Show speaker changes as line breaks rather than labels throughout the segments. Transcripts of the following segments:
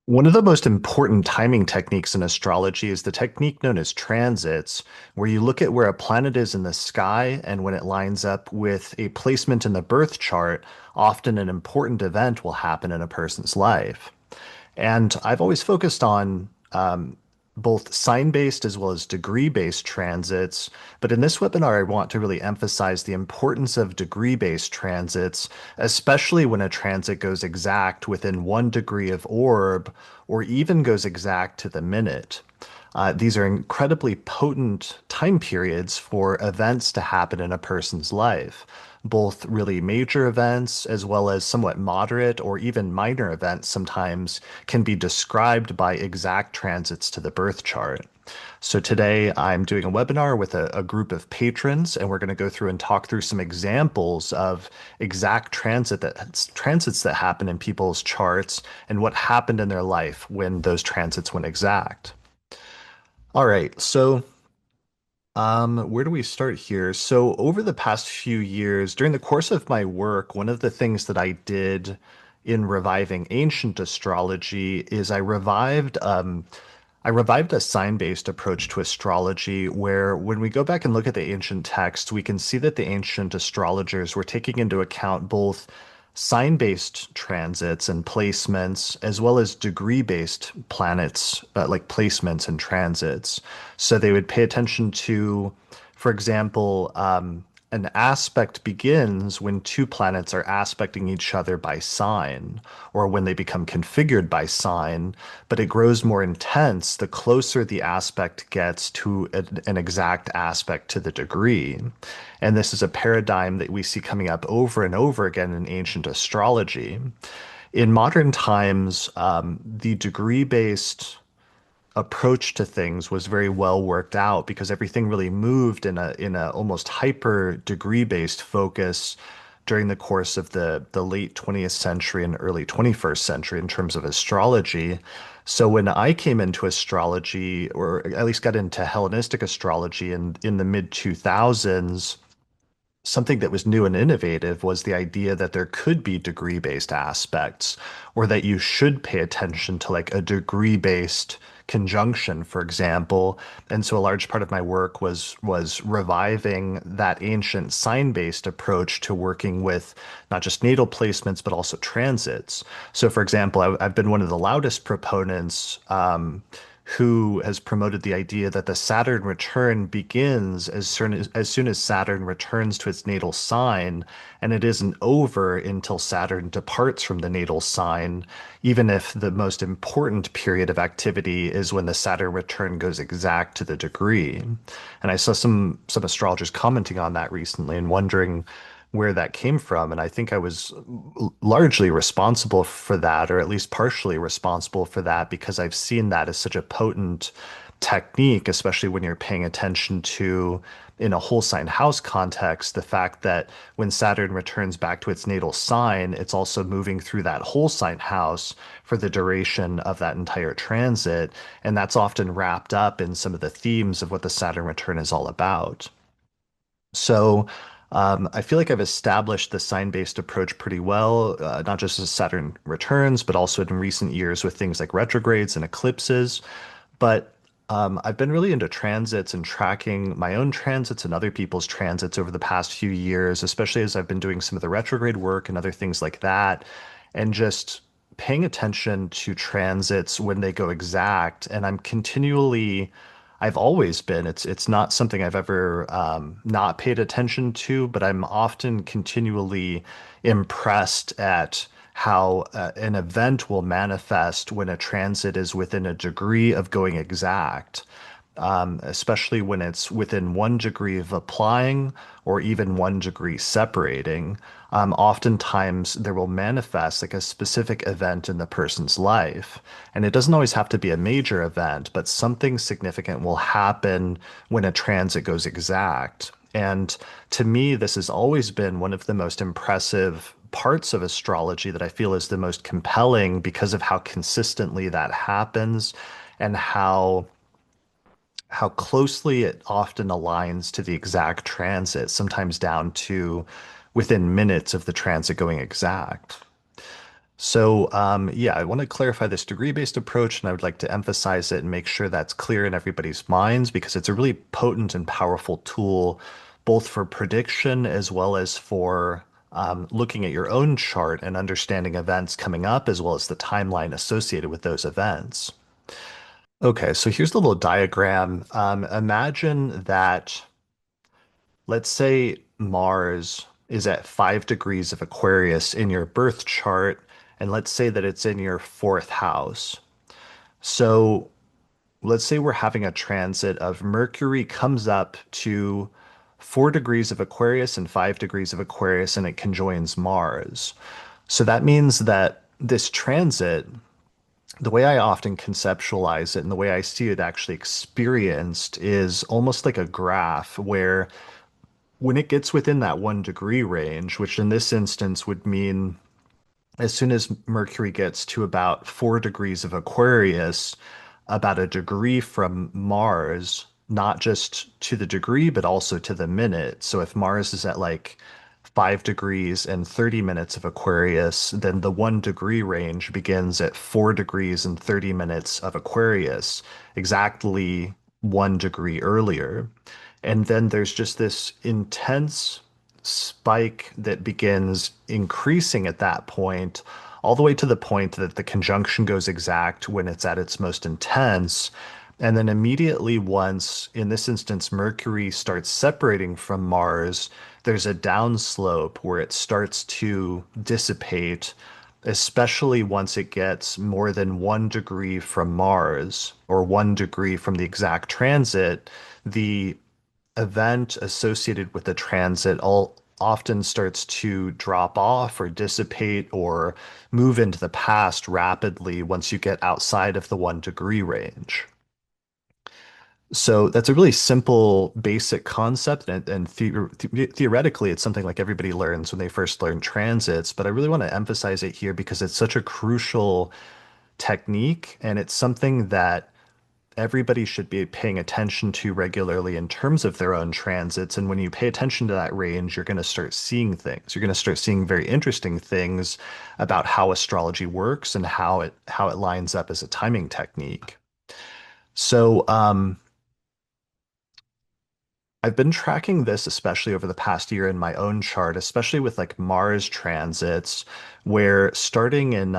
One of the most important timing techniques in astrology is the technique known as transits, where you look at where a planet is in the sky and when it lines up with a placement in the birth chart, often an important event will happen in a person's life. And I've always focused on both sign-based as well as degree-based transits. But in this webinar, I want to really emphasize the importance of degree-based transits, especially when a transit goes exact within 1 degree of orb or even goes exact to the minute. These are incredibly potent time periods for events to happen in a person's life, both really major events as well as somewhat moderate or even minor events sometimes can be described by exact transits to the birth chart. So today I'm doing a webinar with a group of patrons, and we're going to go through and talk through some examples of exact transits that happen in people's charts and what happened in their life when those transits went exact. All right, so where do we start here? So over the past few years, during the course of my work, one of the things that I did in reviving ancient astrology is I revived a sign-based approach to astrology where when we go back and look at the ancient text, we can see that the ancient astrologers were taking into account both sign-based transits and placements, as well as degree-based planets, like placements and transits. So they would pay attention to, for example, an aspect begins when two planets are aspecting each other by sign, or when they become configured by sign, but it grows more intense the closer the aspect gets to an exact aspect to the degree. And this is a paradigm that we see coming up over and over again in ancient astrology. In modern times, the degree-based approach to things was very well worked out because everything really moved in a almost hyper degree-based focus during the course of the late 20th century and early 21st century in terms of astrology. So when I came into astrology, or at least got into Hellenistic astrology in the mid 2000s, something that was new and innovative was the idea that there could be degree-based aspects, or that you should pay attention to like a degree-based conjunction, for example. And so a large part of my work was reviving that ancient sign-based approach to working with not just natal placements, but also transits. So for example, I've been one of the loudest proponents who has promoted the idea that the Saturn return begins as soon as Saturn returns to its natal sign, and it isn't over until Saturn departs from the natal sign, even if the most important period of activity is when the Saturn return goes exact to the degree. And I saw some astrologers commenting on that recently and wondering where that came from. And I think I was largely responsible for that, or at least partially responsible for that, because I've seen that as such a potent technique, especially when you're paying attention to, in a whole sign house context, the fact that when Saturn returns back to its natal sign, it's also moving through that whole sign house for the duration of that entire transit. And that's often wrapped up in some of the themes of what the Saturn return is all about. So I feel like I've established the sign-based approach pretty well, not just as Saturn returns, but also in recent years with things like retrogrades and eclipses. But I've been really into transits and tracking my own transits and other people's transits over the past few years, especially as I've been doing some of the retrograde work and other things like that, and just paying attention to transits when they go exact. And I've always been. It's not something I've ever not paid attention to, but I'm often continually impressed at how an event will manifest when a transit is within a degree of going exact, especially when it's within 1 degree of applying or even 1 degree separating. Oftentimes, there will manifest like a specific event in the person's life. And it doesn't always have to be a major event, but something significant will happen when a transit goes exact. And to me, this has always been one of the most impressive parts of astrology that I feel is the most compelling because of how consistently that happens and how closely it often aligns to the exact transit, sometimes down to within minutes of the transit going exact. Yeah, I want to clarify this degree-based approach, and I would like to emphasize it and make sure that's clear in everybody's minds because it's a really potent and powerful tool, both for prediction as well as for looking at your own chart and understanding events coming up, as well as the timeline associated with those events. Okay, so here's the little diagram. Imagine that, let's say Mars is at 5 degrees of Aquarius in your birth chart, and let's say that it's in your fourth house. So let's say we're having a transit of Mercury comes up to 4 degrees of Aquarius and 5 degrees of Aquarius, and it conjoins Mars. So that means that this transit, the way I often conceptualize it and the way I see it actually experienced, is almost like a graph where when it gets within that 1 degree range, which in this instance would mean as soon as Mercury gets to about 4 degrees of Aquarius, about a degree from Mars, not just to the degree, but also to the minute. So if Mars is at like 5 degrees and 30 minutes of Aquarius, then the 1 degree range begins at 4 degrees and 30 minutes of Aquarius, exactly 1 degree earlier. And then there's just this intense spike that begins increasing at that point, all the way to the point that the conjunction goes exact when it's at its most intense. And then immediately once, in this instance, Mercury starts separating from Mars, there's a downslope where it starts to dissipate, especially once it gets more than 1 degree from Mars or 1 degree from the exact transit. The event associated with the transit all often starts to drop off or dissipate or move into the past rapidly once you get outside of the 1 degree range. So that's a really simple, basic concept, and theoretically, it's something like everybody learns when they first learn transits. But I really want to emphasize it here because it's such a crucial technique, and it's something that everybody should be paying attention to regularly in terms of their own transits. And when you pay attention to that range, you're going to start seeing things. You're going to start seeing very interesting things about how astrology works and how it lines up as a timing technique. So, I've been tracking this, especially over the past year in my own chart, especially with like Mars transits, where starting in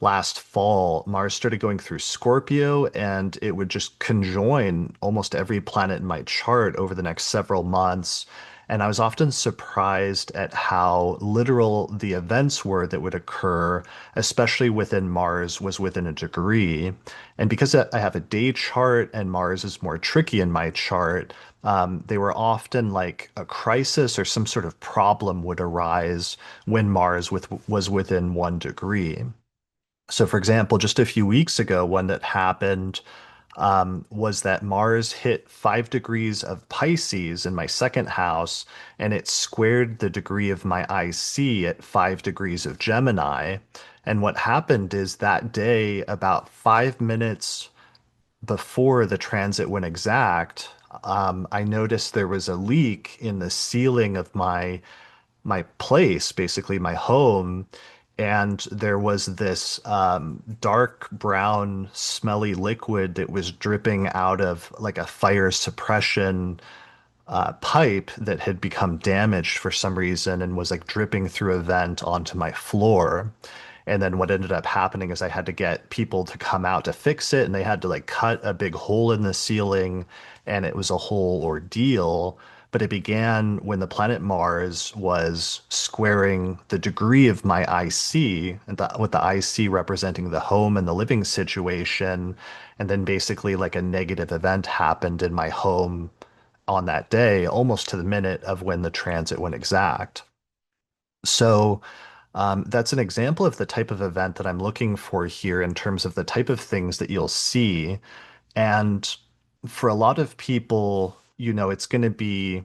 last fall, Mars started going through Scorpio and it would just conjoin almost every planet in my chart over the next several months. And I was often surprised at how literal the events were that would occur, especially within Mars was within a degree. And because I have a day chart and Mars is more tricky in my chart, they were often like a crisis or some sort of problem would arise when was within 1 degree. So, for example, just a few weeks ago, one that happened was that Mars hit 5 degrees of Pisces in my second house, and it squared the degree of my IC at 5 degrees of Gemini. And what happened is that day, about 5 minutes before the transit went exact, I noticed there was a leak in the ceiling of my place, basically my home, and there was this dark brown, smelly liquid that was dripping out of like a fire suppression pipe that had become damaged for some reason and was like dripping through a vent onto my floor. And then what ended up happening is I had to get people to come out to fix it, and they had to like cut a big hole in the ceiling, and it was a whole ordeal. But it began when the planet Mars was squaring the degree of my IC, and with the IC representing the home and the living situation. And then basically, like a negative event happened in my home on that day, almost to the minute of when the transit went exact. So that's an example of the type of event that I'm looking for here in terms of the type of things that you'll see. And for a lot of people, it's going to be,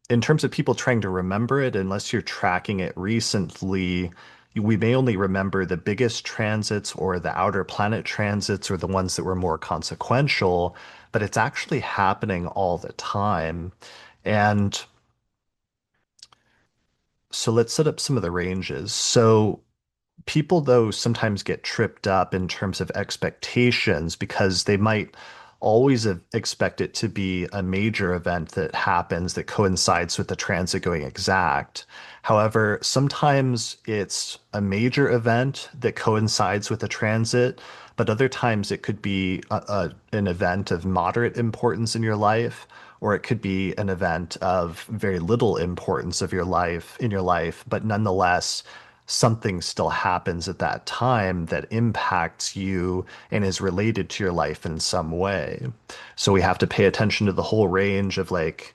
in terms of people trying to remember it, unless you're tracking it recently, we may only remember the biggest transits or the outer planet transits or the ones that were more consequential, but it's actually happening all the time. And so let's set up some of the ranges. So People, though, sometimes get tripped up in terms of expectations because they might always expect it to be a major event that happens that coincides with the transit going exact. However, sometimes it's a major event that coincides with the transit, but other times it could be an event of moderate importance in your life, or it could be an event of very little importance of your life, but nonetheless something still happens at that time that impacts you and is related to your life in some way. So we have to pay attention to the whole range of like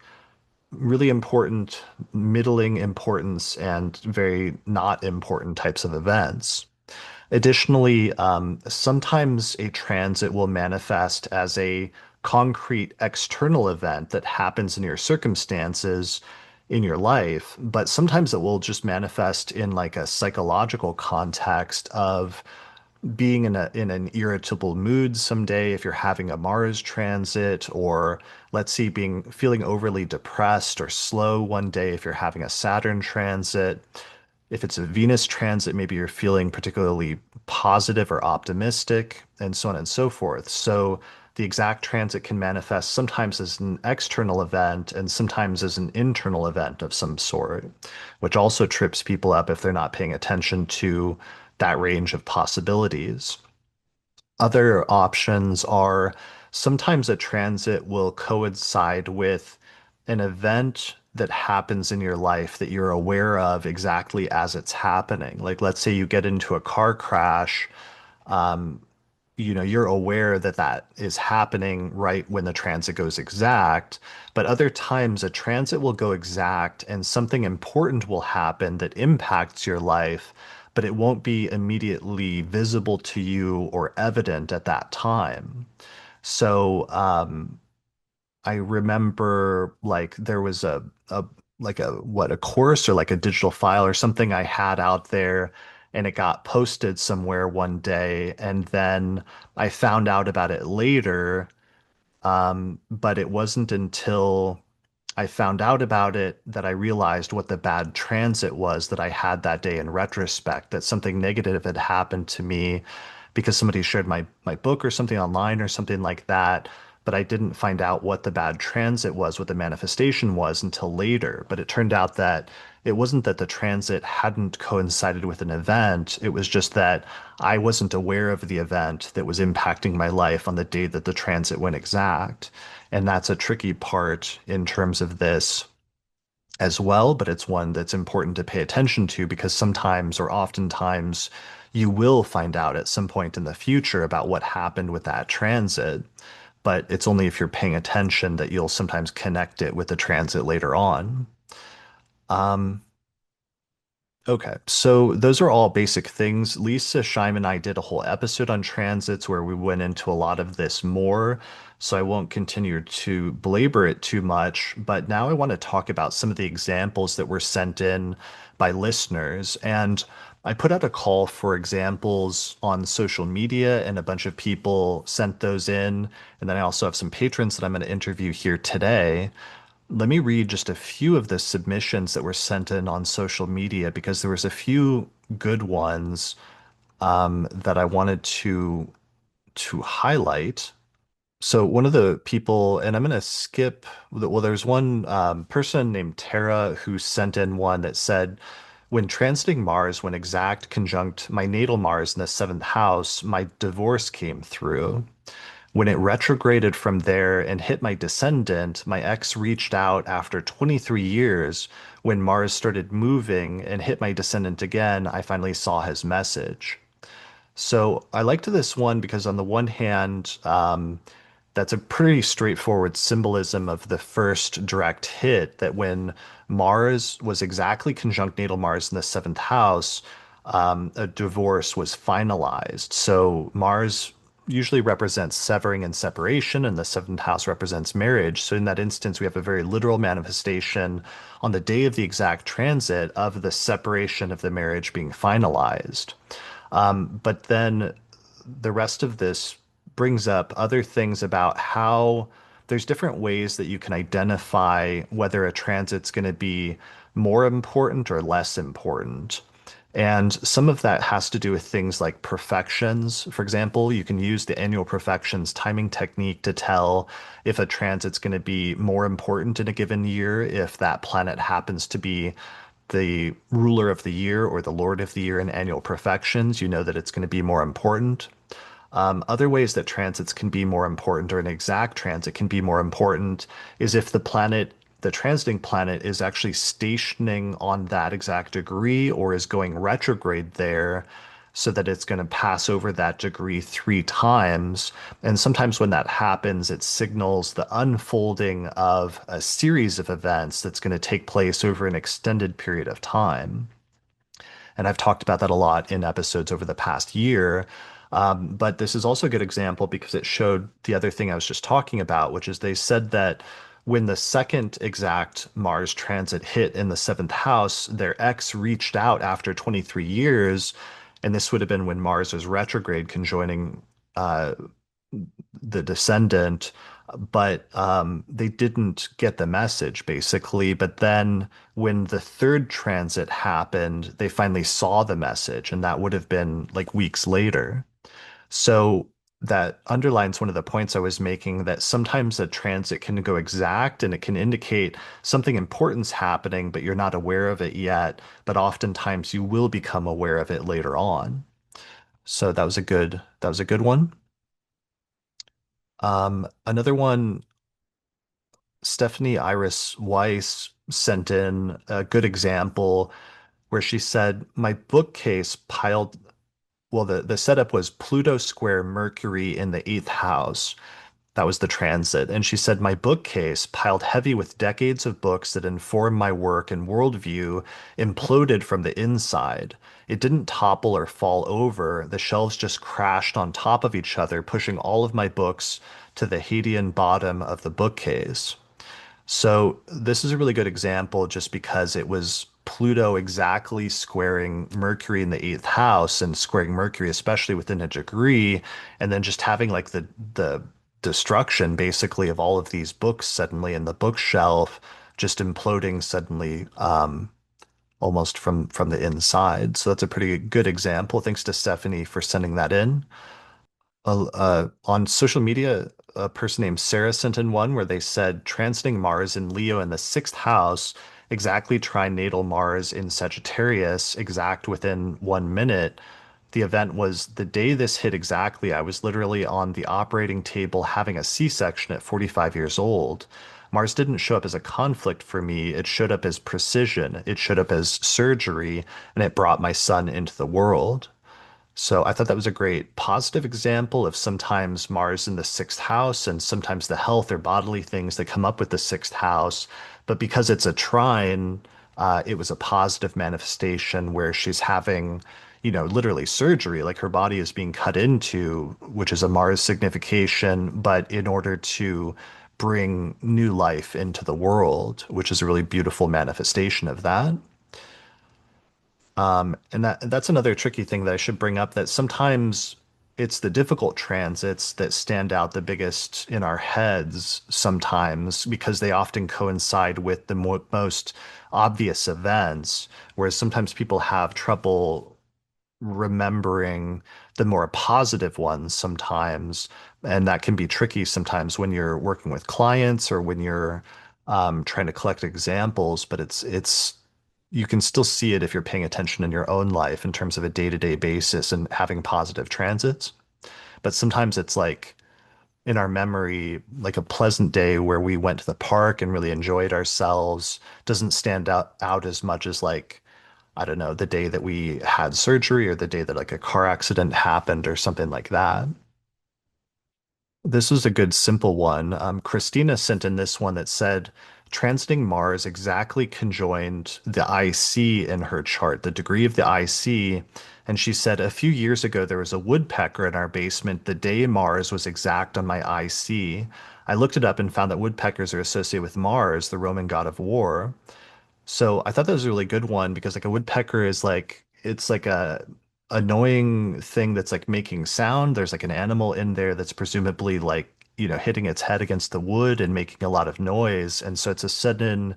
really important, middling importance, and very not important types of events. Additionally, sometimes a transit will manifest as a concrete external event that happens in your circumstances in your life, but sometimes it will just manifest in like a psychological context of being in an irritable mood someday if you're having a Mars transit, or let's see, being feeling overly depressed or slow one day if you're having a Saturn transit. If it's a Venus transit, maybe you're feeling particularly positive or optimistic, and so on and so forth. So the exact transit can manifest sometimes as an external event and sometimes as an internal event of some sort, which also trips people up if they're not paying attention to that range of possibilities. Other options are sometimes a transit will coincide with an event that happens in your life that you're aware of exactly as it's happening. Like, let's say you get into a car crash, you're aware that that is happening right when the transit goes exact. But other times, a transit will go exact and something important will happen that impacts your life, but it won't be immediately visible to you or evident at that time. So, I remember like there was a course or like a digital file or something I had out there, and it got posted somewhere one day, and then I found out about it later. But it wasn't until I found out about it that I realized what the bad transit was that I had that day in retrospect, that something negative had happened to me because somebody shared my book or something online or something like that. But I didn't find out what the bad transit was, what the manifestation was until later. But it turned out that it wasn't that the transit hadn't coincided with an event. It was just that I wasn't aware of the event that was impacting my life on the day that the transit went exact. And that's a tricky part in terms of this as well, but it's one that's important to pay attention to because sometimes or oftentimes you will find out at some point in the future about what happened with that transit. But it's only if you're paying attention that you'll sometimes connect it with the transit later on. Um, Okay, so those are all basic things. Lisa, Scheim, and I did a whole episode on transits where we went into a lot of this more, so I won't continue to belabor it too much. But now I want to talk about some of the examples that were sent in by listeners. And I put out a call for examples on social media, and a bunch of people sent those in. And then I also have some patrons that I'm going to interview here today. Let me read just a few of the submissions that were sent in on social media because there was a few good ones that I wanted to highlight. So one of the people, and I'm going to skip, well, there's one person named Tara who sent in one that said, when transiting Mars, when exact conjunct my natal Mars in the seventh house, my divorce came through. When it retrograded from there and hit my descendant, my ex reached out after 23 years. When Mars started moving and hit my descendant again, I finally saw his message. So I liked this one because, on the one hand, that's a pretty straightforward symbolism of the first direct hit that when Mars was exactly conjunct natal Mars in the seventh house, a divorce was finalized. So Mars usually represents severing and separation, and the seventh house represents marriage. So in that instance, we have a very literal manifestation on the day of the exact transit of the separation of the marriage being finalized. But then the rest of this brings up other things about how there's different ways that you can identify whether a transit's going to be more important or less important. And some of that has to do with things like profections. For example, you can use the annual profections timing technique to tell if a transit's going to be more important in a given year, if that planet happens to be the ruler of the year or the lord of the year in annual profections, you know that it's going to be more important. Other ways that transits can be more important, or an exact transit can be more important, is if the transiting planet, is actually stationing on that exact degree or is going retrograde there, so that it's going to pass over that degree 3 times. And sometimes when that happens, it signals the unfolding of a series of events that's going to take place over an extended period of time. And I've talked about that a lot in episodes over the past year. But this is also a good example because it showed the other thing I was just talking about, which is they said that when the second exact Mars transit hit in the seventh house, their ex reached out after 23 years. And this would have been when Mars was retrograde, conjoining uh, the descendant, but they didn't get the message basically. But then when the third transit happened, they finally saw the message, and that would have been like weeks later. So that underlines one of the points I was making, that sometimes a transit can go exact and it can indicate something important's happening, but you're not aware of it yet. But oftentimes you will become aware of it later on. So that was a good one. Another one, Stephanie Iris Weiss sent in a good example where she said, my bookcase piled, well, the setup was Pluto square Mercury in the eighth house. That was the transit. And she said, my bookcase, piled heavy with decades of books that inform my work and worldview, imploded from the inside. It didn't topple or fall over. The shelves just crashed on top of each other, pushing all of my books to the Hadean bottom of the bookcase. So this is a really good example just because it was Pluto exactly squaring Mercury in the eighth house, and squaring Mercury especially within a degree, and then just having like the destruction basically of all of these books suddenly in the bookshelf, just imploding suddenly, almost from the inside. So that's a pretty good example. Thanks to Stephanie for sending that in. On social media, a person named Sarah sent in one where they said transiting Mars in Leo in the sixth house, exactly trinatal Mars in Sagittarius, exact within 1 minute. The event was the day this hit exactly. I was literally on the operating table having a C-section at 45 years old. Mars didn't show up as a conflict for me. It showed up as precision. It showed up as surgery, and it brought my son into the world. So I thought that was a great positive example of sometimes Mars in the sixth house and sometimes the health or bodily things that come up with the sixth house. But because it's a trine, it was a positive manifestation where she's having, literally surgery, like her body is being cut into, which is a Mars signification, but in order to bring new life into the world, which is a really beautiful manifestation of that. And that's another tricky thing that I should bring up, that sometimes it's the difficult transits that stand out the biggest in our heads sometimes because they often coincide with the most obvious events, whereas sometimes people have trouble remembering the more positive ones sometimes. And that can be tricky sometimes when you're working with clients or when you're trying to collect examples, but it's you can still see it if you're paying attention in your own life in terms of a day-to-day basis and having positive transits. But sometimes it's like in our memory, like a pleasant day where we went to the park and really enjoyed ourselves doesn't stand out as much as like, I don't know, the day that we had surgery or the day that like a car accident happened or something like that. This was a good simple one. Christina sent in this one that said, transiting Mars exactly conjoined the IC in her chart, the degree of the IC. And she said, a few years ago, there was a woodpecker in our basement the day Mars was exact on my IC. I looked it up and found that woodpeckers are associated with Mars, the Roman god of war. So I thought that was a really good one because like a woodpecker is like it's like a annoying thing that's like making sound. There's like an animal in there that's presumably like, hitting its head against the wood and making a lot of noise. And so it's a sudden,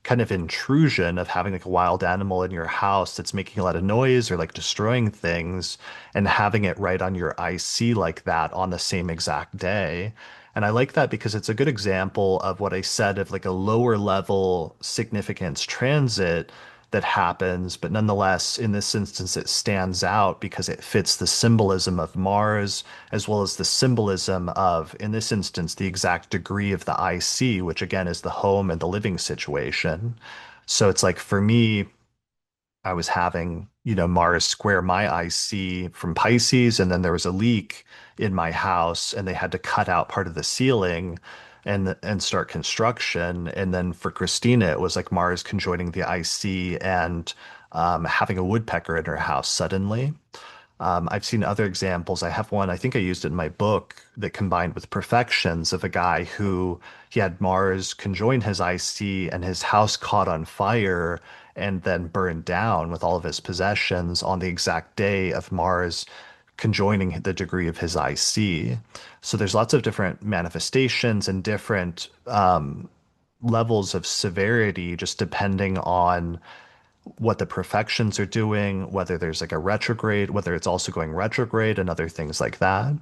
kind of intrusion of having like a wild animal in your house that's making a lot of noise or like destroying things and having it right on your IC like that on the same exact day. And I like that because it's a good example of what I said of like a lower level significance transit that happens, but nonetheless, in this instance, it stands out because it fits the symbolism of Mars as well as the symbolism of, in this instance, the exact degree of the IC, which again is the home and the living situation. So it's like for me, I was having, Mars square my IC from Pisces, and then there was a leak in my house, and they had to cut out part of the ceiling and start construction. And then for Christina, it was like Mars conjoining the IC and having a woodpecker in her house suddenly. I've seen other examples. I have one, I think I used it in my book, that combined with profections of a guy who he had Mars conjoin his IC and his house caught on fire and then burned down with all of his possessions on the exact day of Mars conjoining the degree of his IC. So there's lots of different manifestations and different levels of severity just depending on what the profections are doing, whether there's like a retrograde, whether it's also going retrograde and other things like that.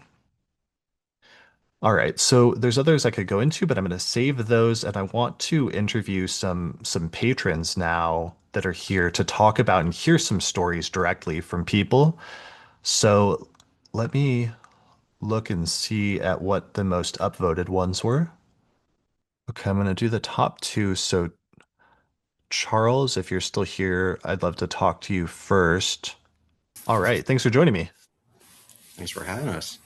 All right, so there's others I could go into, but I'm going to save those, and I want to interview some patrons now that are here to talk about and hear some stories directly from people. So let me look and see at what the most upvoted ones were. Okay, I'm going to do the top two. So Charles, if you're still here, I'd love to talk to you first. All right, thanks for joining me.
Thanks for having us.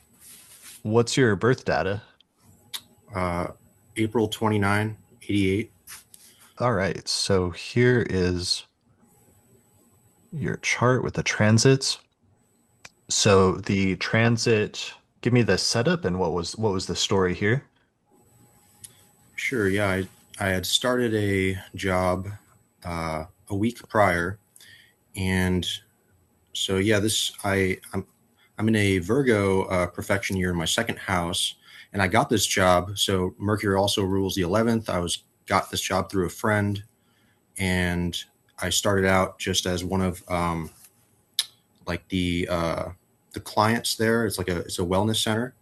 What's your birth data?
Uh, April 29, 88.
All right, so here is your chart with the transits. So the transit, give me the setup and what was the story here?
Sure, yeah. I had started a job a week prior. And so, yeah, I'm in a Virgo perfection year in my second house. And I got this job. So Mercury also rules the 11th. Got this job through a friend. And I started out just as one of like the clients there. It's a wellness center,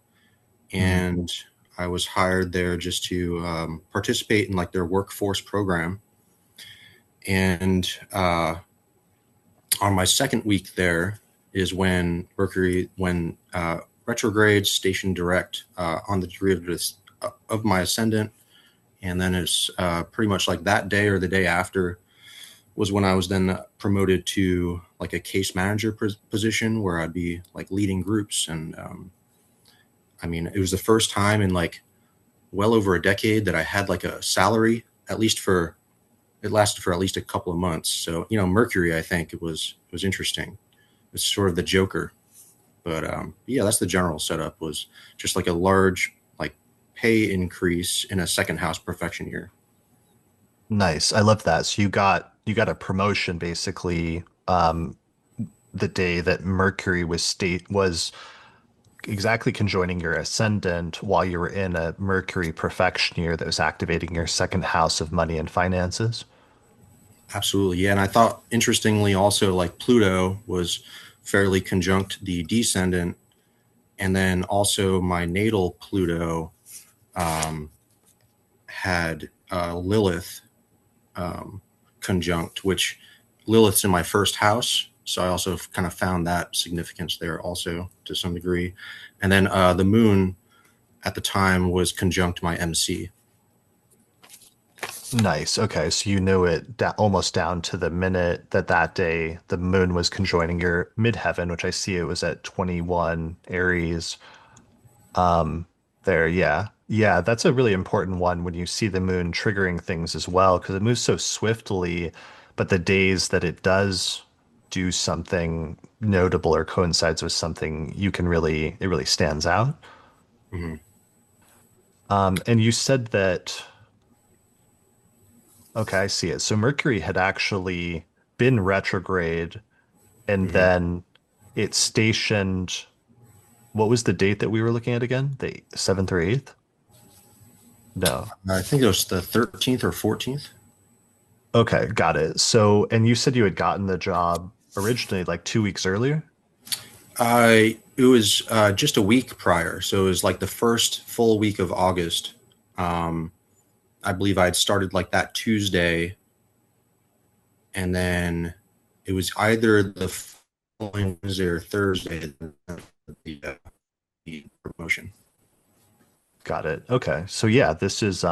Hmm.
and I was hired there just to participate in like their workforce program. And on my second week there is when retrogrades stationed direct on the derivatives of my ascendant, and then it's pretty much like that day or the day after was when I was then promoted to like a case manager position where I'd be like leading groups. And I mean, it was the first time in like well over a decade that I had like a salary, at least for it lasted for at least a couple of months. So, Mercury, I think it was interesting. It's sort of the Joker. But yeah, that's the general setup, was just like a large like pay increase in a second house perfection year.
Nice. I love that. So you got a promotion basically the day that Mercury was exactly conjoining your ascendant while you were in a Mercury perfection year that was activating your second house of money and finances.
Absolutely. Yeah. And I thought interestingly also like Pluto was fairly conjunct the descendant. And then also my natal Pluto um, had Lilith conjunct, which Lilith's in my first house. So I also kind of found that significance there also to some degree. And then the moon at the time was conjunct my MC.
Nice. Okay, so you knew it almost down to the minute that that day the moon was conjoining your midheaven, which I see it was at 21 Aries. Um, there, yeah. Yeah, that's a really important one when you see the moon triggering things as well, because it moves so swiftly, but the days that it does do something notable or coincides with something, it really stands out.
Mm-hmm.
And you said that, okay, I see it. So Mercury had actually been retrograde and
Mm-hmm.
then it stationed, what was the date that we were looking at again? The 7th or 8th? No.
I think it was the 13th or 14th.
Okay, got it. So, and you said you had gotten the job originally like 2 weeks earlier?
It was just a week prior, so it was like the first full week of August. Um, I believe I had started like that Tuesday, and then it was either the following Wednesday or Thursday the promotion.
Got it. Okay. So yeah, this is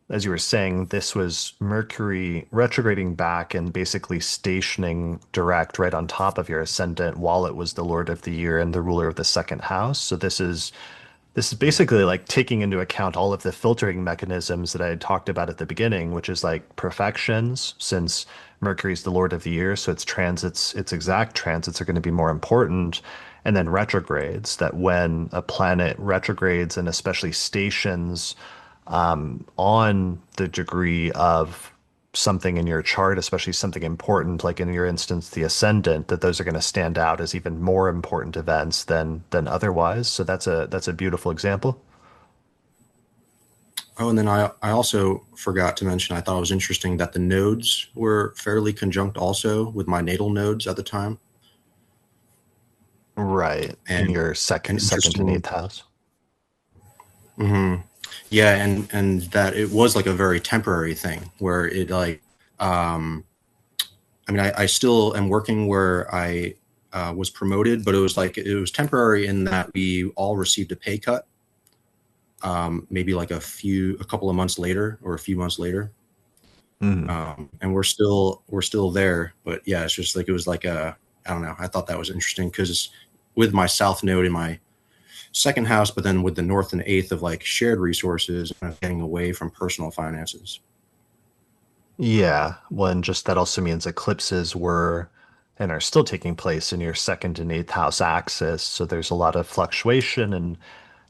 as you were saying, this was Mercury retrograding back and basically stationing direct right on top of your ascendant while it was the Lord of the Year and the ruler of the second house. So this is basically like taking into account all of the filtering mechanisms that I had talked about at the beginning, which is like profections, since Mercury's the Lord of the Year, so its transits, its exact transits are going to be more important. And then retrogrades, that when a planet retrogrades and especially stations on the degree of something in your chart, especially something important, like in your instance, the ascendant, that those are going to stand out as even more important events than otherwise. So that's a beautiful example.
Oh, and then I also forgot to mention, I thought it was interesting that the nodes were fairly conjunct also with my natal nodes at the time.
Right. In
And
your
an
second and
interesting,
eighth house.
mhm. Yeah, and that it was like a very temporary thing where it like, um, I mean, I still am working where I was promoted, but it was like it was temporary in that we all received a pay cut, maybe like a couple of months later or a few months later.
Mhm.
And we're still there. But yeah, it's just like it was like a I don't know. I thought that was interesting because with my south node in my second house, but then with the north and eighth of like shared resources, kind of getting away from personal finances.
Yeah. Well, and just that also means eclipses were and are still taking place in your second and eighth house axis. So there's a lot of fluctuation and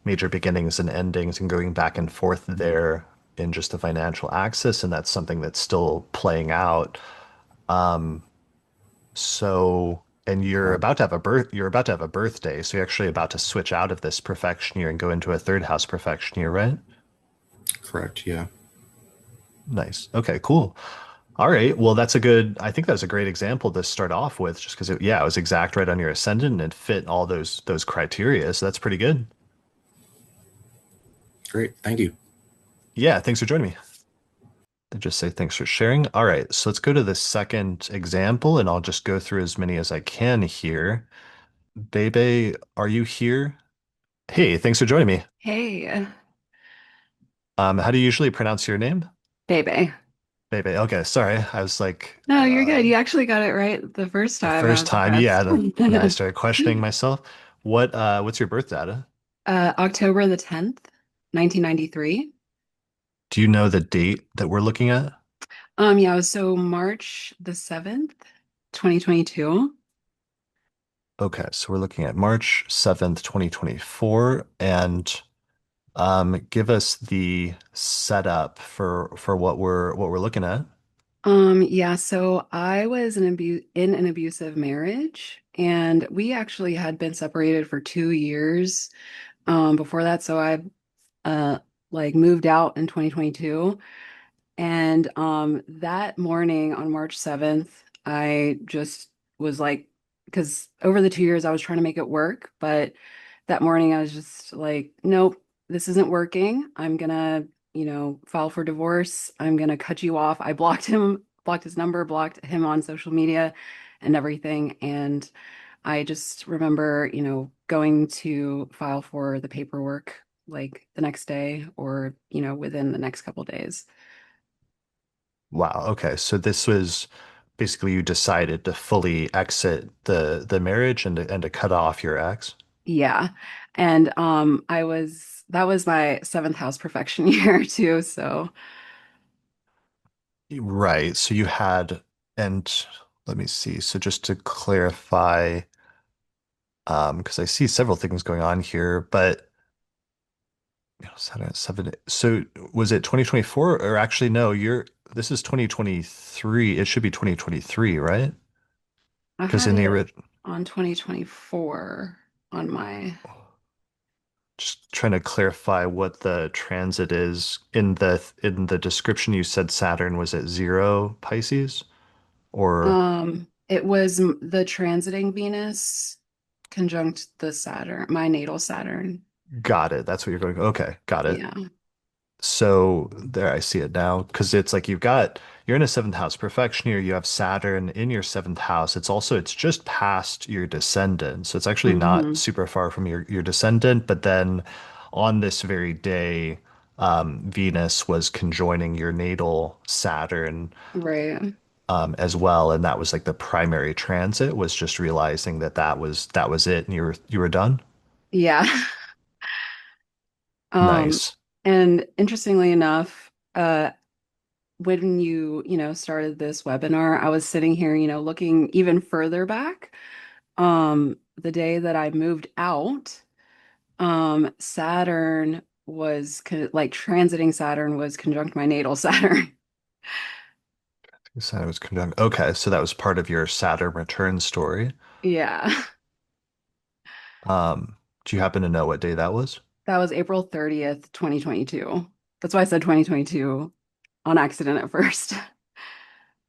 major beginnings and endings and going back and forth there in just the financial axis, and that's something that's still playing out. So, and you're about to have a birthday, so you're actually about to switch out of this perfection year and go into a third house perfection year, right?
Correct. Yeah.
Nice. Okay, cool. All right. Well, I think that's a great example to start off with, just because yeah, it was exact right on your ascendant and it fit all those criteria. So that's pretty good.
Great. Thank you.
Yeah, thanks for joining me. I just say thanks for sharing. All right, so let's go to the second example, and I'll just go through as many as I can here. Bebe, are you here? Hey, thanks for joining me.
Hey,
How do you usually pronounce your name?
Bebe.
Bebe. Okay, sorry. I was like,
No, you're good. You actually got it right the first
the
time. I
first
was
time,
impressed.
yeah, and I started questioning myself. What's your birth data?
October the 10th, 1993.
Do you know the date that we're looking at?
Yeah, so March the 7th, 2022.
Okay, so we're looking at March 7th, 2024, and give us the setup for what we're looking at.
Yeah, so I was in an abusive marriage, and we actually had been separated for 2 years before that. So I uh like moved out in 2022. And that morning on March 7th, I just was like, because over the 2 years I was trying to make it work, but that morning I was just like, nope, this isn't working. I'm gonna, file for divorce. I'm gonna cut you off. I blocked him, blocked his number, blocked him on social media and everything. And I just remember, going to file for the paperwork like the next day or, within the next couple days.
Wow. Okay. So this was basically you decided to fully exit the marriage and to cut off your ex.
Yeah. And I was that was my seventh house perfection year too. So
Right. So you had, and let me see. So just to clarify, because I see several things going on here, but Saturn at seven. So was it 2024 or actually no, this is 2023. It should be 2023, right?
I
Because
had
in the
it
original
on 2024 on my
trying to clarify what the transit is. In the description you said Saturn was at zero Pisces, or
It was the transiting Venus conjunct the Saturn, my natal Saturn.
got it. That's what you're going. Okay, got it.
Yeah.
So there, I see it now. Because it's like you're in a seventh house perfection here. You have Saturn in your seventh house. It's just past your descendant. So it's actually not
Hmm.
super far from your descendant. But then on this very day, Venus was conjoining your natal Saturn
Right.
as well. And that was like the primary transit, was just realizing that that was it, and you were done.
Yeah. Um,
Nice.
and interestingly enough, when you started this webinar, I was sitting here, looking even further back. The day that I moved out, Saturn was like transiting Saturn was conjunct my natal Saturn.
Saturn was conjunct. Okay, so that was part of your Saturn return story.
Yeah.
Do you happen to know what day that was?
That was April 30th, 2022. That's why I said 2022 on accident at first.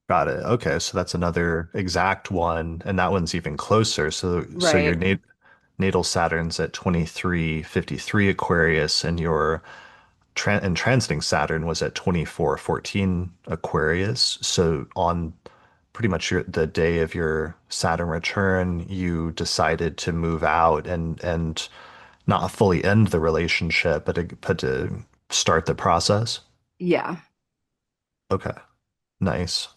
Got it. Okay, so that's another exact one, and that one's even closer. So your
Right.
natal Saturn's at 2353 Aquarius, and your transiting Saturn was at 2414 Aquarius. So on pretty much the day of your Saturn return, you decided to move out and not fully end the relationship, but to start the process.
Yeah.
Okay, nice.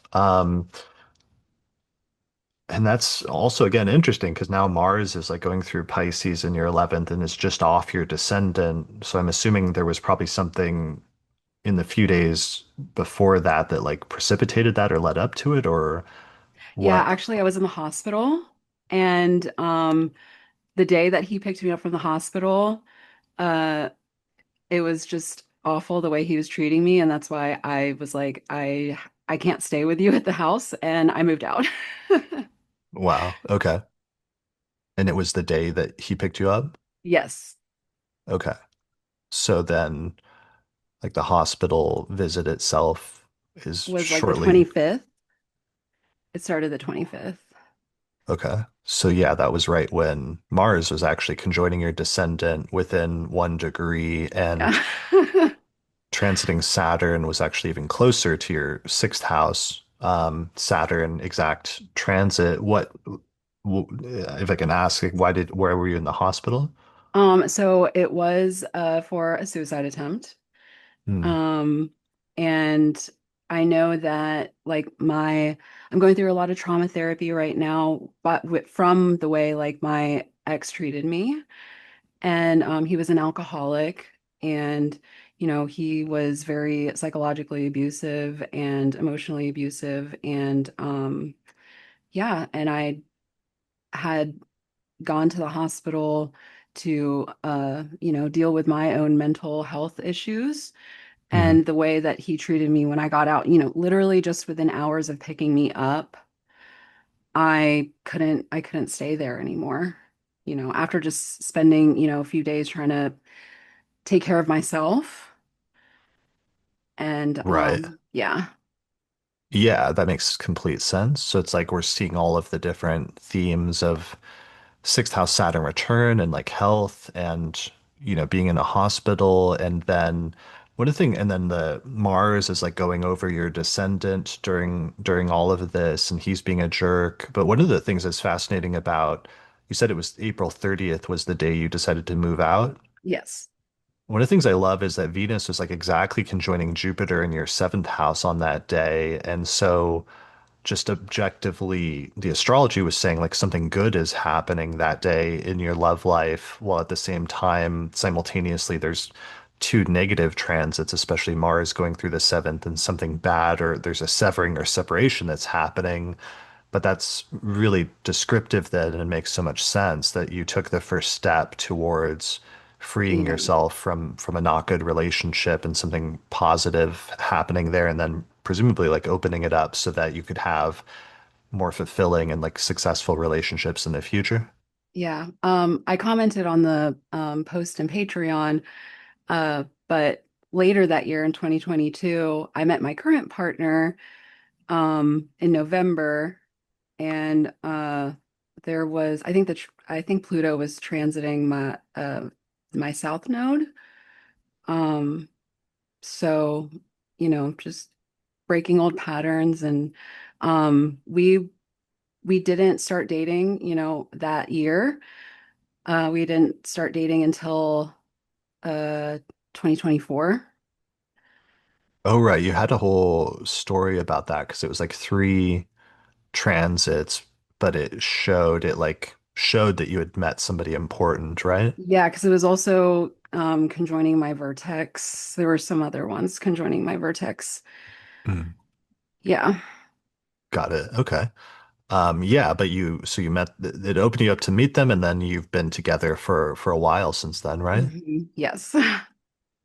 And that's also again interesting because now Mars is like going through Pisces in your 11th and is just off your descendant. So I'm assuming there was probably something in the few days before that that like precipitated that or led up to it, or
Yeah,
what?
actually I was in the hospital and the day that he picked me up from the hospital, uh it was just awful the way he was treating me, and that's why I was like I can't stay with you at the house, and I moved out.
Wow. Okay. And it was the day that he picked you up?
Yes,
Okay. So then like the hospital visit itself is
was like the
shortly.
25th. It started the 25th.
Okay. So yeah, that was right when Mars was actually conjoining your descendant within 1 degree, and
Yeah.
transiting Saturn was actually even closer to your sixth house. Saturn exact transit. If I can ask, like, where were you in the hospital?
So it was for a suicide attempt.
Hmm.
Um, and I know that I'm going through a lot of trauma therapy right now, but from the way like my ex treated me. And he was an alcoholic, and he was very psychologically abusive and emotionally abusive, and yeah, and I had gone to the hospital to deal with my own mental health issues.
Hmm.
And the way that he treated me when I got out, literally just within hours of picking me up, I couldn't stay there anymore. After just spending, a few days trying to take care of myself. And
Right.
yeah,
Yeah, that makes complete sense. So it's like we're seeing all of the different themes of sixth house Saturn return and like health and being in a hospital, and then and then the Mars is like going over your descendant during all of this, and he's being a jerk. But one of the things that's fascinating about, you said it was April 30th was the day you decided to move out.
yes,
One of the things I love is that Venus was like exactly conjoining Jupiter in your seventh house on that day. And so just objectively, the astrology was saying like something good is happening that day in your love life, while at the same time, simultaneously, there's two negative transits, especially Mars going through the seventh, and something bad, or there's a severing or separation that's happening. But that's really descriptive then, and it makes so much sense that you took the first step towards freeing
yeah,
yourself from a not good relationship and something positive happening there, and then presumably like opening it up so that you could have more fulfilling and like successful relationships in the future.
Yeah. I commented on the post in Patreon, but later that year in 2022, I met my current partner in November, and there was I think Pluto was transiting my south node. Um, so just breaking old patterns, and we didn't start dating, that year. We didn't start dating until uh 2024.
Oh, right. You had a whole story about that because it was like three transits, but it like showed that you had met somebody important, right?
Yeah, because it was also conjoining my vertex. There were some other ones conjoining my vertex.
Mm,
Yeah.
got it. Okay. Yeah, but you met, it opened you up to meet them, and then you've been together for a while since then, right?
Yes.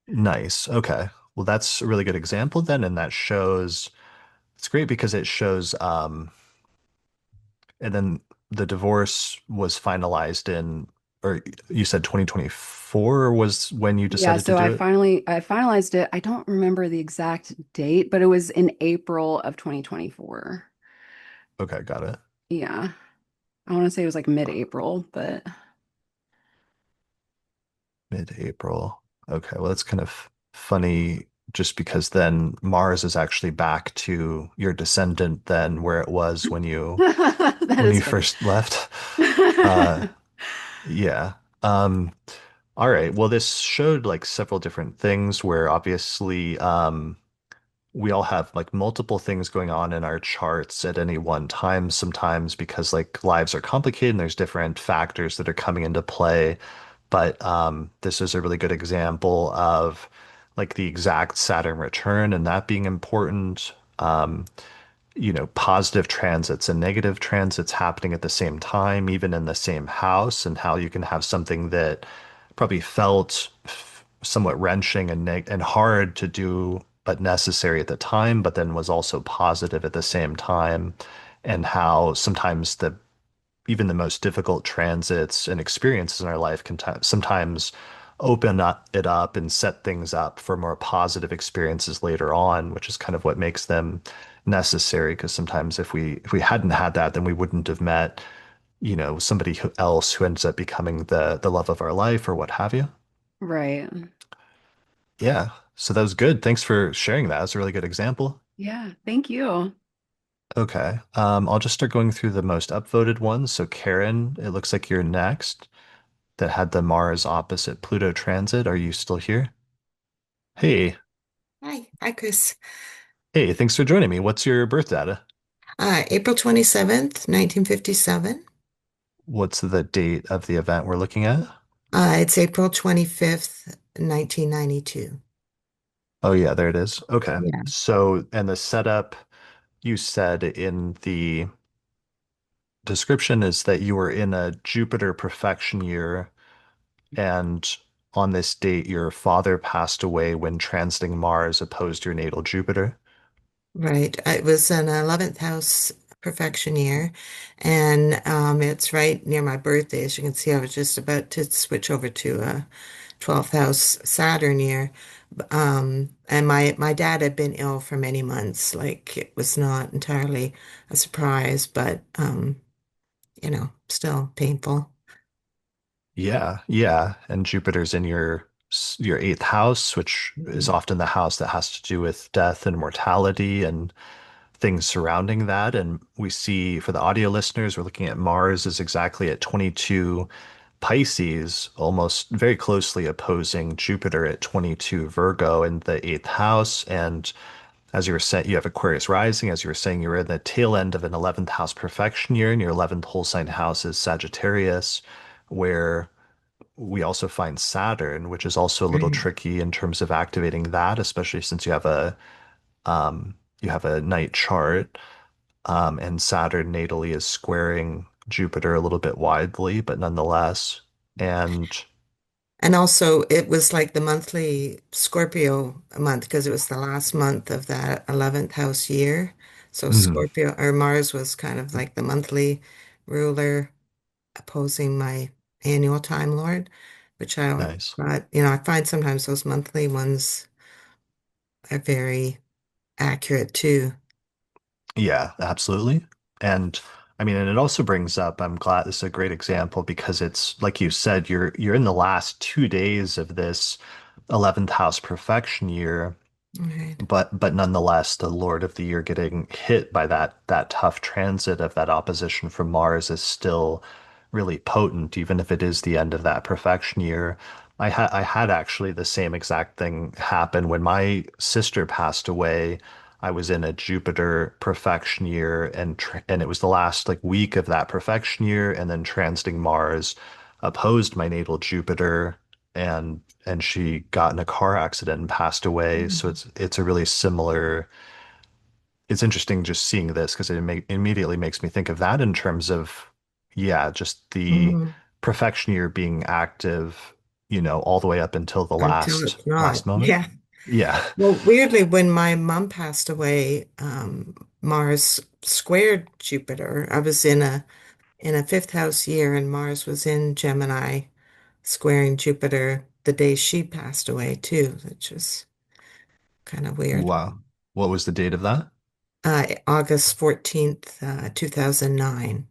Nice. Okay. Well, that's a really good example then, and that shows it's great because it shows and then the divorce was finalized in, or you said 2024 was when you
Yeah,
decided to
so
do it?
I finalized it. I don't remember the exact date, but it was in April of 2024.
Okay, got it.
Yeah. I want to say it was like mid-April, but
Mid-April. Okay, well, that's kind of funny just because then Mars is actually back to your descendant than where it was
that
when
is
you
funny.
first left. Uh yeah. Um all right. Well, this showed like several different things where obviously we all have like multiple things going on in our charts at any one time sometimes because like lives are complicated and there's different factors that are coming into play. But this is a really good example of like the exact Saturn return and that being important. Positive transits and negative transits happening at the same time, even in the same house, and how you can have something that probably felt somewhat wrenching and hard to do, but necessary at the time, but then was also positive at the same time, and how sometimes the even the most difficult transits and experiences in our life can sometimes it up and set things up for more positive experiences later on, which is kind of what makes them necessary. Because sometimes if we hadn't had that, then we wouldn't have met, somebody else who ends up becoming the love of our life or what have you.
Right.
Yeah. So that was good. Thanks for sharing that. That's a really good example.
Yeah, thank you.
Okay. I'll just start going through the most upvoted ones. So Karen, it looks like you're next. That had the Mars opposite Pluto transit. Are you still here? Hey,
Hi, Chris.
hey, thanks for joining me. What's your birth data?
April 27th, 1957.
What's the date of the event we're looking at?
It's April 25th, 1992.
Oh, yeah, there it is. Okay.
Yeah,
So, and the setup you said in the description is that you were in a Jupiter profection year, and on this date, your father passed away when transiting Mars opposed your natal Jupiter.
right. It was an 11th house perfection year, and it's right near my birthday. As you can see, I was just about to switch over to a 12th house Saturn year. And my dad had been ill for many months. Like it was not entirely a surprise, but still painful.
Yeah, yeah. And Jupiter's in your eighth house, which is
Mhm.
often the house that has to do with death and mortality and things surrounding that. And we see for the audio listeners, we're looking at Mars is exactly at 22 Pisces, almost very closely opposing Jupiter at 22 Virgo in the eighth house. And as you were saying, you have Aquarius rising. As you were saying, you're in the tail end of an 11th house perfection year, and your 11th whole sign house is Sagittarius, where we also find Saturn, which is also a little
Right.
tricky in terms of activating that, especially since you have a night chart, and Saturn natally is squaring Jupiter a little bit widely, but nonetheless. And
And also, it was like the monthly Scorpio month because it was the last month of that 11th house year. So
mhm,
Scorpio or Mars was kind of like the monthly ruler. opposing my annual Time Lord, which I
Nice.
but I find sometimes those monthly ones are very accurate too.
Yeah, absolutely. And I mean, and it also brings up, I'm glad this is a great example because it's like you said, you're in the last 2 days of this 11th house perfection year,
Right.
but nonetheless, the Lord of the Year getting hit by that tough transit of that opposition from Mars is still really potent, even if it is the end of that perfection year. I had actually the same exact thing happen when my sister passed away. I was in a Jupiter perfection year, and it was the last like week of that perfection year, and then transiting Mars opposed my natal Jupiter, and she got in a car accident and passed away. So it's a really similar. It's interesting just seeing this because immediately makes me think of that in terms of, yeah, just the
Mhm.
perfection year being active, all the way up until the
Until
last
it's not.
last moment.
Yeah.
Yeah.
Well, weirdly, when my mom passed away, Mars squared Jupiter. I was in a fifth house year, and Mars was in Gemini, squaring Jupiter the day she passed away too, which is kind of weird.
Wow. What was the date of that?
August 14th, 2009.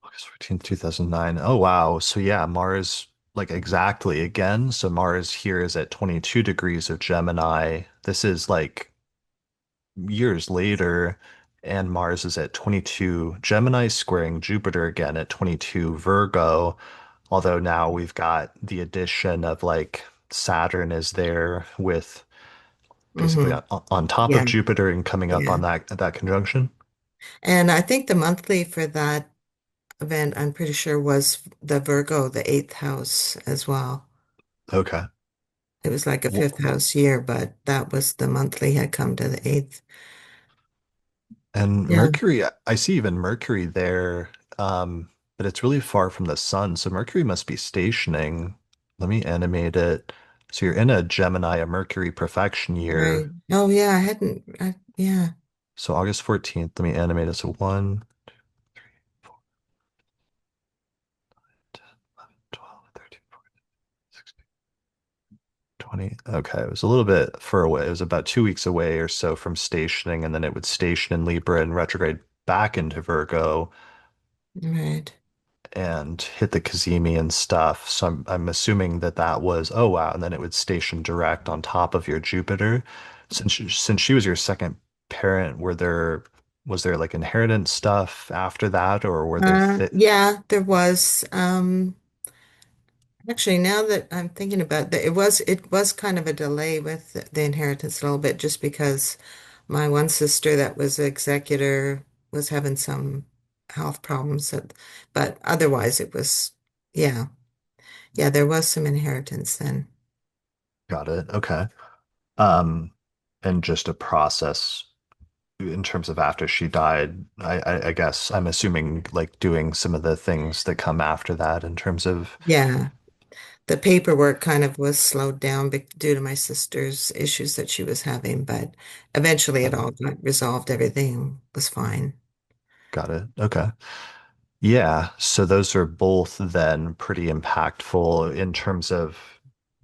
August 14th, 2009. Oh, wow. So yeah, Mars, like exactly again. So Mars here is at 22 degrees of Gemini. This is like years later, and Mars is at 22 Gemini squaring Jupiter again at 22 Virgo. Although now we've got the addition of like Saturn is there with basically
Hmm.
on top of
Yeah,
Jupiter and coming up
yeah.
on that conjunction.
And I think the monthly for that event, I'm pretty sure, was the Virgo, the eighth house as well.
Okay.
It was like a
Wh-
fifth house year, but that was the monthly had come to the eighth.
And
Yeah.
Mercury, I see even Mercury there, but it's really far from the sun. So Mercury must be stationing. Let me animate it. So you're in a Gemini, a Mercury perfection
Right.
year.
Oh, yeah, yeah.
So August 14th, let me animate it. So 1, 10, 11, 12, 13, 14, 16, 20. Okay, it was a little bit far away. It was about 2 weeks away or so from stationing, and then it would station in Libra and retrograde back into Virgo
Right.
and hit the Cazimi and stuff. So I'm assuming that was, oh wow, and then it would station direct on top of your Jupiter. Since she was your second parent, was there like inheritance stuff after that, or were there th
Yeah, there was. Actually, now that I'm thinking about that, it was kind of a delay with the inheritance a little bit, just because my one sister that was the executor was having some health problems, but otherwise it was, yeah, yeah, there was some inheritance then.
got it? Okay. Um, and just a process in terms of after she died, I guess I'm assuming like doing some of the things that come after that in terms of
Yeah, the paperwork kind of was slowed down due to my sister's issues that she was having, but eventually it
okay,
all got resolved. Everything was fine.
got it. Okay. Yeah, so those are both then pretty impactful in terms of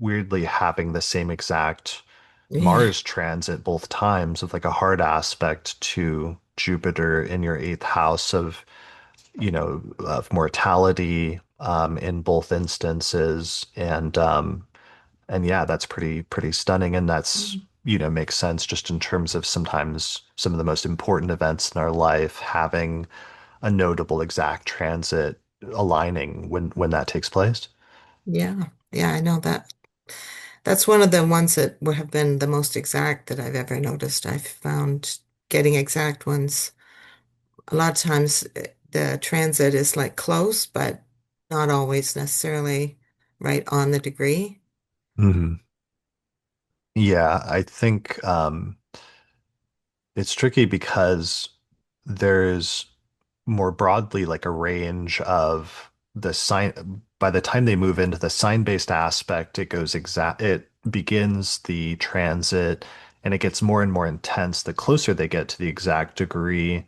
weirdly having the same exact
Yeah,
Mars transit both times with like a hard aspect to Jupiter in your eighth house of mortality in both instances. And yeah, that's pretty stunning. And that's, makes sense just in terms of sometimes some of the most important events in our life having a notable exact transit aligning when that takes place.
yeah, yeah, I know that. That's one of the ones that would have been the most exact that I've ever noticed. I've found getting exact ones, a lot of times the transit is like close, but not always necessarily right on the degree.
Hmm. Yeah, I think it's tricky because there's more broadly like a range of the sign. By the time they move into the sign-based aspect, it begins the transit and it gets more and more intense the closer they get to the exact degree.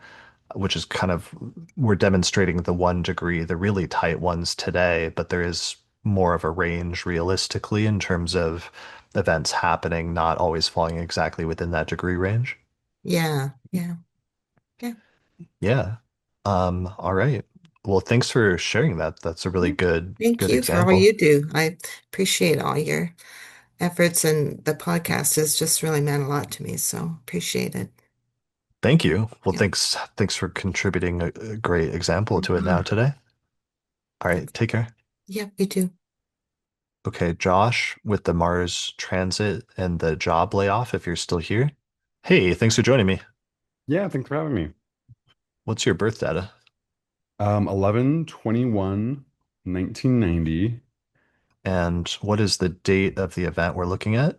which is kind of we're demonstrating the 1 degree, the really tight ones today, but there is more of a range realistically in terms of events happening, not always falling exactly within that degree range.
Yeah, yeah, yeah,
Yeah. All right. Well, thanks for sharing that. That's a really
yeah. Thank
good
you for all
example.
you do. I appreciate all your efforts, and the podcast has just really meant a lot to me. So appreciate it.
Thank you. Well,
Yep.
thanks for contributing a great example to it now
Mhm.
today. All right,
Okay.
take care.
Yep, you too.
Okay, Josh, with the Mars transit and the job layoff, if you're still here. Hey, thanks for joining me.
Yeah, thanks for having me.
What's your birth data?
11/21, 1990,
And what is the date of the event we're looking at?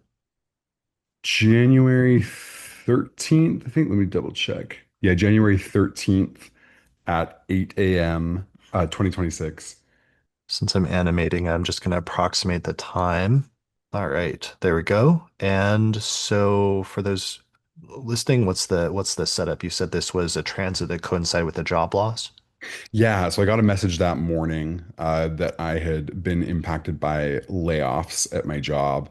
January 13th. I think, let me double check. Yeah, January 13th at 8 a.m., 2026.
Since I'm animating, I'm just going to approximate the time. All right, there we go. And so for those listening, what's the setup? You said this was a transit that coincided with a job loss.
Yeah, so I got a message that morning that I had been impacted by layoffs at my job,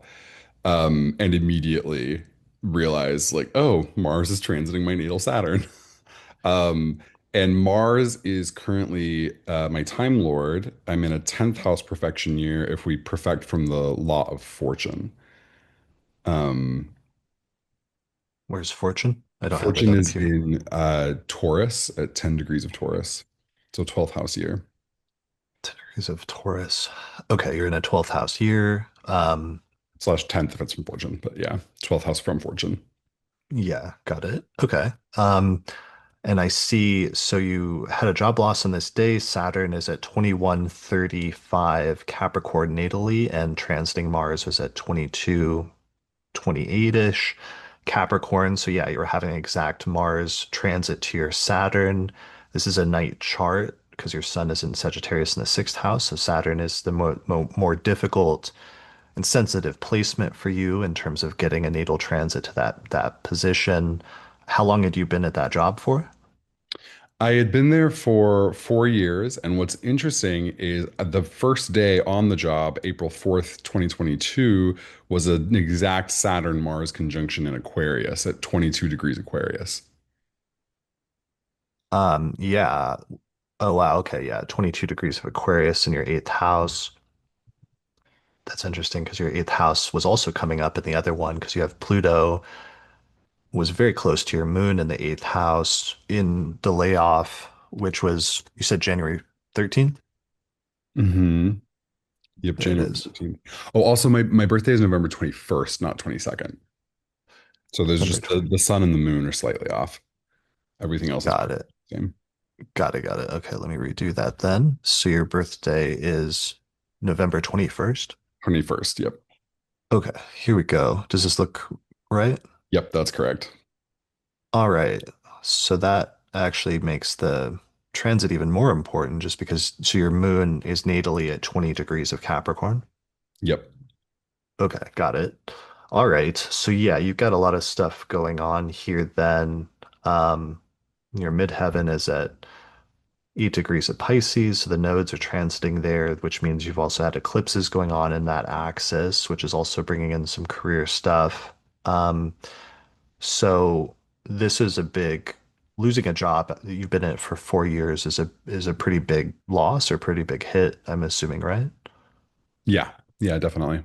and immediately realized like, oh, Mars is transiting my natal Saturn. Um, and Mars is currently my Time Lord. I'm in a 10th house perfection year if we perfect from the law of fortune. Um,
Where's fortune? I don't have it
Fortune
up
is
here.
in Taurus at 10 degrees of Taurus. So 12th house year.
10 degrees of Taurus. Okay, you're in a 12th house year.
Slash 10th if it's from fortune. But yeah, 12th house from fortune.
Yeah, got it. Okay. And I see, so you had a job loss on this day. Saturn is at 2135 Capricorn natally, and transiting Mars was at 2228-ish Capricorn. So yeah, you're having exact Mars transit to your Saturn. This is a night chart because your sun is in Sagittarius in the sixth house. So Saturn is the more difficult and sensitive placement for you in terms of getting a natal transit to that position. How long had you been at that job for?
I had been there for 4 years, and what's interesting is the first day on the job, April 4th, 2022, was an exact Saturn Mars conjunction in Aquarius at 22 degrees Aquarius.
Yeah. Oh wow, okay, yeah. 22 degrees of Aquarius in your eighth house. That's interesting because your eighth house was also coming up in the other one because you have Pluto was very close to your moon in the eighth house in the layoff, which was, you said January 13th?
Hmm. Yep,
There it
January
is.
13th. Oh, also my birthday is November 21st, not 22nd. So there's
November
just the
20.
sun and the moon are slightly off. Everything else is
Got
pretty
it.
same.
Got it. Okay, let me redo that then. So your birthday is November 21st?
21st. Yep.
Okay, here we go. Does this look right?
Yep, that's correct.
All right. So that actually makes the transit even more important just because so your moon is natally at 20 degrees of Capricorn.
Yep.
Okay, got it. All right. So yeah, you've got a lot of stuff going on here then. Um, your midheaven is at 8 degrees of Pisces, so the nodes are transiting there, which means you've also had eclipses going on in that axis, which is also bringing in some career stuff. So this is a big losing a job. You've been in it for 4 years is a pretty big loss or pretty big hit, I'm assuming, right?
Yeah. Yeah, definitely.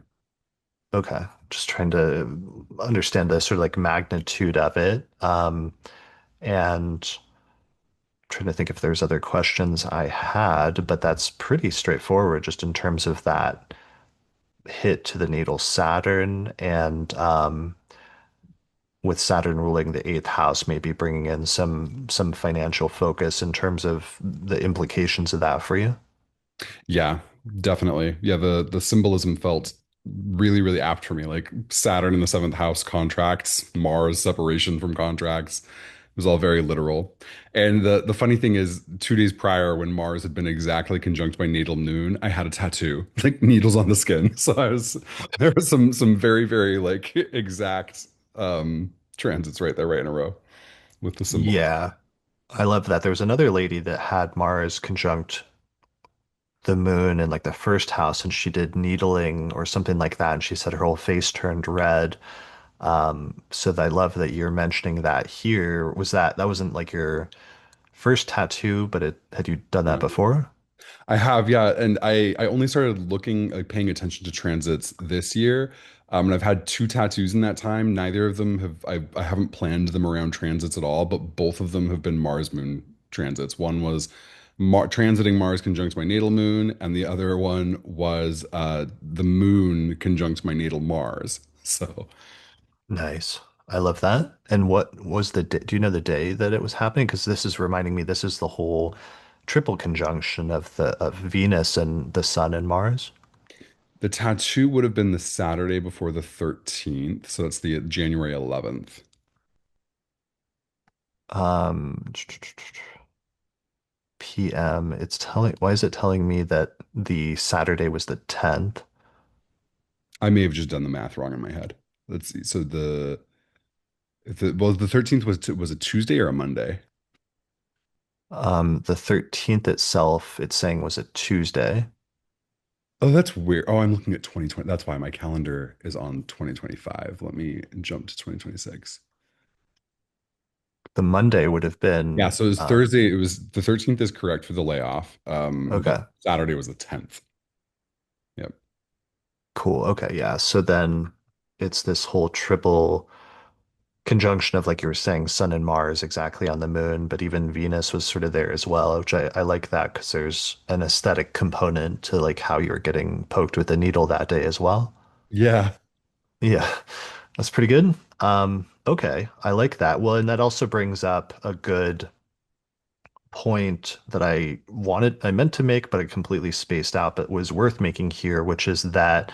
Okay. Just trying to understand the sort of like magnitude of it. And trying to think if there's other questions I had, but that's pretty straightforward just in terms of that hit to the natal Saturn and with Saturn ruling the eighth house, maybe bringing in some financial focus in terms of the implications of that for you.
Yeah, definitely. Yeah, the symbolism felt really, really apt for me. Like Saturn in the seventh house contracts, Mars separation from contracts. It was all very literal. And the funny thing is, 2 days prior, when Mars had been exactly conjunct my natal moon, I had a tattoo, like needles on the skin. So I was there was some very, very like exact transits right there, right in a row with the symbolism.
Yeah. I love that. There was another lady that had Mars conjunct the moon in like the first house, and she did needling or something like that, and she said her whole face turned red. So I love that you're mentioning that here. Was that wasn't like your first tattoo, but it had you done that
Yeah.
before?
I have, yeah, and I only started looking like paying attention to transits this year. And I've had two tattoos in that time. Neither of them have I haven't planned them around transits at all, but both of them have been Mars moon transits. One was transiting Mars conjunct my natal moon, and the other one was the moon conjunct my natal Mars. So
Nice. I love that. And what was the day? Do you know the day that it was happening? Because this is reminding me, this is the whole triple conjunction of Venus and the Sun and Mars.
the tattoo would have been the Saturday before the 13th, so that's the January 11th.
Um, PM. It's telling, why is it telling me that the Saturday was the 10th?
I may have just done the math wrong in my head. Let's see. So the 13th was a Tuesday or a Monday?
The 13th itself, it's saying was a Tuesday.
Oh, that's weird. Oh, I'm looking at 2020. That's why my calendar is on 2025. Let me jump to 2026.
The Monday would have
Yeah,
been,
so it was Thursday. It was the 13th is correct for the layoff. But
okay,
Saturday was the 10th. Yep.
cool. Okay, yeah. So then it's this whole triple conjunction of, like you were saying, Sun and Mars exactly on the moon, but even Venus was sort of there as well, which I like that because there's an aesthetic component to like how you're getting poked with a needle that day as well.
Yeah.
Yeah, that's pretty good. Okay, I like that. Well, and that also brings up a good point that I meant to make, but I completely spaced out, but was worth making here, which is that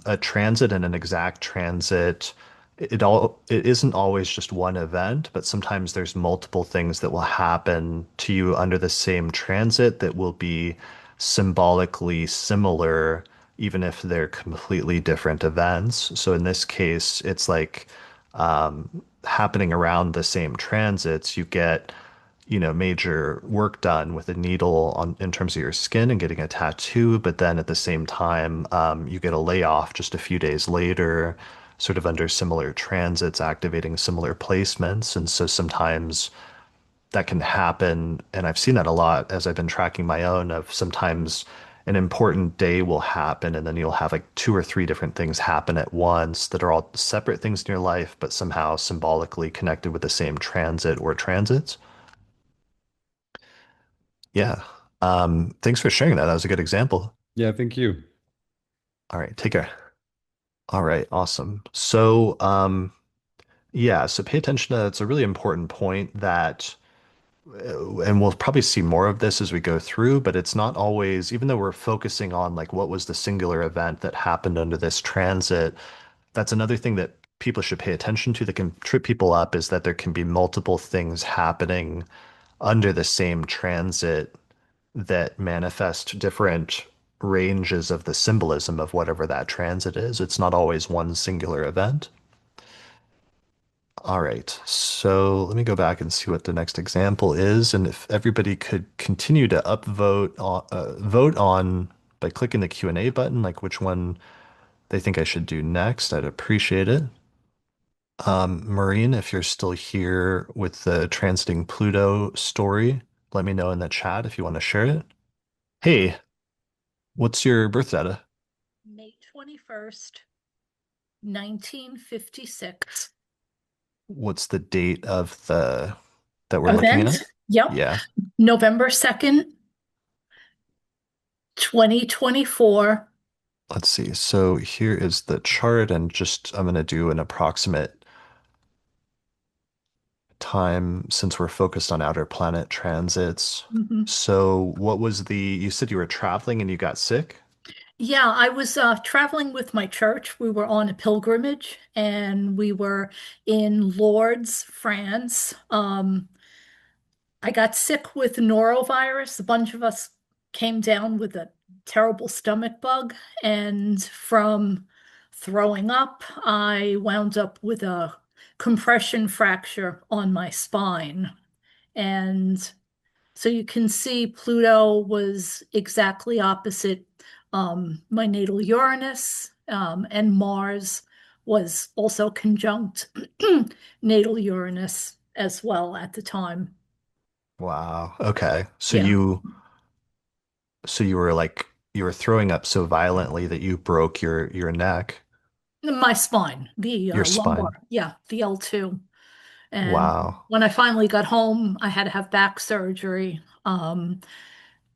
a transit and an exact transit, it isn't always just one event, but sometimes there's multiple things that will happen to you under the same transit that will be symbolically similar, even if they're completely different events. So in this case, it's like happening around the same transits, you get major work done with a needle on in terms of your skin and getting a tattoo, but then at the same time, you get a layoff just a few days later, sort of under similar transits, activating similar placements. And so sometimes that can happen, and I've seen that a lot as I've been tracking my own of sometimes an important day will happen and then you'll have like two or three different things happen at once that are all separate things in your life, but somehow symbolically connected with the same transit or transits. Yeah. Thanks for sharing that. That was a good example.
Yeah, thank you.
All right, take care. All right, awesome. So, yeah, so pay attention to it's a really important point that, and we'll probably see more of this as we go through, but it's not always, even though we're focusing on like what was the singular event that happened under this transit, that's another thing that people should pay attention to that can trip people up is that there can be multiple things happening under the same transit that manifest different ranges of the symbolism of whatever that transit is. It's not always one singular event. All right, so let me go back and see what the next example is, and if everybody could continue to vote on by clicking the Q&A button, like which one they think I should do next, I'd appreciate it. Maureen, if you're still here with the transiting Pluto story, let me know in the chat if you want to share it. Hey, what's your birth data?
May 21st, 1956.
What's the date of the that we're looking
Event?
at?
Yep.
Yeah,
November 2nd, 2024.
let's see. So here is the chart, and just I'm going to do an approximate time since we're focused on outer planet transits.
Mhm.
So what was you said you were traveling and you got sick?
Yeah, I was traveling with my church. We were on a pilgrimage and we were in Lourdes, France. I got sick with norovirus. A bunch of us came down with a terrible stomach bug, and from throwing up, I wound up with a compression fracture on my spine. And so you can see Pluto was exactly opposite my natal Uranus, and Mars was also conjunct natal Uranus as well at the time.
Wow. Okay.
Yeah,
So you were like you were throwing up so violently that you broke your neck,
my spine, the
your
lumbar,
spine.
yeah, the L2. And
Wow.
when I finally got home, I had to have back surgery.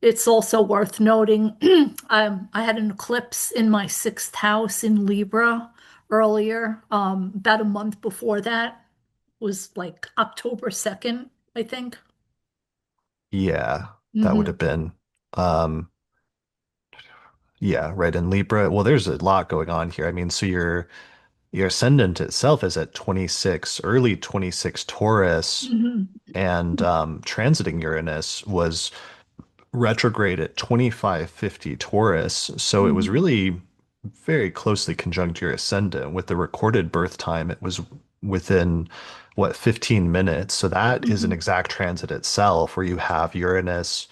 It's also worth noting, I had an eclipse in my sixth house in Libra earlier. About a month before that was like October 2nd, I think.
Yeah, that would
Hmm.
have been um yeah, right in Libra. Well, there's a lot going on here. I mean, so your ascendant itself is at 26, early 26 Taurus,
Hmm.
and transiting Uranus was retrograde at 2550 Taurus. So it was
Hmm.
really very closely conjunct your ascendant. With the recorded birth time, it was within what, 15 minutes. So that is an
Hmm.
exact transit itself where you have Uranus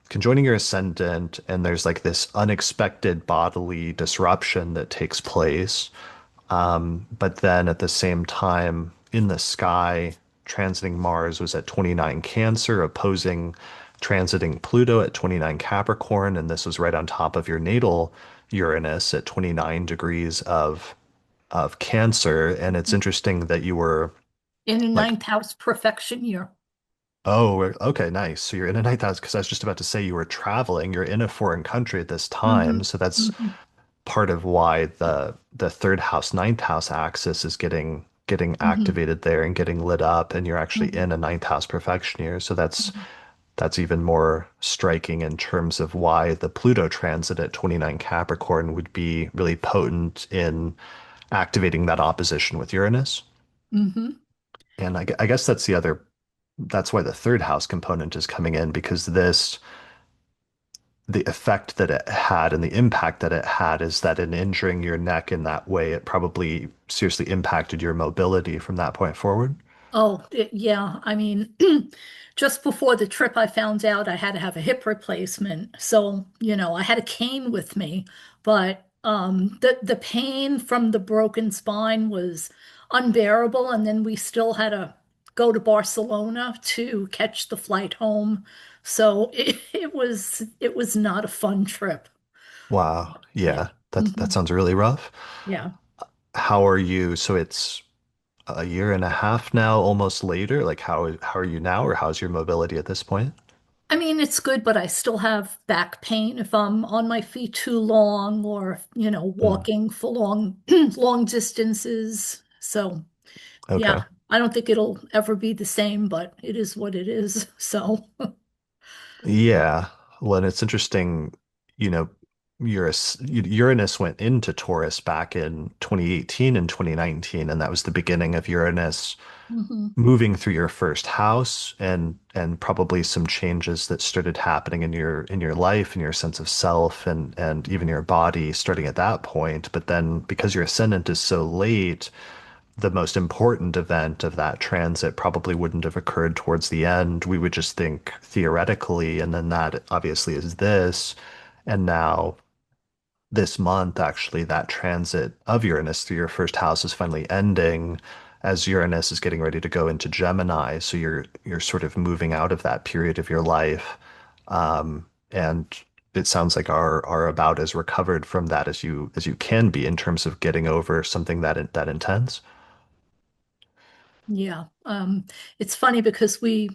conjoining your ascendant, and there's like this unexpected bodily disruption that takes place. But then at the same time, in the sky, transiting Mars was at 29 Cancer, opposing transiting Pluto at 29 Capricorn, and this was right on top of your natal Uranus at 29 degrees of Cancer. And it's interesting that you were
In a
like,
ninth house perfection year.
oh, okay, nice. So you're in a ninth house, because I was just about to say you were traveling. You're in a foreign country at this
Hmm.
time, so that's
Hmm.
part of why the third house, ninth house axis is getting
Hmm.
activated there and getting lit up, and you're actually
Hmm.
in a ninth house perfection year. So that's even more striking in terms of why the Pluto transit at 29 Capricorn would be really potent in activating that opposition with Uranus.
Hmm.
And I guess that's why the third house component is coming in, because the effect that it had and the impact that it had is that in injuring your neck in that way, it probably seriously impacted your mobility from that point forward.
Oh, yeah. I mean, just before the trip, I found out I had to have a hip replacement. So, I had a cane with me, but the pain from the broken spine was unbearable. And then we still had to go to Barcelona to catch the flight home. So it was not a fun trip.
Wow.
Yeah.
Yeah. That
Hmm.
sounds really rough.
Yeah.
How are you? So it's a year and a half now, almost later. Like how are you now, or how's your mobility at this point?
I mean, it's good, but I still have back pain if I'm on my feet too long or,
Mm,
walking for long, long distances. So, yeah,
okay.
I don't think it'll ever be the same, but it is what it is. So,
Yeah. Well, and it's interesting, you know, Uranus went into Taurus back in 2018 and 2019, and that was the beginning of Uranus
mhm,
moving through your first house, and probably some changes that started happening in your life and your sense of self, and even your body starting at that point. But then because your ascendant is so late, the most important event of that transit probably wouldn't have occurred towards the end. We would just think theoretically, and then that obviously is this. And now this month, actually, that transit of Uranus through your first house is finally ending as Uranus is getting ready to go into Gemini. So you're sort of moving out of that period of your life. And it sounds like are about as recovered from that as you can be in terms of getting over something that intense.
yeah. It's funny because we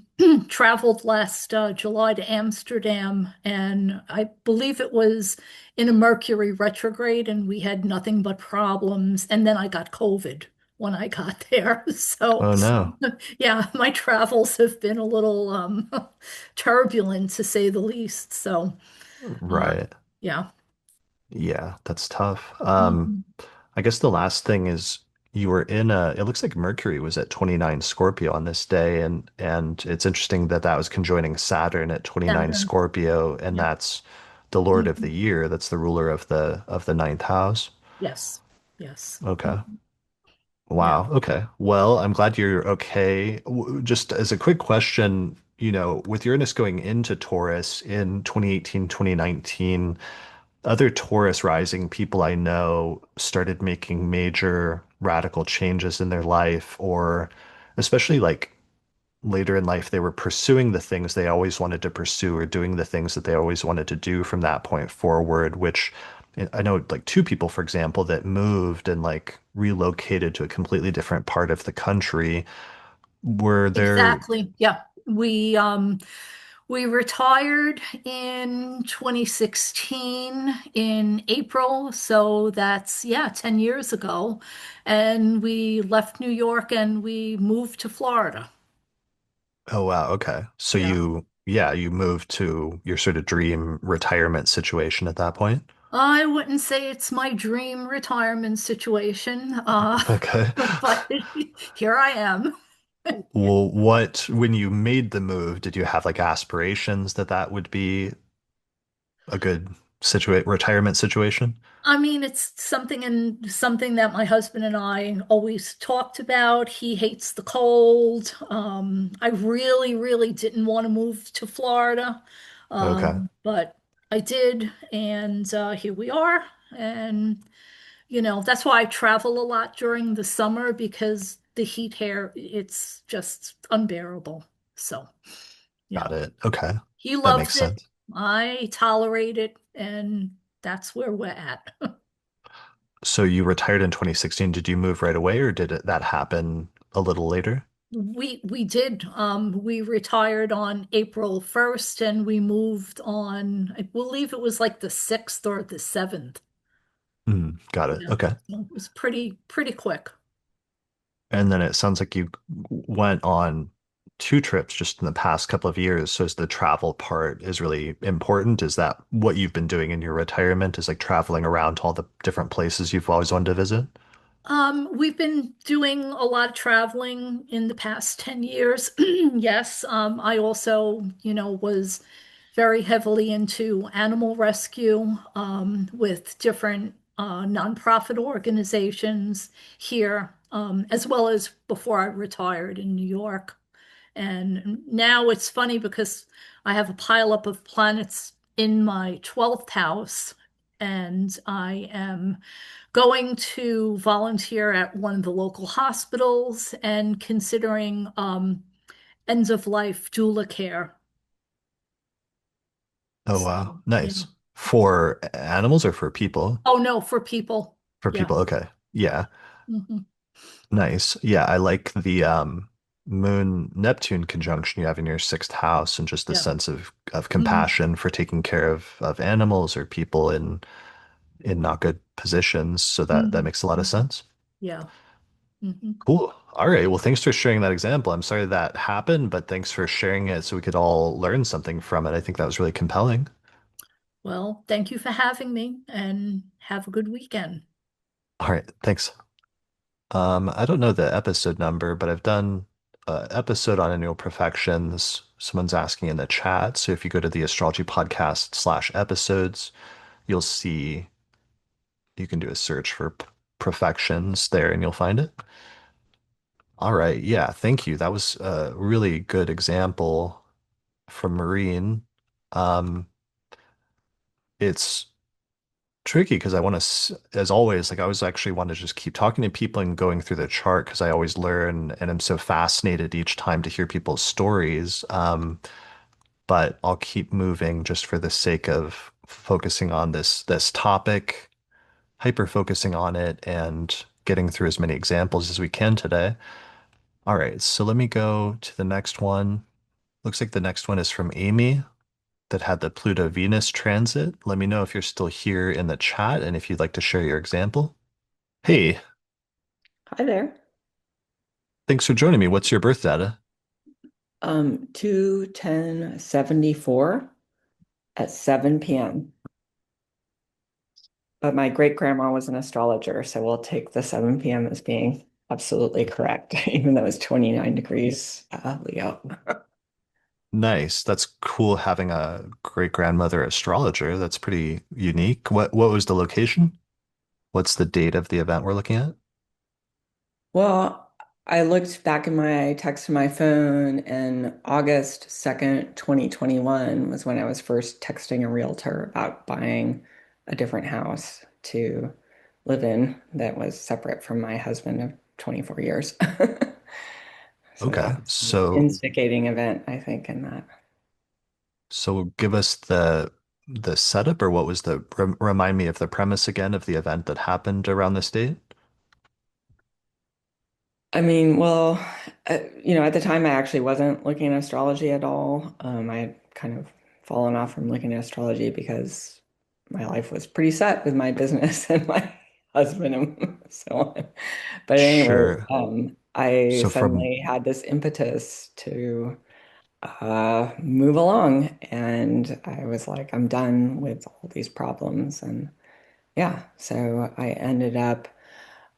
traveled last July to Amsterdam, and I believe it was in a Mercury retrograde, and we had nothing but problems. And then I got COVID when I got there. So,
Oh no.
yeah, my travels have been a little turbulent to say the least. So, uh,
Right.
yeah.
Yeah, that's tough.
Mhm.
I guess the last thing is you were it looks like Mercury was at 29 Scorpio on this day, and it's interesting that that was conjoining Saturn at 29
Saturn.
Scorpio, and
Yeah.
that's the Lord of the
Mhm.
year. That's the ruler of the ninth house.
Yes. Yes.
Okay.
Mhm. Yeah.
Wow. Okay. Well, I'm glad you're okay. Just as a quick question, with Uranus going into Taurus in 2018, 2019, other Taurus rising people I know started making major radical changes in their life, or especially like later in life, they were pursuing the things they always wanted to pursue or doing the things that they always wanted to do from that point forward, which I know like two people, for example, that moved and like relocated to a completely different part of the country. Were there,
Exactly. Yeah. We retired in 2016 in April, so that's yeah, 10 years ago. And we left New York and we moved to Florida.
oh wow, okay. So
Yeah.
you moved to your sort of dream retirement situation at that point.
I wouldn't say it's my dream retirement situation,
Okay.
but here I am.
Well, when you made the move, did you have like aspirations that that would be a good retirement situation?
I mean, it's something that my husband and I always talked about. He hates the cold. I really, really didn't want to move to Florida,
Okay.
but I did, and here we are. And that's why I travel a lot during the summer because the heat here, it's just unbearable. So,
Got
yeah,
it. Okay.
he
That makes
loves it.
sense.
I tolerate it, and that's where we're at.
So you retired in 2016. Did you move right away or that happen a little later?
We did. We retired on April 1st and we moved on, I believe it was like the 6th or the 7th.
Got it.
Yeah.
Okay.
So it was pretty quick.
And then it sounds like you went on two trips just in the past couple of years. So is the travel part is really important? Is that what you've been doing in your retirement? Is like traveling around to all the different places you've always wanted to visit?
We've been doing a lot of traveling in the past 10 years. Yes, I also, was very heavily into animal rescue with different nonprofit organizations here, as well as before I retired in New York. And now it's funny because I have a pileup of planets in my 12th house, and I am going to volunteer at one of the local hospitals and considering end of life doula care.
Oh,
So,
wow.
yeah.
Nice. For animals or for people?
Oh no, for people.
For
Yeah.
people. Okay. Yeah.
Hmm.
Nice. Yeah, I like the Moon Neptune conjunction you have in your sixth house and just the
Yeah.
sense of
Hmm.
compassion for taking care of animals or people in not good positions. So that
Hmm.
makes a lot of sense.
Yeah. Hmm.
Cool. All right. Well, thanks for sharing that example. I'm sorry that happened, but thanks for sharing it so we could all learn something from it. I think that was really compelling.
Well, thank you for having me and have a good weekend.
All right. Thanks. I don't know the episode number, but I've done an episode on annual perfections. Someone's asking in the chat. So if you go to the astrology podcast slash episodes, you'll see you can do a search for perfections there and you'll find it. All right. Yeah. Thank you. That was a really good example from Maureen. Um, it's tricky because I want to, as always, like I always actually want to just keep talking to people and going through the chart because I always learn and I'm so fascinated each time to hear people's stories. But I'll keep moving just for the sake of focusing on this topic, hyper focusing on it, and getting through as many examples as we can today. All right, so let me go to the next one. Looks like the next one is from Aimee that had the Pluto Venus transit. Let me know if you're still here in the chat and if you'd like to share your example. Hey,
Hi there.
thanks for joining me. What's your birth data?
2/10/74 at 7 p.m. But my great grandma was an astrologer, so we'll take the 7 p.m. as being absolutely correct, even though it's 29 degrees Leo.
Nice. That's cool having a great grandmother astrologer. That's pretty unique. What was the location? What's the date of the event we're looking at?
Well, I looked back in my text to my phone, and August 2nd, 2021 was when I was first texting a realtor about buying a different house to live in that was separate from my husband of 24 years. So
Okay.
that was the
So
instigating event, I think, in that.
so give us the setup, or what was the remind me of the premise again of the event that happened around this date?
I mean, well, at the time I actually wasn't looking at astrology at all. I had kind of fallen off from looking at astrology because my life was pretty set with my business and my husband and so on. But anyway,
Sure.
I
So from
suddenly had this impetus to move along, and I was like, I'm done with all these problems, and yeah, so I ended up.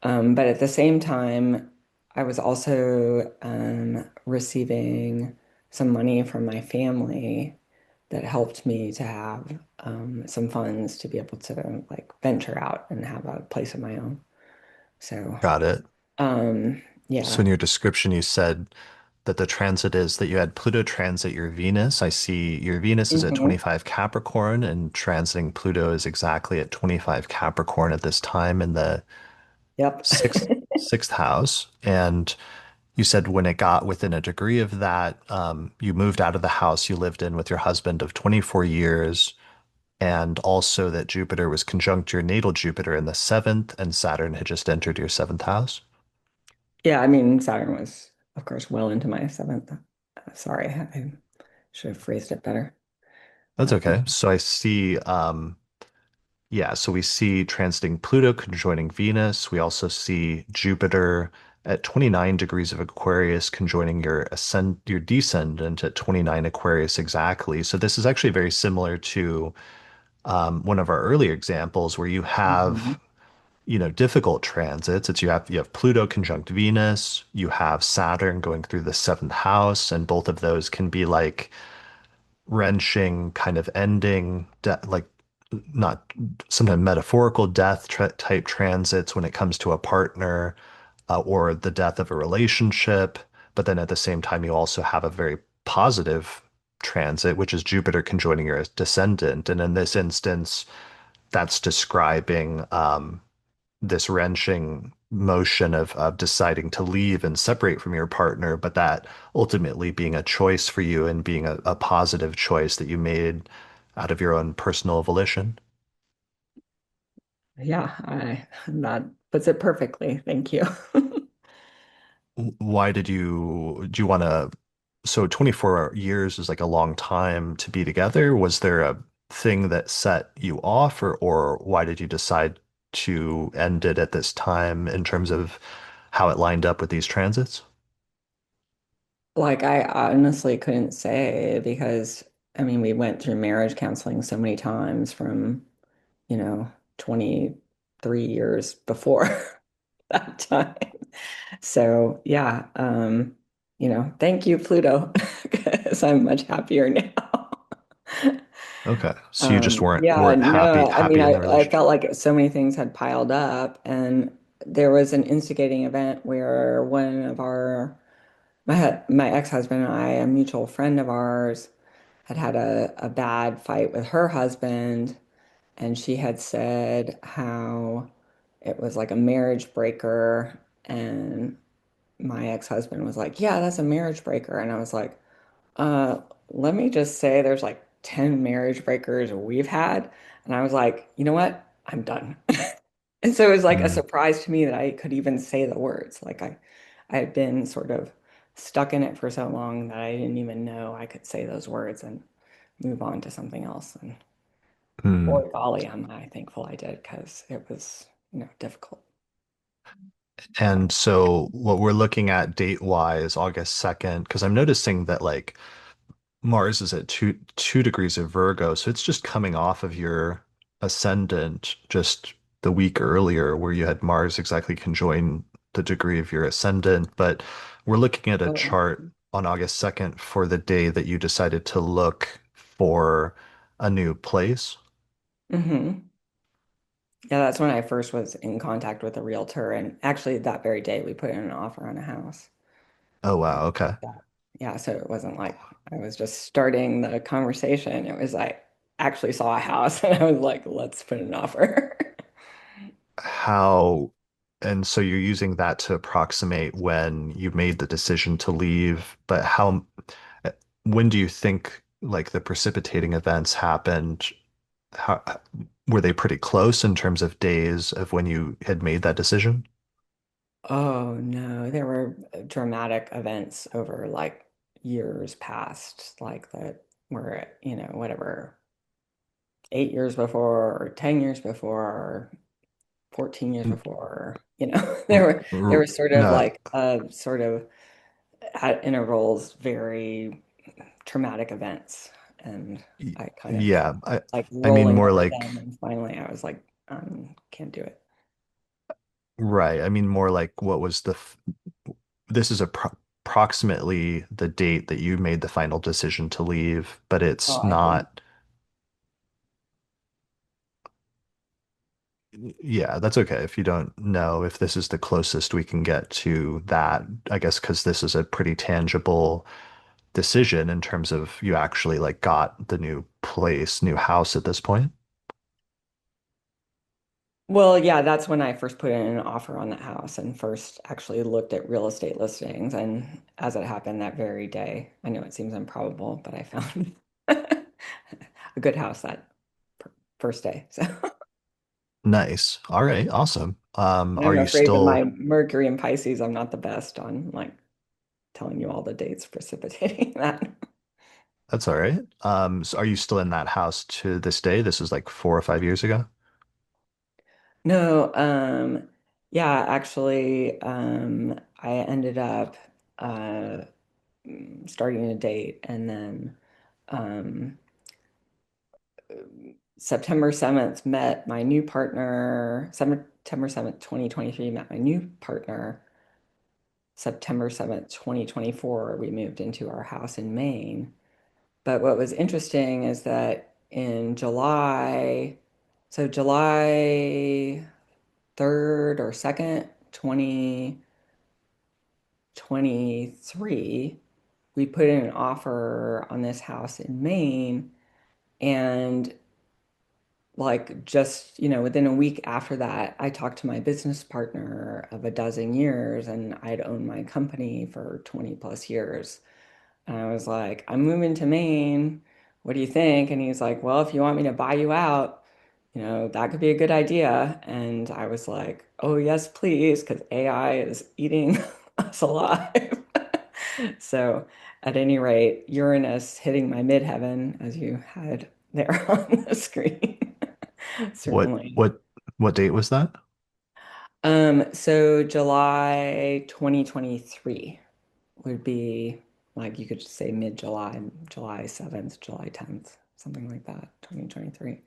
But at the same time, I was also receiving some money from my family that helped me to have some funds to be able to like venture out and have a place of my own. So,
got it. So
yeah.
in your description, you said that the transit is that you had Pluto transit your Venus. I see your Venus is at
Hmm.
25 Capricorn, and transiting Pluto is exactly at 25 Capricorn at this time in the
Yep.
sixth house. And you said when it got within a degree of that, you moved out of the house you lived in with your husband of 24 years, and also that Jupiter was conjunct your natal Jupiter in the seventh, and Saturn had just entered your seventh house.
Yeah, I mean, Saturn was, of course, well into my seventh. Sorry, I should have phrased it better.
That's
Um,
okay. So I see, yeah, so we see transiting Pluto conjoining Venus. We also see Jupiter at 29 degrees of Aquarius conjoining your descendant at 29 Aquarius exactly. So this is actually very similar to one of our earlier examples where you have,
mhm.
difficult transits. It's you have Pluto conjunct Venus, you have Saturn going through the seventh house, and both of those can be like wrenching, kind of ending, like not sometimes metaphorical death type transits when it comes to a partner or the death of a relationship. But then at the same time, you also have a very positive transit, which is Jupiter conjoining your descendant. And in this instance, that's describing this wrenching motion of deciding to leave and separate from your partner, but that ultimately being a choice for you and being a positive choice that you made out of your own personal volition.
Yeah, that puts it perfectly. Thank you.
Why do you want to, so 24 years is like a long time to be together. Was there a thing that set you off, or why did you decide to end it at this time in terms of how it lined up with these transits?
Like, I honestly couldn't say because, I mean, we went through marriage counseling so many times from, you know, 23 years before that time. So, yeah, thank you, Pluto, because I'm much happier now.
Okay. So you just weren't
Yeah,
weren't happy
no, I mean,
happy in the
I
relationship.
felt like so many things had piled up, and there was an instigating event where one of my ex-husband and I, a mutual friend of ours, had had a bad fight with her husband, and she had said how it was like a marriage breaker, and my ex-husband was like, "Yeah, that's a marriage breaker," and I was like, let me just say there's like 10 marriage breakers we've had. And I was like, you know what? I'm done. And so it was like a
Mm,
surprise to me that I could even say the words. Like I had been sort of stuck in it for so long that I didn't even know I could say those words and move on to something else. And
mm.
boy, golly, I thankful I did because it was, difficult.
And so what we're looking at date wise, August 2nd, because I'm noticing that like Mars is at two degrees of Virgo, so it's just coming off of your ascendant just the week earlier, where you had Mars exactly conjoin the degree of your ascendant. But we're looking at a
Oh,
chart on August 2nd for the day that you decided to look for a new place.
hmm. Yeah, that's when I first was in contact with a realtor. And actually, that very day, we put in an offer on a house.
Oh wow, okay.
Yeah. Yeah, so it wasn't like I was just starting the conversation. It was I actually saw a house and I was like, let's put in an offer.
How, and so you're using that to approximate when you made the decision to leave, but uh, when do you think like the precipitating events happened? How were they pretty close in terms of days of when you had made that decision?
Oh no, there were dramatic events over like years past, like that were, whatever, 8 years before, or 10 years before, or 14 years
N-
before,
r-
there was sort of
No,
like sort of at intervals very traumatic events. And I kind of
yeah,
like
I mean
rolling
more
over
like
them. And finally I was like, can't do it.
right. I mean more like what was this is approximately the date that you made the final decision to leave, but
Oh,
it's
I think.
not. Yeah, that's okay if you don't know if this is the closest we can get to that, I guess, because this is a pretty tangible decision in terms of you actually like got the new place, new house at this point.
Well, yeah, that's when I first put in an offer on that house and first actually looked at real estate listings. And as it happened that very day, I know it seems improbable, but I found a good house that first day. So,
Nice. All right, awesome.
and
Are
I'm
you
afraid with my
still,
Mercury and Pisces, I'm not the best on like telling you all the dates precipitating that.
that's all right. So are you still in that house to this day? This is like 4 or 5 years ago.
No, yeah, actually, I ended up starting a date and then um, September 7th met my new partner. September 7th, 2023, met my new partner. September 7th, 2024, we moved into our house in Maine. But what was interesting is that in July, so July 3rd or 2nd, 2023, we put in an offer on this house in Maine. And like just, within a week after that, I talked to my business partner of a dozen years, and I'd owned my company for 20 plus years. And I was like, I'm moving to Maine. What do you think? And he's like, well, if you want me to buy you out, that could be a good idea. And I was like, oh, yes, please, because AI is eating us alive. So, at any rate, Uranus hitting my midheaven, as you had there on the screen.
What
Certainly.
what what date was that?
So July 2023 would be like you could just say mid-July, July 7th, July 10th, something like that, 2023.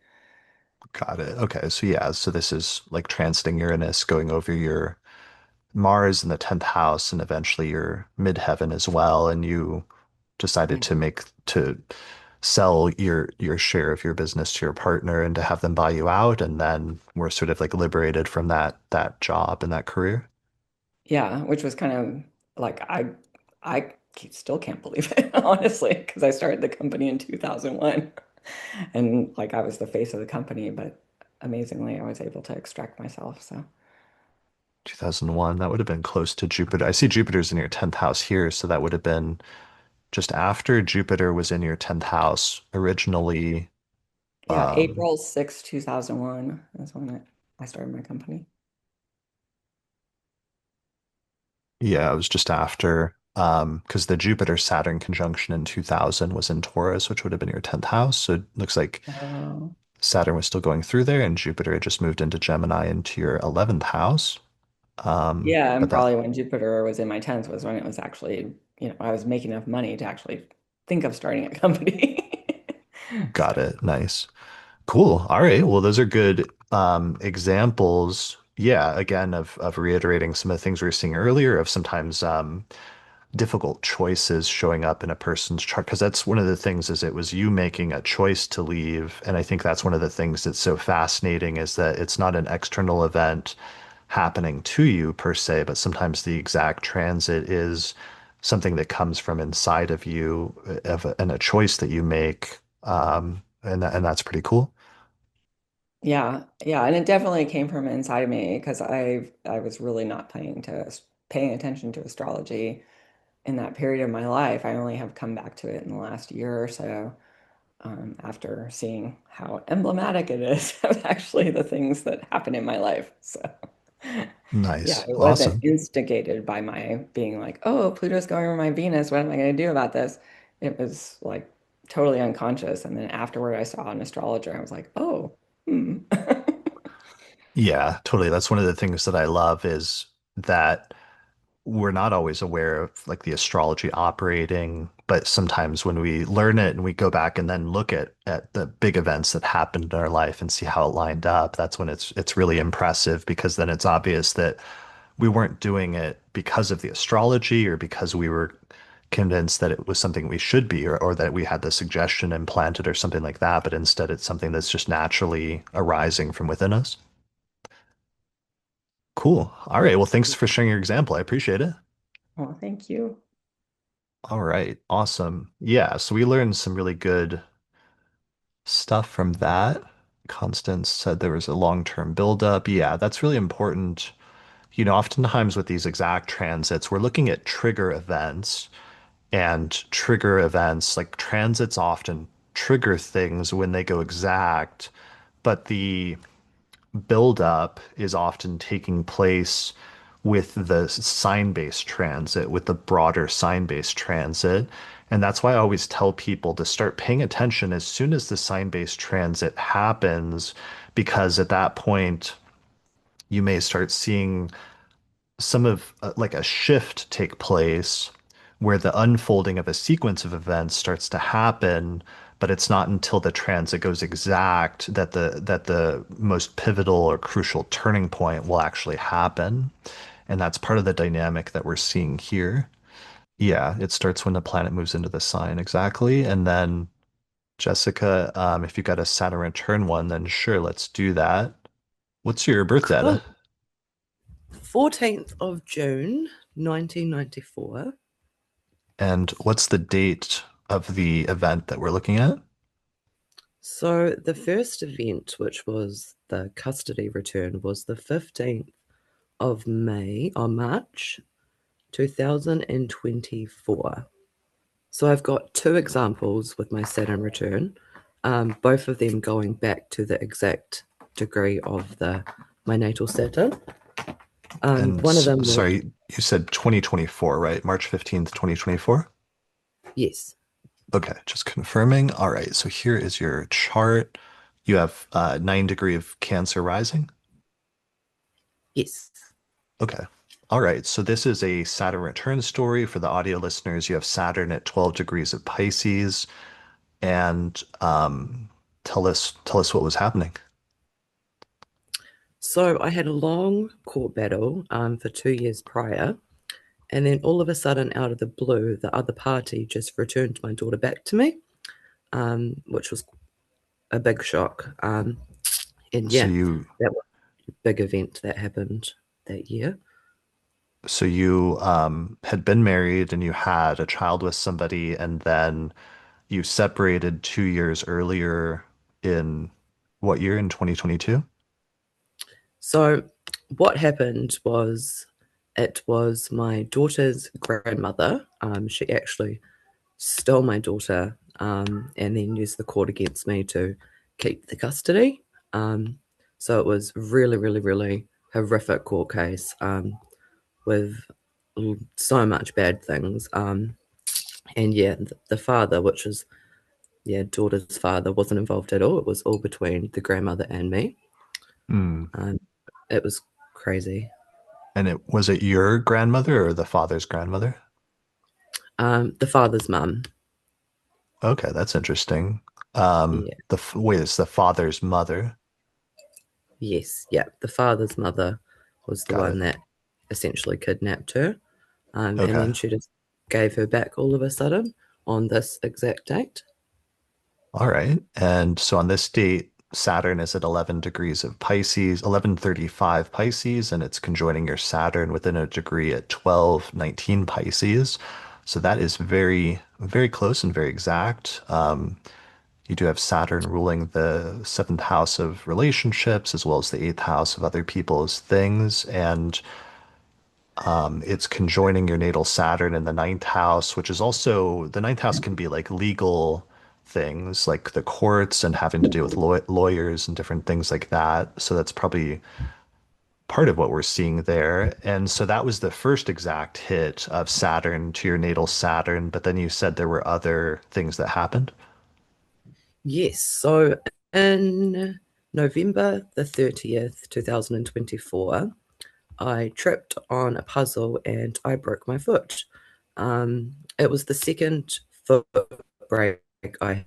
Got it. Okay. So yeah, so this is like transiting Uranus going over your Mars in the 10th house and eventually your midheaven as well. And you decided
Yeah.
to sell your share of your business to your partner and to have them buy you out. And then we're sort of like liberated from that job and that career.
Yeah, which was kind of like I still can't believe it, honestly, because I started the company in 2001 and like I was the face of the company, but amazingly I was able to extract myself. So
2001, that would have been close to Jupiter. I see Jupiter's in your 10th house here, so that would have been just after Jupiter was in your 10th house originally.
yeah,
Um,
April 6, 2001 is when I started my company.
Yeah, it was just after, because the Jupiter Saturn conjunction in 2000 was in Taurus, which would have been your 10th house. So it looks like
Oh.
Saturn was still going through there, and Jupiter had just moved into Gemini into your 11th house.
Yeah, and
But that
probably when Jupiter was in my 10th was when it was actually, I was making enough money to actually think of starting a company.
got
So,
it. Nice. Cool. All right. Well, those are good examples. Yeah, again, of reiterating some of the things we were seeing earlier of sometimes difficult choices showing up in a person's chart, because that's one of the things is it was you making a choice to leave. And I think that's one of the things that's so fascinating is that it's not an external event happening to you per se, but sometimes the exact transit is something that comes from inside of you and a choice that you make. And that's pretty cool.
Yeah, yeah, and it definitely came from inside of me because I was really not paying attention to astrology in that period of my life. I only have come back to it in the last year or so, after seeing how emblematic it is of actually the things that happen in my life. So, yeah,
Nice.
it wasn't
Awesome.
instigated by my being like, oh, Pluto's going over my Venus. What am I going to do about this? It was like totally unconscious. And then afterward, I saw an astrologer. I was like, oh, hmm.
Yeah, totally. That's one of the things that I love is that we're not always aware of like the astrology operating, but sometimes when we learn it and we go back and then look at the big events that happened in our life and see how it lined up, that's when it's really impressive because then it's obvious that we weren't doing it because of the astrology or because we were convinced that it was something we should be or that we had the suggestion implanted or something like that, but instead it's something that's just naturally arising from within us. Cool. All right. Well, thanks for sharing your example. I appreciate it.
Well, thank you.
All right. Awesome. Yeah. So we learned some really good stuff from that. Constance said there was a long-term buildup. Yeah, that's really important. Oftentimes with these exact transits, we're looking at trigger events, and trigger events, like transits often trigger things when they go exact, but the buildup is often taking place with the sign-based transit, with the broader sign-based transit. And that's why I always tell people to start paying attention as soon as the sign-based transit happens, because at that point, you may start seeing some of like a shift take place where the unfolding of a sequence of events starts to happen, but it's not until the transit goes exact that the most pivotal or crucial turning point will actually happen. And that's part of the dynamic that we're seeing here. Yeah, it starts when the planet moves into the sign exactly. And then Jessica, if you got a Saturn return one, then sure, let's do that. What's your birth data?
Cool. 14th of June, 1994.
And what's the date of the event that we're looking at?
So the first event, which was the custody return, was the 15th of March 2024. So I've got two examples with my Saturn return, both of them going back to the exact degree of my natal Saturn.
And
One of them was,
sorry, you said 2024, right? March 15th, 2024?
yes,
Okay, just confirming. All right, so here is your chart. You have 9 degree of Cancer rising.
yes.
Okay. All right, so this is a Saturn return story for the audio listeners. You have Saturn at 12 degrees of Pisces, and tell us what was happening.
So I had a long court battle for 2 years prior, and then all of a sudden, out of the blue, the other party just returned my daughter back to me, which was a big shock. And
So
yeah,
you
that was a big event that happened that year.
So you had been married and you had a child with somebody, and then you separated 2 years earlier in what year? In 2022?
So what happened was it was my daughter's grandmother. She actually stole my daughter and then used the court against me to keep the custody. So it was really, really, really horrific court case with so much bad things. And yeah, the father, which is daughter's father, wasn't involved at all. It was all between the grandmother and me.
Mm.
Um, it was crazy.
And it your grandmother or the father's grandmother?
The father's mum.
Okay, that's interesting.
Yeah.
Wait, it's the father's mother.
Yes. Yeah. The father's mother was the
Got
one
it.
that essentially kidnapped her. And
Okay.
then she just gave her back all of a sudden on this exact date.
All right. And so on this date, Saturn is at 11 degrees of Pisces, 1135 Pisces, and it's conjoining your Saturn within a degree at 1219 Pisces. So that is very, very close and very exact. You do have Saturn ruling the seventh house of relationships as well as the eighth house of other people's things. And it's conjoining your natal Saturn in the ninth house, which is also the ninth house can be like legal things like the courts and having to do with lawyers and different things like that. So that's probably part of what we're seeing there. And so that was the first exact hit of Saturn to your natal Saturn. But then you said there were other things that happened.
Yes, so in November the 30th, 2024, I tripped on a puzzle and I broke my foot. It was the second foot break I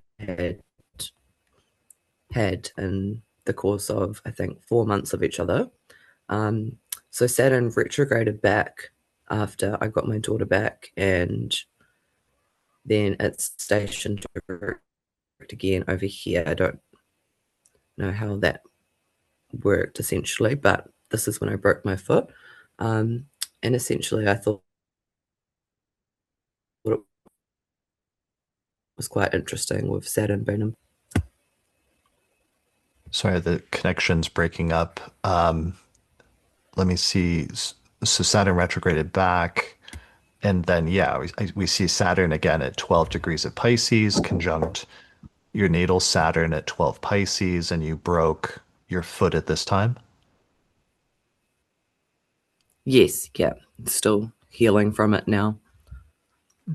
had in the course of, I think, 4 months of each other. So Saturn retrograded back after I got my daughter back, and then it's stationed again over here. I don't know how that worked essentially, but this is when I broke my foot. And essentially I thought it was quite interesting with Saturn being in.
Sorry, the connection's breaking up. Let me see. So Saturn retrograded back. And then, yeah, we see Saturn again at 12 degrees of Pisces, conjunct your natal Saturn at 12 Pisces, and you broke your foot at this time.
Yes, yeah, still healing from it now.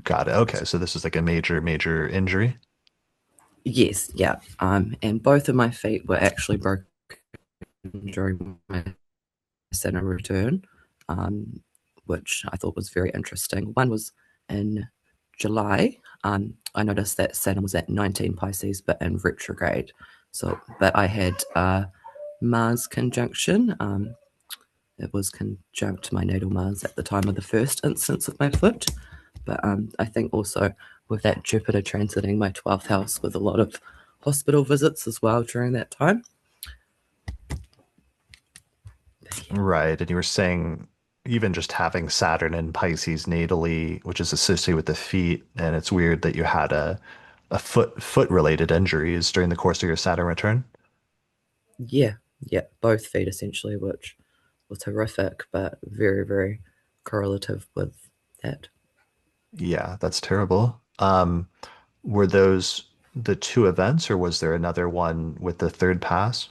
Got it. Okay, so this is like a major, major injury.
Yes, yeah. And both of my feet were actually broken during my Saturn return, which I thought was very interesting. One was in July. I noticed that Saturn was at 19 Pisces, but in retrograde. So, but I had Mars conjunction. It was conjunct to my natal Mars at the time of the first instance of my foot. But I think also with that Jupiter transiting my 12th house with a lot of hospital visits as well during that time.
Right. And you were saying even just having Saturn in Pisces natally, which is associated with the feet, and it's weird that you had a foot related injuries during the course of your Saturn return.
Yeah, both feet essentially, which was horrific, but very, very correlative with that.
Yeah, that's terrible. Were those the two events, or was there another one with the third pass?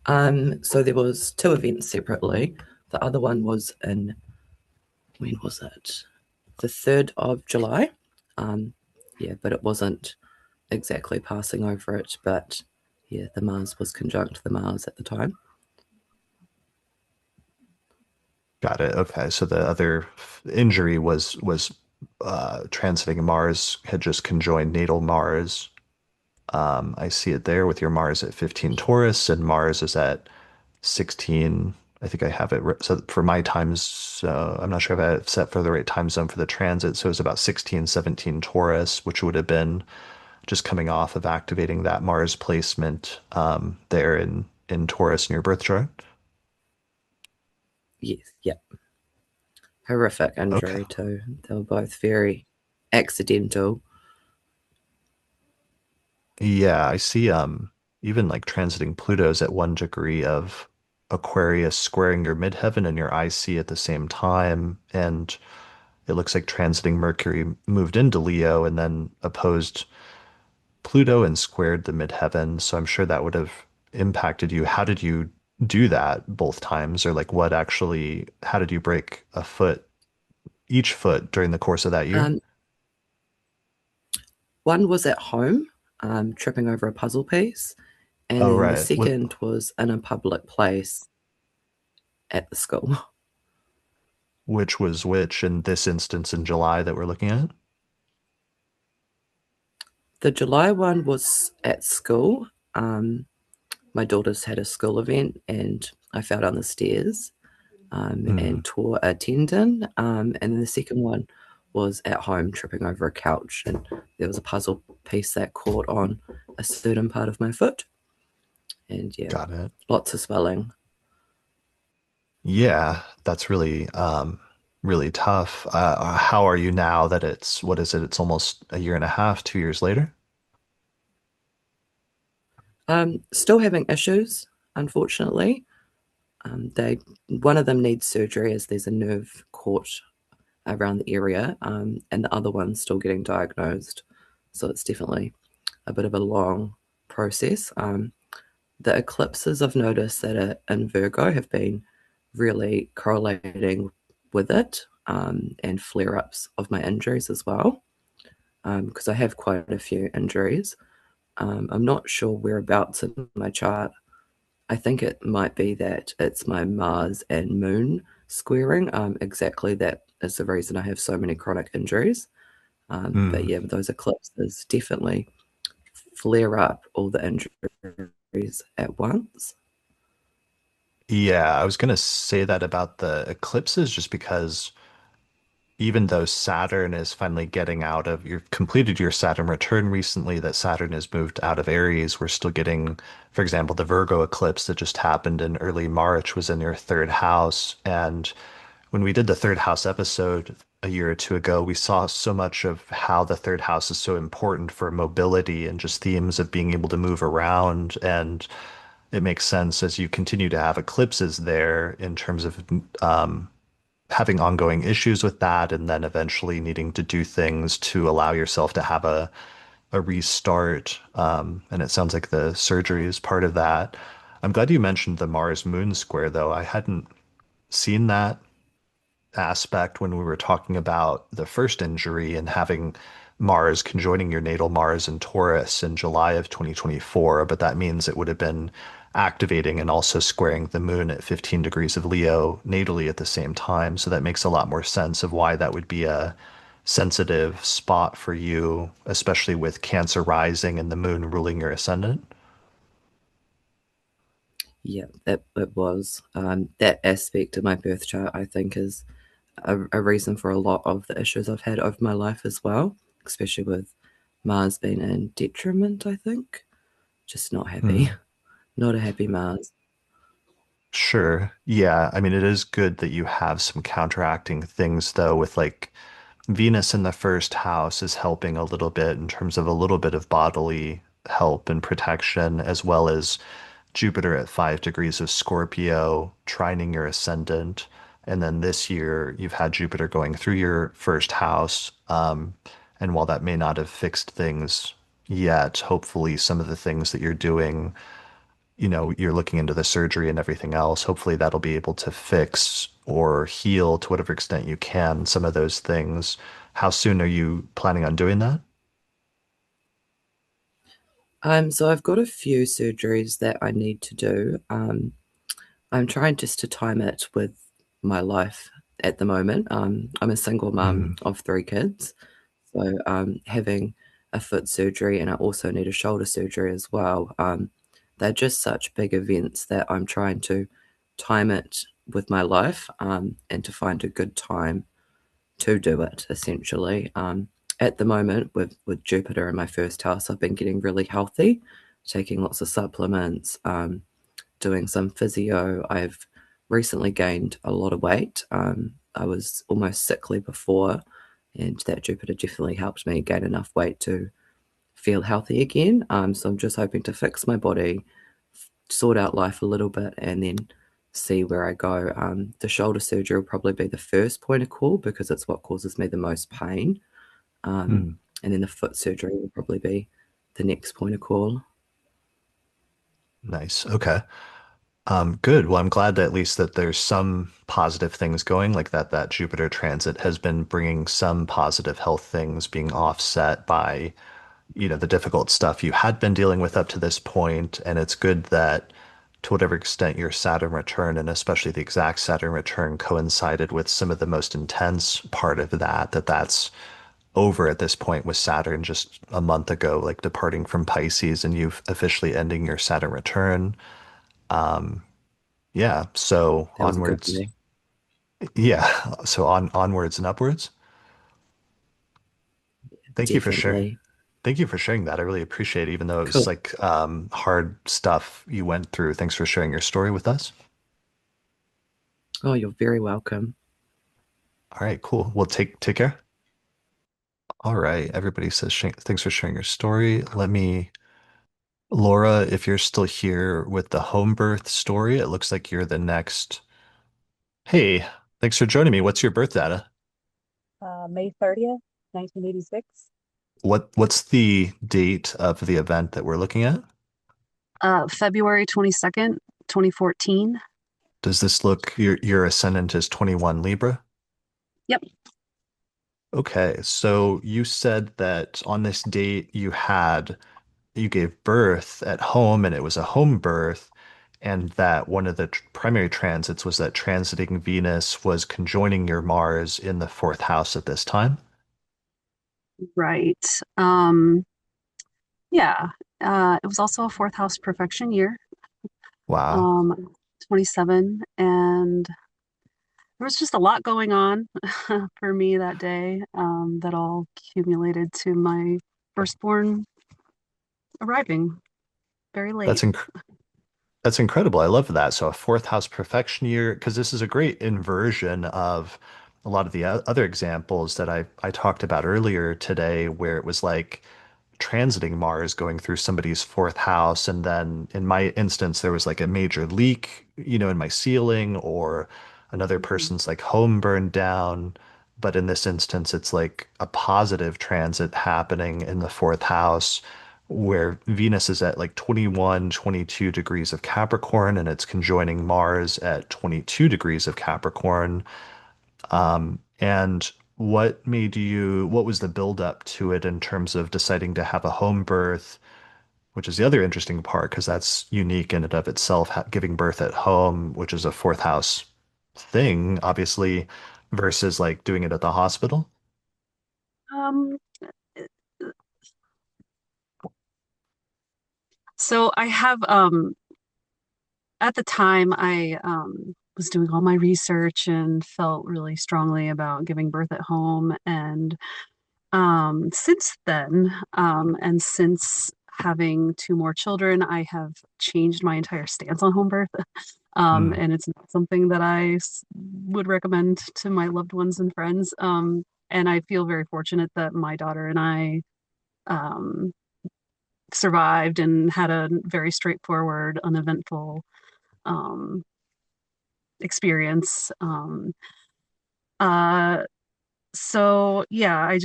So there was two events separately. The other one was in, when was it? The 3rd of July. Yeah, but it wasn't exactly passing over it, but yeah, the Mars was conjunct the Mars at the time.
Got it. Okay. So the other injury was transiting Mars had just conjoined natal Mars. I see it there with your Mars at 15 Taurus and Mars is at 16. I think I have it so for my times. I'm not sure if I have it set for the right time zone for the transit. So it's about 16, 17 Taurus, which would have been just coming off of activating that Mars placement there in Taurus in your birth chart.
Yes, yeah. Horrific
Okay.
injury too. They were both very accidental.
Yeah, I see even like transiting Pluto's at 1 degree of Aquarius squaring your midheaven and your IC at the same time. And it looks like transiting Mercury moved into Leo and then opposed Pluto and squared the midheaven. So I'm sure that would have impacted you. How did you do that both times? Or like what actually, how did you break a foot, each foot during the course of that year?
One was at home, tripping over a puzzle piece, and
Oh,
then the
right.
second was in a public place at the school.
Which was which in this instance in July that we're looking at?
The July one was at school, my daughter's had a school event and I fell down the stairs
Hmm.
and tore a tendon. And then the second one was at home tripping over a couch, and there was a puzzle piece that caught on a certain part of my foot. And yeah,
Got it.
lots of swelling.
Yeah, that's really really tough. How are you now that it's what is it? It's almost a year and a half, 2 years later?
Still having issues, unfortunately. They One of them needs surgery as there's a nerve caught around the area, and the other one's still getting diagnosed. So it's definitely a bit of a long process. The eclipses I've noticed that are in Virgo have been really correlating with it, and flare ups of my injuries as well, because I have quite a few injuries. I'm not sure whereabouts in my chart. I think it might be that it's my Mars and Moon squaring. Exactly, that is the reason I have so many chronic injuries. But
Hmm.
yeah, those eclipses definitely flare up all the injuries at once.
Yeah, I was gonna say that about the eclipses just because even though Saturn is finally getting out of, you've completed your Saturn return recently, that Saturn has moved out of Aries, we're still getting, for example, the Virgo eclipse that just happened in early March was in your third house. And when we did the third house episode a year or two ago, we saw so much of how the third house is so important for mobility and just themes of being able to move around. And it makes sense as you continue to have eclipses there in terms of having ongoing issues with that and then eventually needing to do things to allow yourself to have a restart. And it sounds like the surgery is part of that. I'm glad you mentioned the Mars Moon square, though. I hadn't seen that aspect when we were talking about the first injury and having Mars conjoining your natal Mars and Taurus in July of 2024, but that means it would have been activating and also squaring the moon at 15 degrees of Leo natally at the same time. So that makes a lot more sense of why that would be a sensitive spot for you, especially with Cancer rising and the moon ruling your ascendant.
Yeah, it was. That aspect of my birth chart, I think, is a reason for a lot of the issues I've had over my life as well, especially with Mars being in detriment, I think. Just not happy.
Hmm.
Not a happy Mars.
Sure. Yeah. I mean, it is good that you have some counteracting things, though, with like Venus in the first house is helping a little bit in terms of a little bit of bodily help and protection, as well as Jupiter at 5 degrees of Scorpio, trining your ascendant. And then this year, you've had Jupiter going through your first house. And while that may not have fixed things yet, hopefully some of the things that you're doing, you're looking into the surgery and everything else. Hopefully that'll be able to fix or heal to whatever extent you can some of those things. How soon are you planning on doing that?
So I've got a few surgeries that I need to do. I'm trying just to time it with my life at the moment. I'm a single mum
Mm,
of three kids, so having a foot surgery and I also need a shoulder surgery as well. They're just such big events that I'm trying to time it with my life, and to find a good time to do it, essentially. At the moment, with Jupiter in my first house, I've been getting really healthy, taking lots of supplements, doing some physio. I've recently gained a lot of weight. I was almost sickly before, and that Jupiter definitely helped me gain enough weight to feel healthy again. So I'm just hoping to fix my body, sort out life a little bit, and then see where I go. The shoulder surgery will probably be the first point of call because it's what causes me the most pain. Um,
mm.
and then the foot surgery will probably be the next point of call.
Nice. Okay. Good. Well, I'm glad that at least that there's some positive things going, like that Jupiter transit has been bringing some positive health things being offset by, the difficult stuff you had been dealing with up to this point. And it's good that to whatever extent your Saturn return and especially the exact Saturn return coincided with some of the most intense part of that, that's over at this point with Saturn just a month ago, like departing from Pisces, and you've officially ending your Saturn return. Um, yeah, so
That was a good
onwards.
day.
Yeah, so onwards and upwards. Thank you for sharing.
Definitely.
Thank you for sharing that. I really appreciate it, even though it was
Cool.
like hard stuff you went through. Thanks for sharing your story with us.
Oh, you're very welcome.
All right, cool. Well, take care. All right, everybody says thanks for sharing your story. Let me, Laura, if you're still here with the home birth story, it looks like you're the next. Hey, thanks for joining me. What's your birth data?
May 30th, 1986.
What's the date of the event that we're looking at?
February 22nd, 2014.
Does this look your ascendant is 21 Libra?
Yep.
Okay, so you said that on this date you gave birth at home and it was a home birth, and that one of the primary transits was that transiting Venus was conjoining your Mars in the fourth house at this time.
Right. Yeah. It was also a fourth house perfection year,
Wow,
um, 27, and there was just a lot going on for me that day, that all accumulated to my firstborn arriving very late.
that's inc that's incredible. I love that. So a fourth house perfection year, because this is a great inversion of a lot of the other examples that I talked about earlier today, where it was like transiting Mars going through somebody's fourth house. And then in my instance, there was like a major leak, in my ceiling, or another
Mhm.
person's like home burned down. But in this instance, it's like a positive transit happening in the fourth house where Venus is at like 21, 22 degrees of Capricorn and it's conjoining Mars at 22 degrees of Capricorn. And what was the buildup to it in terms of deciding to have a home birth, which is the other interesting part because that's unique in and of itself, giving birth at home, which is a fourth house thing, obviously, versus like doing it at the hospital.
Um, so I have at the time I was doing all my research and felt really strongly about giving birth at home. And since then, and since having two more children, I have changed my entire stance on home birth.
Hmm.
And it's not something that would recommend to my loved ones and friends. And I feel very fortunate that my daughter and I um, survived and had a very straightforward, uneventful um, experience. Uh, so yeah,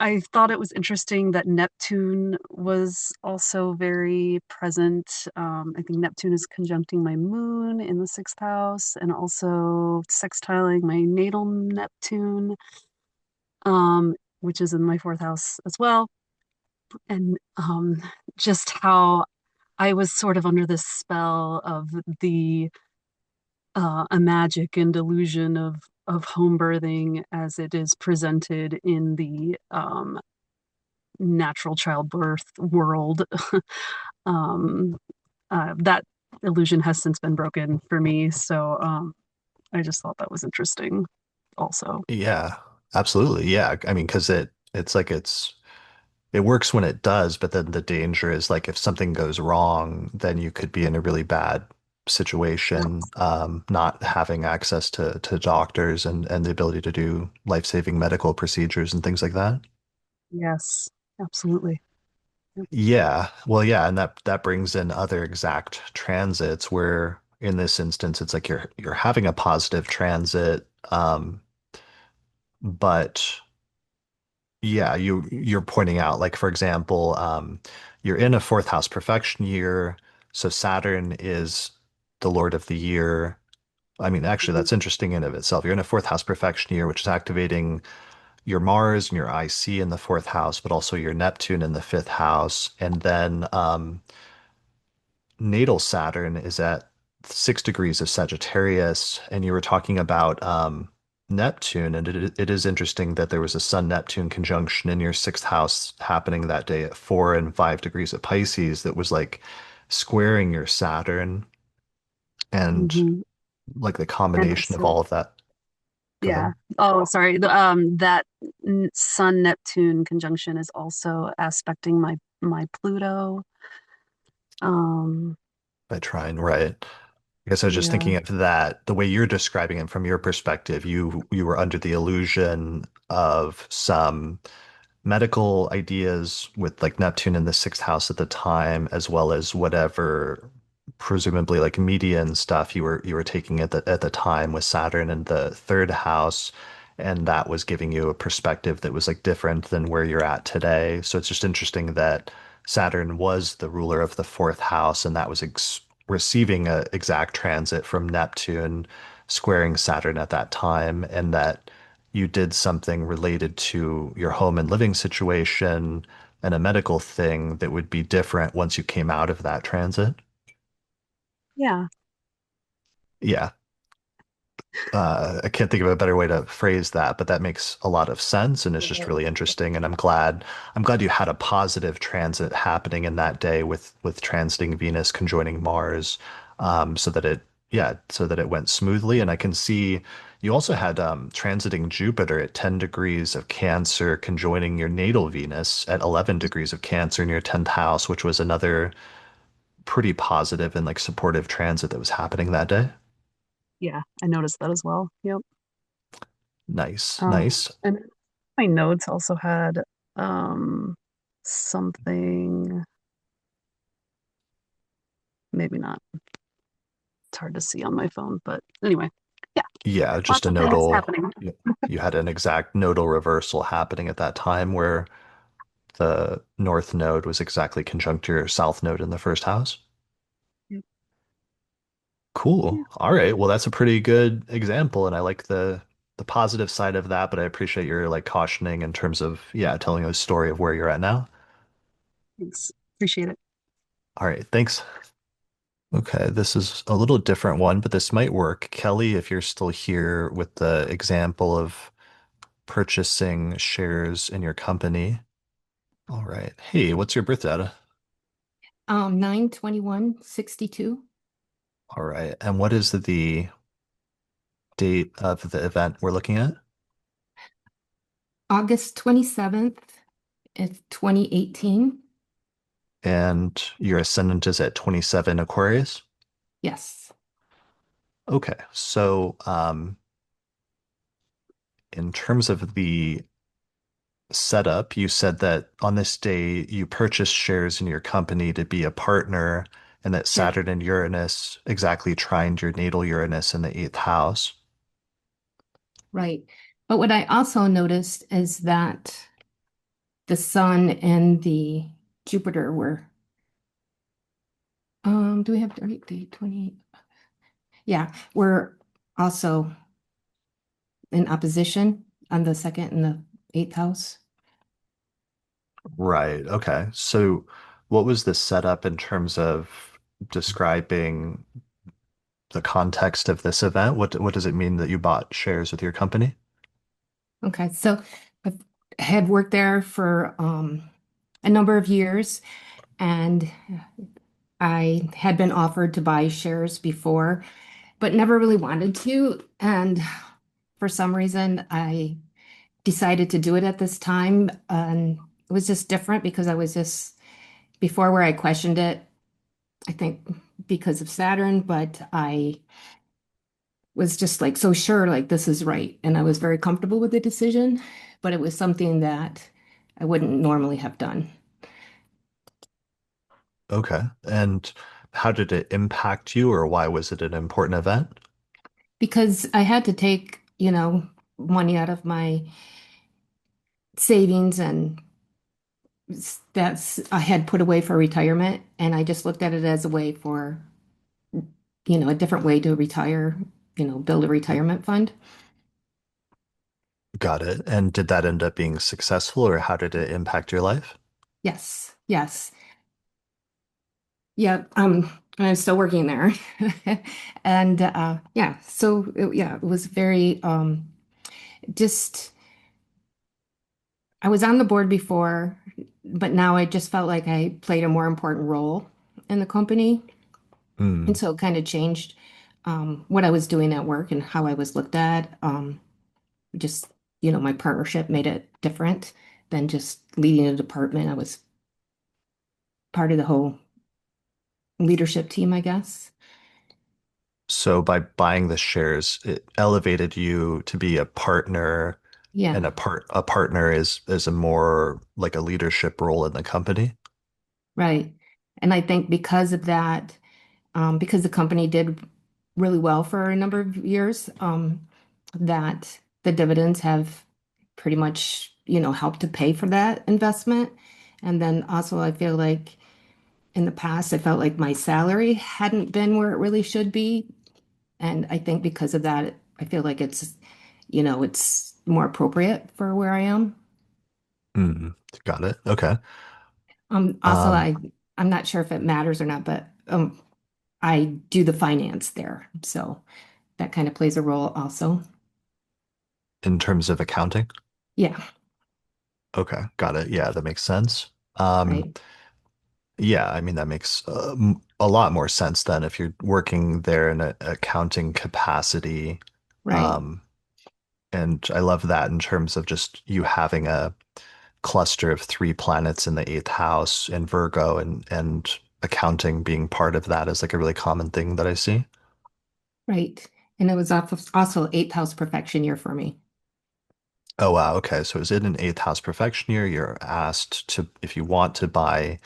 I thought it was interesting that Neptune was also very present. I think Neptune is conjuncting my moon in the sixth house and also sextiling my natal Neptune, which is in my fourth house as well. And just how I was sort of under this spell of the a magic and illusion of home birthing as it is presented in the natural childbirth world. um, that illusion has since been broken for me, so I just thought that was interesting. Also,
Yeah, absolutely. Yeah. I mean, because it works when it does, but then the danger is like if something goes wrong, then you could be in a really bad situation, not having access to doctors and the ability to do life-saving medical procedures and things like that.
yes, absolutely. Yep.
Yeah, well, yeah, and that brings in other exact transits where in this instance it's like you're having a positive transit, but yeah, you're pointing out, like for example, you're in a fourth house perfection year, so Saturn is the Lord of the year. I mean, actually,
Mhm.
that's interesting in of itself. You're in a fourth house perfection year, which is activating your Mars and your IC in the fourth house, but also your Neptune in the fifth house, and then natal Saturn is at 6 degrees of Sagittarius, and you were talking about Neptune, and it is interesting that there was a Sun-Neptune conjunction in your sixth house happening that day at 4 and 5 degrees of Pisces that was like squaring your Saturn and
Hmm.
like the
And
combination of
also,
all of that. Go
yeah.
ahead.
Oh, sorry. That Sun Neptune conjunction is also aspecting my Pluto. Um,
By trying, right. I guess I was just
yeah,
thinking of that, the way you're describing it from your perspective, you were under the illusion of some medical ideas with like Neptune in the sixth house at the time, as well as whatever presumably like media and stuff you were taking at the time with Saturn in the third house, and that was giving you a perspective that was like different than where you're at today. So it's just interesting that Saturn was the ruler of the fourth house, and that was receiving a exact transit from Neptune squaring Saturn at that time, and that you did something related to your home and living situation and a medical thing that would be different once you came out of that transit.
yeah,
Yeah. I can't think of a better way to phrase that, but that makes a lot of sense and it's just really interesting. And I'm glad you had a positive transit happening in that day with transiting Venus conjoining Mars, so that it went smoothly. And I can see you also had transiting Jupiter at 10 degrees of Cancer conjoining your natal Venus at 11 degrees of Cancer in your 10th house, which was another pretty positive and like supportive transit that was happening that day.
yeah. I noticed that as well. Yep.
Nice, nice.
And my notes also had um something, maybe not. It's hard to see on my phone, but anyway, yeah,
Yeah, just
lots
a
of things
nodal.
happening.
You had an exact nodal reversal happening at that time where the north node was exactly conjunct your south node in the first house.
Yep.
Cool.
Yeah,
All right. Well, that's a pretty good example, and I like the positive side of that, but I appreciate your like cautioning in terms of yeah, telling a story of where you're at now.
thanks. Appreciate it.
All right, thanks. Okay, this is a little different one, but this might work. Kelly, if you're still here with the example of purchasing shares in your company. All right. Hey, what's your birth data?
9/21/62.
All right. And what is the date of the event we're looking at?
August 27th, 2018.
And your ascendant is at 27 Aquarius?
Yes.
Okay. So, in terms of the setup, you said that on this day you purchased shares in your company to be a partner, and that
Right.
Saturn and Uranus exactly trined your natal Uranus in the eighth house.
Right. But what I also noticed is that the sun and the Jupiter were, do we have the right date? 28? Yeah, we're also in opposition on the second and the eighth house.
Right. Okay. So, what was the setup in terms of describing the context of this event? What does it mean that you bought shares with your company?
Okay, so I had worked there for a number of years, and I had been offered to buy shares before, but never really wanted to. And for some reason, I decided to do it at this time. And it was just different because I was just before where I questioned it, I think because of Saturn, but I was just like so sure, like this is right. And I was very comfortable with the decision, but it was something that I wouldn't normally have done
Okay. And how did it impact you, or why was it an important event?
because I had to take, money out of my savings and that's I had put away for retirement, and I just looked at it as a way for, a different way to retire, build a retirement fund.
Got it. And did that end up being successful, or how did it impact your life?
Yes, yes. Yeah, I'm still working there. And yeah, so yeah, it was very just I was on the board before, but now I just felt like I played a more important role in the company. And
Mm.
so it kind of changed what I was doing at work and how I was looked at. Just, my partnership made it different than just leading a department. I was part of the whole leadership team, I guess.
So by buying the shares, it elevated you to be a partner,
Yeah,
and a partner is a more like a leadership role in the company.
right. And I think because of that, because the company did really well for a number of years, that the dividends have pretty much, helped to pay for that investment. And then also, I feel like in the past, I felt like my salary hadn't been where it really should be. And I think because of that, I feel like it's more appropriate for where I am.
Mm. Got it. Okay.
Also,
Um,
I'm not sure if it matters or not, but I do the finance there. So that kind of plays a role also.
in terms of accounting.
Yeah,
Okay, got it. Yeah, that makes sense. Um,
right,
yeah, I mean that makes a lot more sense than if you're working there in an accounting capacity.
right.
Um, and I love that in terms of just you having a cluster of three planets in the eighth house in Virgo, and accounting being part of that is like a really common thing that I see.
Right. And it was also eighth house perfection year for me.
Oh wow, okay. So is it an eighth house perfection year? You're asked to, if you want to buy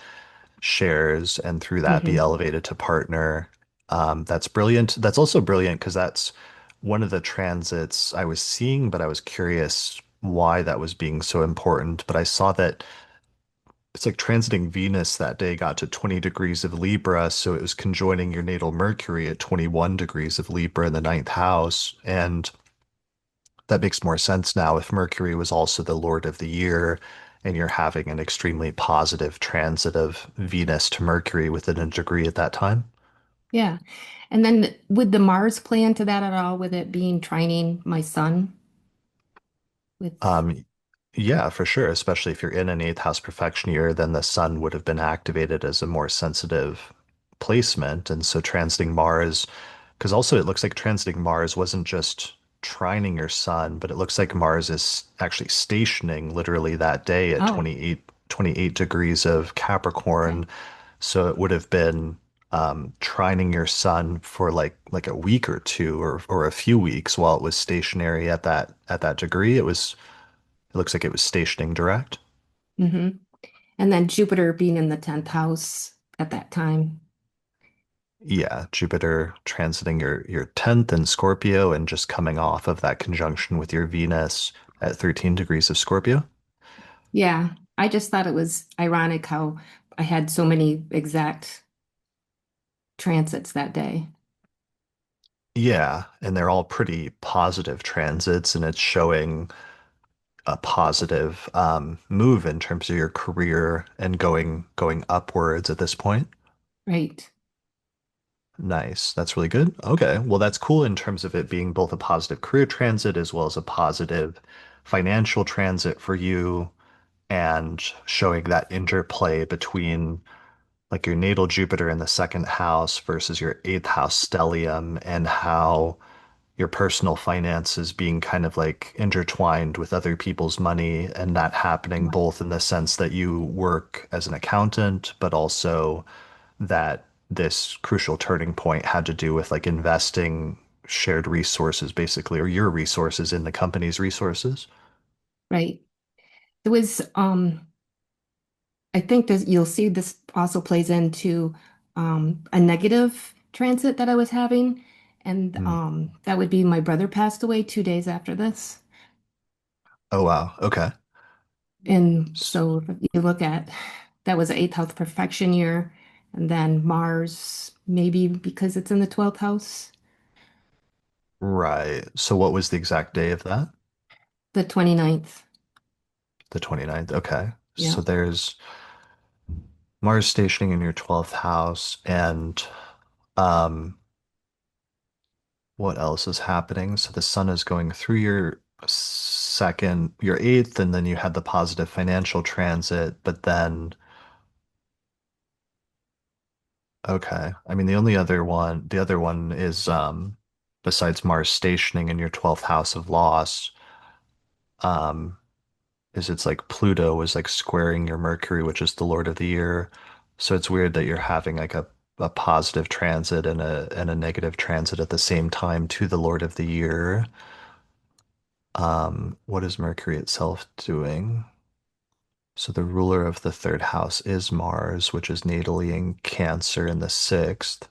shares and through that be
Hmm.
elevated to partner. That's brilliant. That's also brilliant because that's one of the transits I was seeing, but I was curious why that was being so important. But I saw that it's like transiting Venus that day got to 20 degrees of Libra, so it was conjoining your natal Mercury at 21 degrees of Libra in the ninth house. And that makes more sense now if Mercury was also the Lord of the year and you're having an extremely positive transit of Venus to Mercury within a degree at that time.
Yeah. And then would the Mars play into that at all with it being trining my sun with,
Um, yeah, for sure. Especially if you're in an eighth house perfection year, then the sun would have been activated as a more sensitive placement. And so transiting Mars, because also it looks like transiting Mars wasn't just trining your sun, but it looks like Mars is actually stationing literally that day at
oh,
28 degrees of
okay.
Capricorn. So it would have been trining your sun for like a week or two or a few weeks while it was stationary at that degree. It looks like it was stationing direct.
Hmm. And then Jupiter being in the 10th house at that time.
Yeah, Jupiter transiting your 10th in Scorpio and just coming off of that conjunction with your Venus at 13 degrees of Scorpio.
Yeah. I just thought it was ironic how I had so many exact transits that day.
Yeah, and they're all pretty positive transits, and it's showing a positive move in terms of your career and going upwards at this point.
Right.
Nice. That's really good. Okay. Well, that's cool in terms of it being both a positive career transit as well as a positive financial transit for you, and showing that interplay between like your natal Jupiter in the second house versus your eighth house stellium, and how your personal finances being kind of like intertwined with other people's money, and that happening both in the sense that you work as an accountant, but also that this crucial turning point had to do with like investing shared resources basically, or your resources in the company's resources.
Right. It was, I think that you'll see this also plays into a negative transit that I was having. And
Hmm.
that would be my brother passed away 2 days after this.
Oh wow. Okay.
And
S-
so if you look at that was an eighth house perfection year. And then Mars, maybe because it's in the 12th house,
Right. So what was the exact day of that?
the 29th.
The 29th. Okay.
Yeah.
So there's Mars stationing in your 12th house, and um what else is happening? So the sun is going through your second, your eighth, and then you had the positive financial transit, but then okay. I mean, the other one is besides Mars stationing in your 12th house of loss, um is it's like Pluto was like squaring your Mercury, which is the Lord of the Year. So it's weird that you're having like a positive transit and a negative transit at the same time to the Lord of the Year. What is Mercury itself doing? So the ruler of the third house is Mars, which is natally in Cancer in the sixth.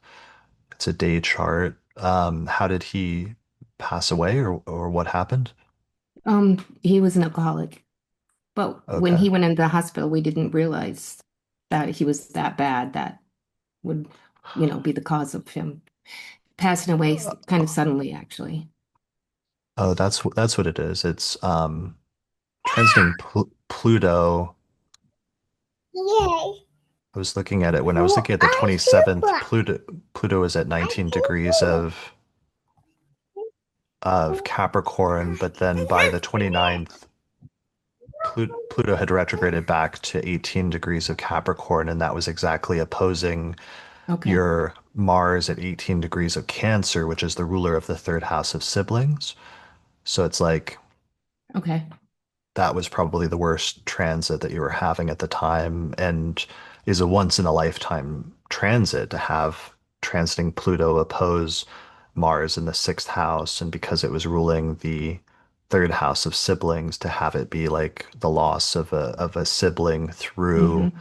It's a day chart. How did he pass away or what happened?
He was an alcoholic, but when
Okay.
he went into the hospital, we didn't realize that he was that bad that would, be the cause of him passing away kind of suddenly, actually.
Oh, that's what it is. It's transiting Pluto.
Yay.
I was looking at it when I was
Well,
looking at the
I
27th.
super.
Pluto is at
I
19 degrees
super.
of Capricorn, but then by the 29th, Pluto had retrograded back to 18 degrees of Capricorn, and that was exactly opposing
Okay.
your Mars at 18 degrees of Cancer, which is the ruler of the third house of siblings. So it's like
Okay.
that was probably the worst transit that you were having at the time and is a once in a lifetime transit to have transiting Pluto oppose Mars in the sixth house. And because it was ruling the third house of siblings, to have it be like the loss of a sibling through
Hmm.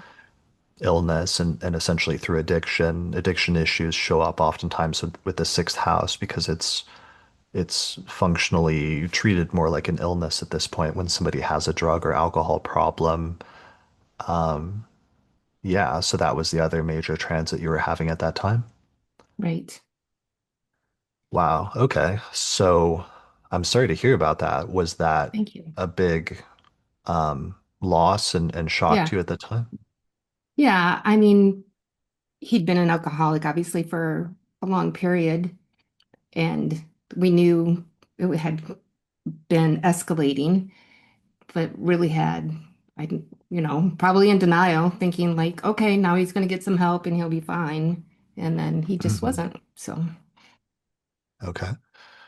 illness and essentially through addiction. Addiction issues show up oftentimes with the sixth house because it's functionally treated more like an illness at this point when somebody has a drug or alcohol problem. Um, yeah, so that was the other major transit you were having at that time.
Right.
Wow. Okay. So I'm sorry to hear about that. Was that
Thank you.
a big loss and shock
Yeah.
to you at the time?
Yeah. I mean, he'd been an alcoholic, obviously, for a long period, and we knew it had been escalating, but really had, I, probably in denial, thinking like, okay, now he's going to get some help and he'll be fine. And then he just
Hmm.
wasn't. So,
Okay.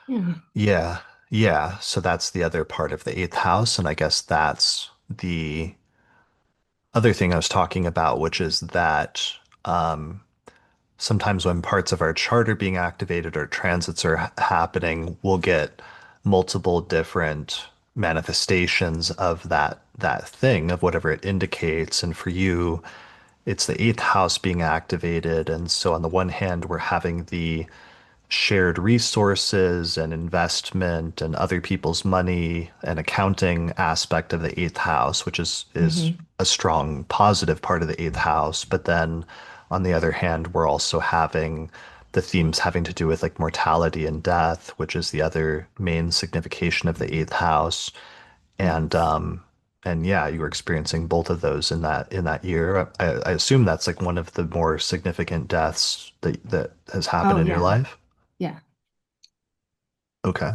yeah.
Yeah. Yeah. So that's the other part of the eighth house. And I guess that's the other thing I was talking about, which is that um, sometimes when parts of our chart are being activated or transits are happening, we'll get multiple different manifestations of that thing, of whatever it indicates. And for you, it's the eighth house being activated. And so on the one hand, we're having the shared resources and investment and other people's money and accounting aspect of the eighth house, which is
Hmm.
a strong positive part of the eighth house. But then on the other hand, we're also having the themes having to do with like mortality and death, which is the other main signification of the eighth house. And
Yes.
and yeah, you were experiencing both of those in that year. I assume that's like one of the more significant deaths that has happened
Oh,
in your
yeah.
life.
Yeah.
Okay.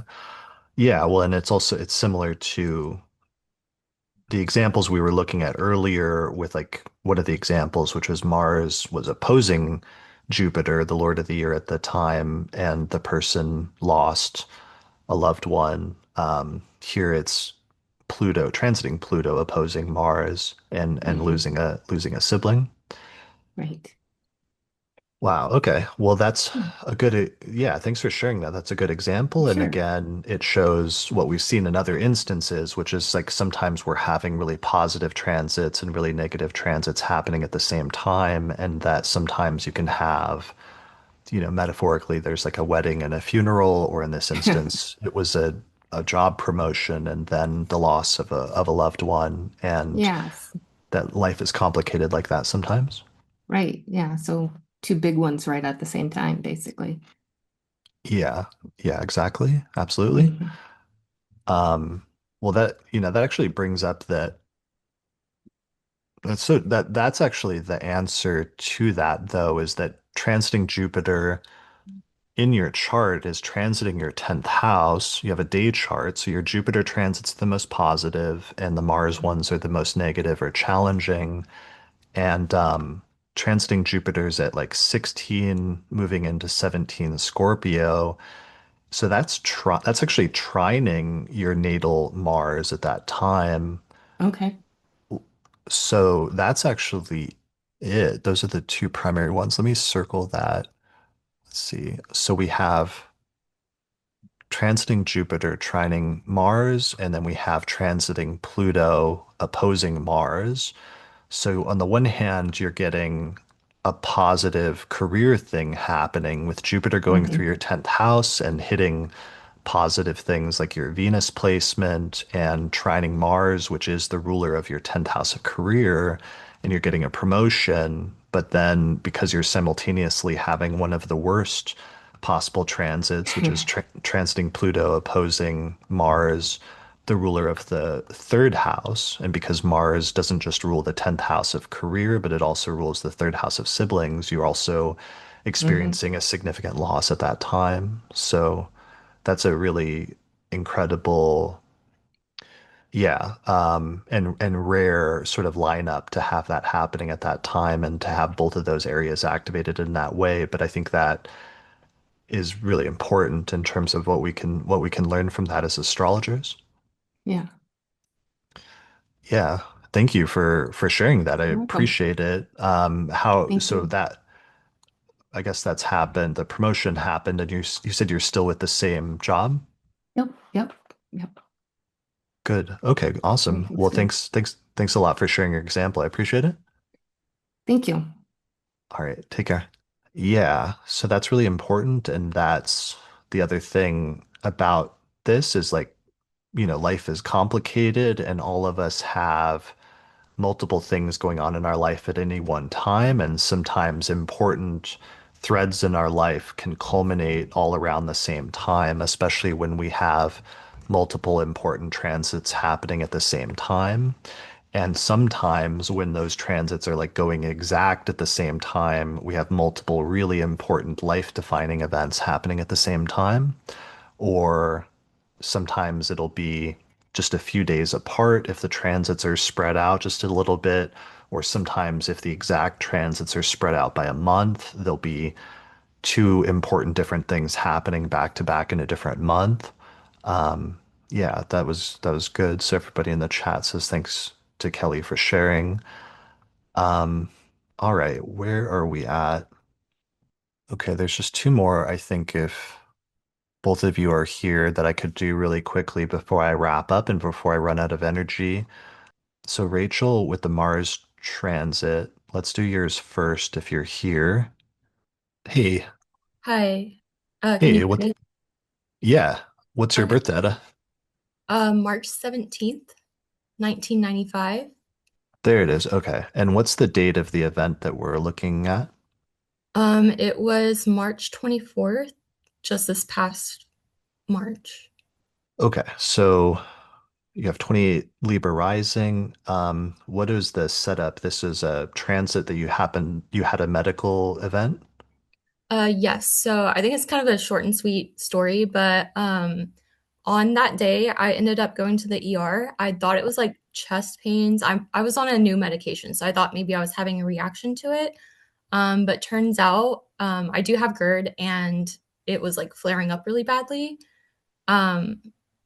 Yeah, well, and it's similar to the examples we were looking at earlier with like one of the examples, which was Mars was opposing Jupiter, the Lord of the Year at the time, and the person lost a loved one. Here it's Pluto, transiting Pluto, opposing Mars and
Hmm.
losing a sibling.
Right.
Wow. Okay. Well, that's
Yeah.
a good, yeah, thanks for sharing that. That's a good example. And
Sure.
again, it shows what we've seen in other instances, which is like sometimes we're having really positive transits and really negative transits happening at the same time. And that sometimes you can have, metaphorically, there's like a wedding and a funeral, or in this instance, it was a job promotion and then the loss of a loved one. And
Yes.
that life is complicated like that sometimes.
Right. Yeah. So two big ones right at the same time, basically.
Yeah. Yeah, exactly. Absolutely.
Hmm.
Um, well, that actually brings up that's actually the answer to that though, is that transiting Jupiter in your chart is transiting your 10th house. You have a day chart, so your Jupiter transits the most positive, and the Mars ones are the most negative or challenging. And transiting Jupiter's at like 16, moving into 17 Scorpio. So that's actually trining your natal Mars at that time.
Okay.
So that's actually it. Those are the two primary ones. Let me circle that. Let's see. So we have transiting Jupiter, trining Mars, and then we have transiting Pluto, opposing Mars. So on the one hand, you're getting a positive career thing happening with Jupiter going through
Hmm.
your 10th house and hitting positive things like your Venus placement and trining Mars, which is the ruler of your 10th house of career, and you're getting a promotion. But then because you're simultaneously having one of the worst possible transits, which is transiting Pluto opposing Mars, the ruler of the third house. And because Mars doesn't just rule the 10th house of career, but it also rules the third house of siblings, you're also
Hmm.
experiencing a significant loss at that time. So that's a really incredible, yeah, and rare sort of lineup to have that happening at that time and to have both of those areas activated in that way. But I think that is really important in terms of what we can learn from that as astrologers.
Yeah.
Yeah, thank you for sharing that. I
You're welcome.
appreciate it. How
Thank
so
you.
that I guess that's happened. The promotion happened, and you said you're still with the same job.
Yep. Yep. Yep.
Good. Okay, awesome.
Everything's
Well,
good.
thanks a lot for sharing your example. I appreciate it.
Thank you.
All right, take care. Yeah, so that's really important, and that's the other thing about this is like, life is complicated, and all of us have multiple things going on in our life at any one time, and sometimes important threads in our life can culminate all around the same time, especially when we have multiple important transits happening at the same time. And sometimes when those transits are like going exact at the same time, we have multiple really important life-defining events happening at the same time. Or sometimes it'll be just a few days apart if the transits are spread out just a little bit. Or sometimes if the exact transits are spread out by a month, there'll be two important different things happening back to back in a different month. Yeah, that was good. So everybody in the chat says thanks to Kelly for sharing. All right, where are we at? Okay, there's just two more, I think, if both of you are here that I could do really quickly before I wrap up and before I run out of energy. So Rachel with the Mars transit, let's do yours first if you're here. Hey,
Hi. Can you
hey,
hear me?
yeah, what's your
Okay.
birth data?
March 17th, 1995.
There it is. Okay. And what's the date of the event that we're looking at?
It was March 24th, just this past March.
Okay. So you have 28 Libra rising. What is the setup? This is a transit that you had a medical event?
Yes, so I think it's kind of a short and sweet story, but on that day, I ended up going to the ER. I thought it was like chest pains. I was on a new medication, so I thought maybe I was having a reaction to it. But turns out I do have GERD and it was like flaring up really badly. Um,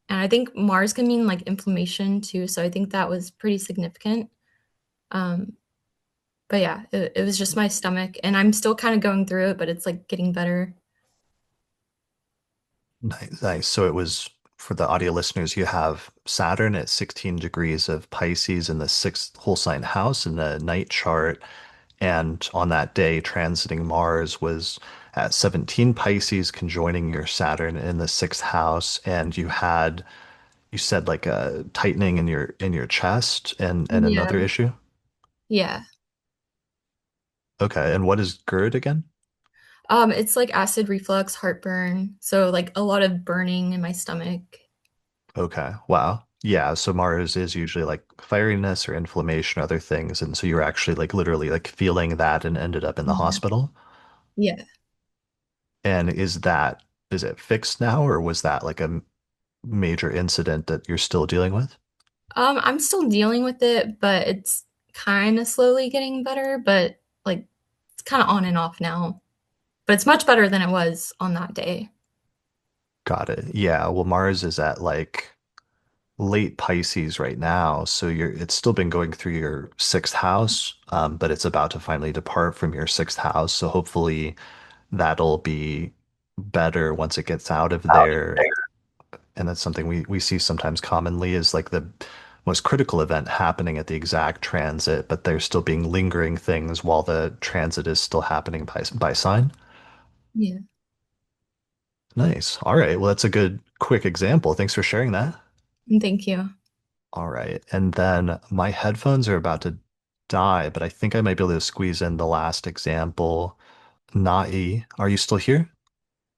and I think Mars can mean like inflammation too. So I think that was pretty significant. Um, but yeah, it was just my stomach and I'm still kind of going through it, but it's like getting better.
Nice, nice. So it was for the audio listeners, you have Saturn at 16 degrees of Pisces in the sixth whole sign house in the night chart. And on that day, transiting Mars was at 17 Pisces, conjoining your Saturn in the sixth house. And you said like a tightening in your chest and
Yeah.
another issue.
Yeah.
Okay. And what is GERD again?
It's like acid reflux, heartburn. So like a lot of burning in my stomach.
Okay. Wow. Yeah. So Mars is usually like fieriness or inflammation, or other things. And so you're actually like literally like feeling that and ended up in the
Yeah.
hospital.
Yeah.
And is it fixed now, or was that like a major incident that you're still dealing with?
I'm still dealing with it, but it's kind of slowly getting better, but like it's kind of on and off now. But it's much better than it was on that day.
Got it. Yeah. Well, Mars is at like late Pisces right now, so it's still been going through your sixth house, but it's about to finally depart from your sixth house. So hopefully that'll be better once it gets out of there. And that's something we see sometimes commonly is like the most critical event happening at the exact transit, but there's still being lingering things while the transit is still happening by sign.
Yeah.
Nice. All right. Well, that's a good quick example. Thanks for sharing that.
Thank you.
All right. And then my headphones are about to die, but I think I might be able to squeeze in the last example. Naʻe, are you still here?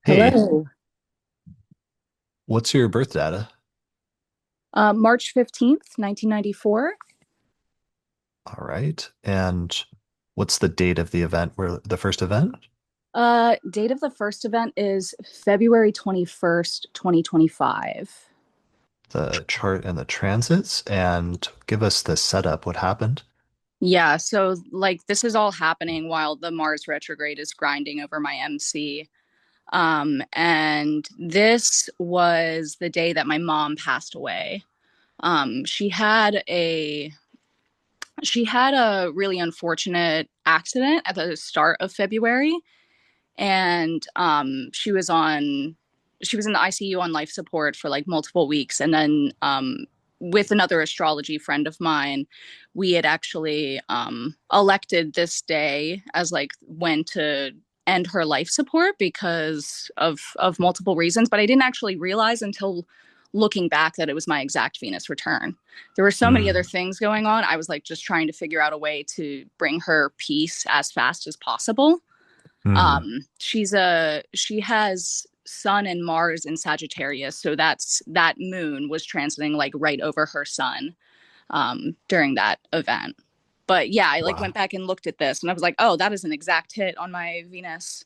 Hey,
Hello.
what's your birth data?
March 15th, 1994.
All right. And what's the date of the event where the first event?
Date of the first event is February 21st, 2025.
The chart and the transits, and give us the setup. What happened?
Yeah, so like this is all happening while the Mars retrograde is grinding over my MC. And this was the day that my mom passed away. Um, she had a she had a really unfortunate accident at the start of February, and she was in the ICU on life support for like multiple weeks, and then with another astrology friend of mine, we had actually elected this day as like when to end her life support because of multiple reasons, but I didn't actually realize until looking back that it was my exact Venus return. There were so many other
Mm,
things going on. I was like just trying to figure out a way to bring her peace as fast as possible.
mm,
She has Sun and Mars in Sagittarius, so that moon was transiting like right over her sun during that event. But yeah, I like went
wow.
back and looked at this and I was like, oh, that is an exact hit on my Venus.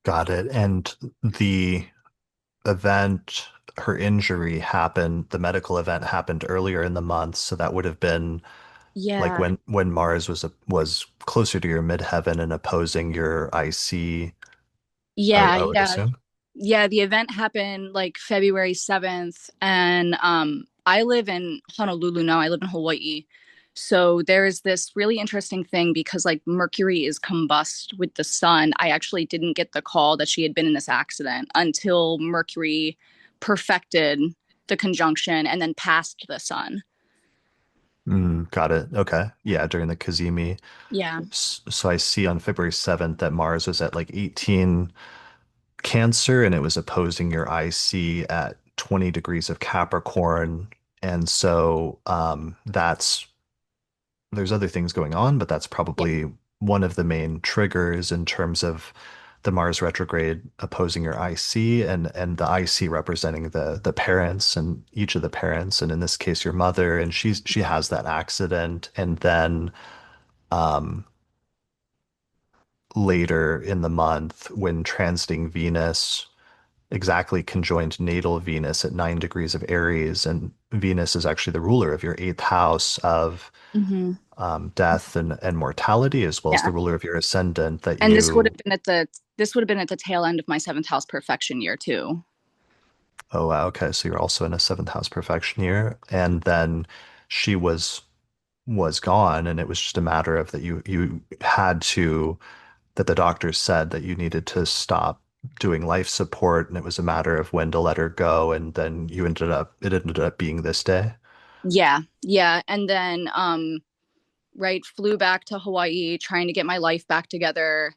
Got it. And the event, her injury happened, the medical event happened earlier in the month, so that would have been like
Yeah.
when Mars was closer to your midheaven and opposing your IC,
Yeah,
I would
yeah.
assume.
Yeah, the event happened like February 7th, and I live in Honolulu now. I live in Hawaii. So there's this really interesting thing because like Mercury is combust with the sun. I actually didn't get the call that she had been in this accident until Mercury perfected the conjunction and then passed the sun.
Got it. Okay. Yeah, during the Kazemi.
Yeah.
So I see on February 7th that Mars was at like 18 Cancer and it was opposing your IC at 20 degrees of Capricorn. And so there's other things going on, but that's
Yeah.
probably one of the main triggers in terms of the Mars retrograde opposing your IC and the IC representing the parents and each of the parents, and in this case your mother, and she has that accident, and then um, later in the month when transiting Venus exactly conjoined natal Venus at 9 degrees of Aries, and Venus is actually the ruler of your eighth house of
Hmm.
death and mortality, as well as
Yeah.
the ruler of your ascendant that
And
you,
this would have been at the tail end of my seventh house perfection year too.
oh, wow, okay, so you're also in a seventh house perfection year. And then she was gone, and it was just a matter of that you had to, that the doctors said that you needed to stop doing life support, and it was a matter of when to let her go, and then it ended up being this day.
Yeah, yeah. And then right, flew back to Hawaii trying to get my life back together.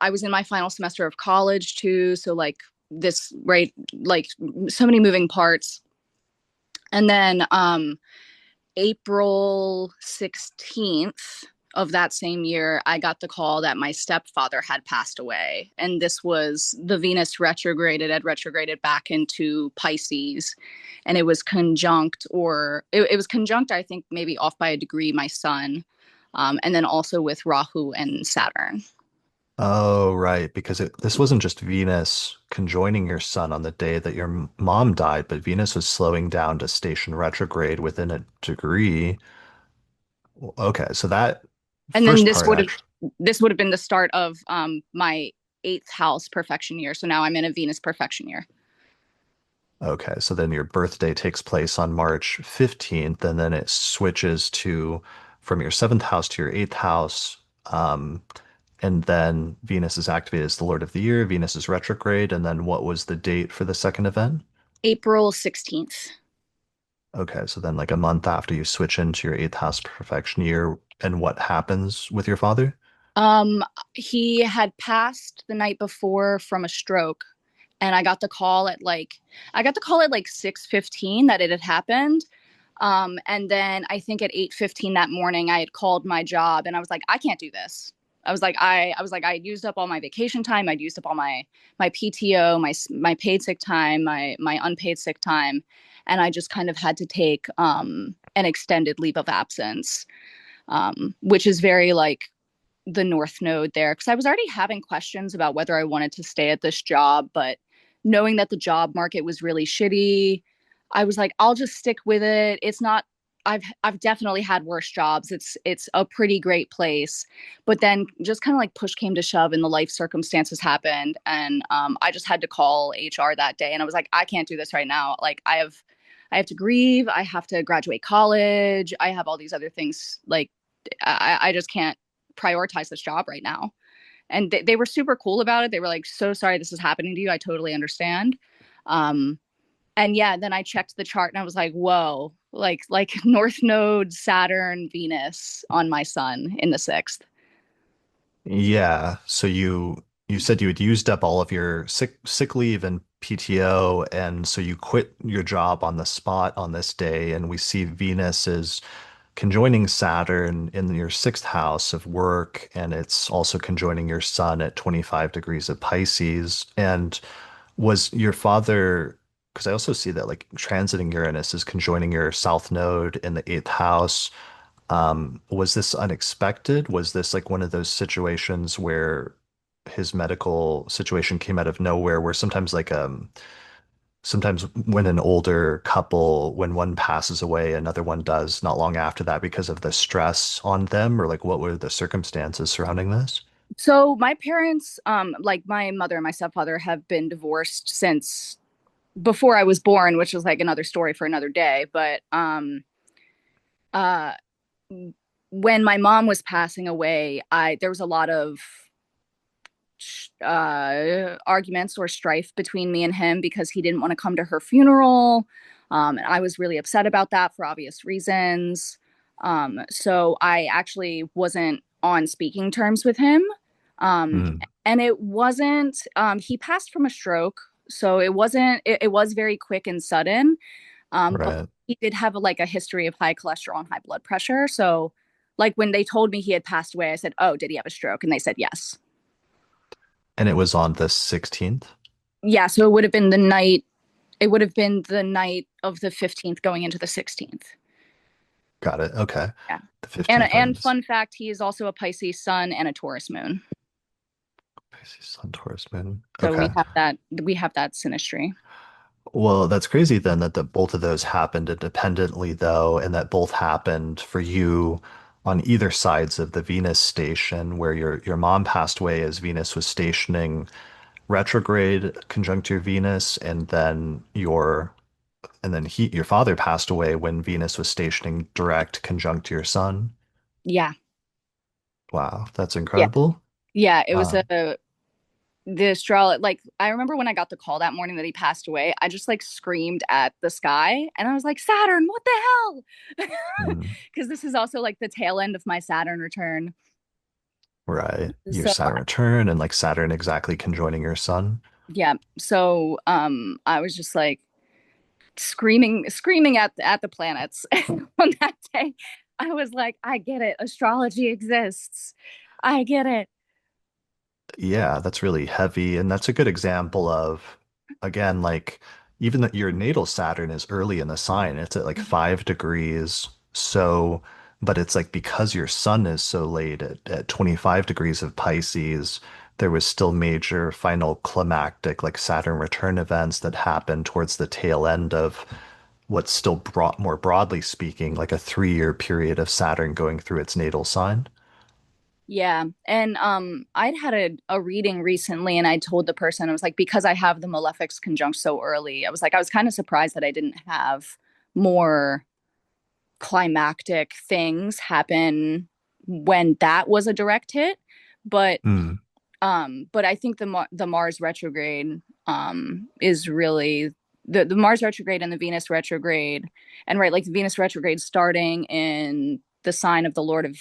I was in my final semester of college too, so like this, right, like so many moving parts. And then April 16th of that same year, I got the call that my stepfather had passed away. And this was the Venus retrograded, had retrograded back into Pisces. And it was conjunct, it was conjunct, I think, maybe off by a degree, my sun. And then also with Rahu and Saturn.
Oh, right, because this wasn't just Venus conjoining your sun on the day that your mom died, but Venus was slowing down to station retrograde within a degree. Okay, so that
And then
first part actually.
this would have been the start of my eighth house perfection year. So now I'm in a Venus perfection year.
Okay, so then your birthday takes place on March 15th, and then it switches to from your seventh house to your eighth house. Um, and then Venus is activated as the Lord of the Year. Venus is retrograde. And then what was the date for the second event?
April 16th.
Okay, so then like a month after you switch into your eighth house perfection year, and what happens with your father?
Um, he had passed the night before from a stroke, and I got the call at like 6:15 that it had happened. And then I think at 8:15 that morning, I had called my job, and I was like, I can't do this. I was like, I used up all my vacation time. I'd used up all my PTO, my paid sick time, my unpaid sick time, and I just kind of had to take an extended leave of absence, which is very like the North Node there, because I was already having questions about whether I wanted to stay at this job, but knowing that the job market was really shitty, I was like, I'll just stick with it. It's not I've definitely had worse jobs. It's a pretty great place. But then just kind of like push came to shove and the life circumstances happened. And I just had to call HR that day. And I was like, I can't do this right now. Like I have to grieve. I have to graduate college. I have all these other things. Like I just can't prioritize this job right now. And they were super cool about it. They were like, so sorry this is happening to you. I totally understand. Um, and yeah, then I checked the chart and I was like, whoa, like North Node, Saturn, Venus on my sun in the sixth.
Yeah, so you said you had used up all of your sick leave and PTO, and so you quit your job on the spot on this day, and we see Venus is conjoining Saturn in your sixth house of work, and it's also conjoining your sun at 25 degrees of Pisces. And was your father, because I also see that like transiting Uranus is conjoining your south node in the eighth house. Was this unexpected? Was this like one of those situations where his medical situation came out of nowhere, where sometimes when an older couple, when one passes away, another one does not long after that because of the stress on them, or like what were the circumstances surrounding this?
So my parents, like my mother and my stepfather, have been divorced since before I was born, which is like another story for another day. But uh, when my mom was passing away, I there was a lot of arguments or strife between me and him because he didn't want to come to her funeral. And I was really upset about that for obvious reasons. So I actually wasn't on speaking terms with him. Um,
Hmm,
and it wasn't, he passed from a stroke. So it was very quick and sudden. But
right.
he did have like a history of high cholesterol and high blood pressure. So, like when they told me he had passed away, I said, "Oh, did he have a stroke?" And they said yes.
And it was on the 16th.
Yeah, so it would have been the night. It would have been the night of the 15th going into the 16th.
Got it. Okay.
Yeah.
The 15th going
And
into
fun fact, he is also a Pisces sun and a Taurus moon.
Pisces, Sun, Taurus, Moon.
So
Okay.
we have that synastry.
Well, that's crazy then that both of those happened independently, though, and that both happened for you on either sides of the Venus station, where your mom passed away as Venus was stationing retrograde conjunct your Venus, and then your father passed away when Venus was stationing direct conjunct your sun.
Yeah.
Wow, that's
Yeah.
incredible.
Yeah, it was
Um,
the astrology, like I remember when I got the call that morning that he passed away, I just like screamed at the sky and I was like, Saturn, what the hell?
mm,
Because this is also like the tail end of my Saturn return.
right. Your
So
Saturn return and like Saturn exactly conjoining your sun.
yeah. So I was just like screaming at the planets on that day. I was like, I get it. Astrology exists. I get it.
Yeah, that's really heavy. And that's a good example of, again, like even that your natal Saturn is early in the sign, it's at like 5 degrees. So, but it's like because your sun is so late at 25 degrees of Pisces, there was still major final climactic, like Saturn return events that happened towards the tail end of what's still brought, more broadly speaking, like a 3 year period of Saturn going through its natal sign.
Yeah. And I'd had a reading recently and I told the person, I was like, because I have the malefics conjunct so early, I was like, I was kind of surprised that I didn't have more climactic things happen when that was a direct hit. But
Hmm.
but I think the Mars retrograde is really the Mars retrograde and the Venus retrograde, and right, like the Venus retrograde starting in the sign of the Lord of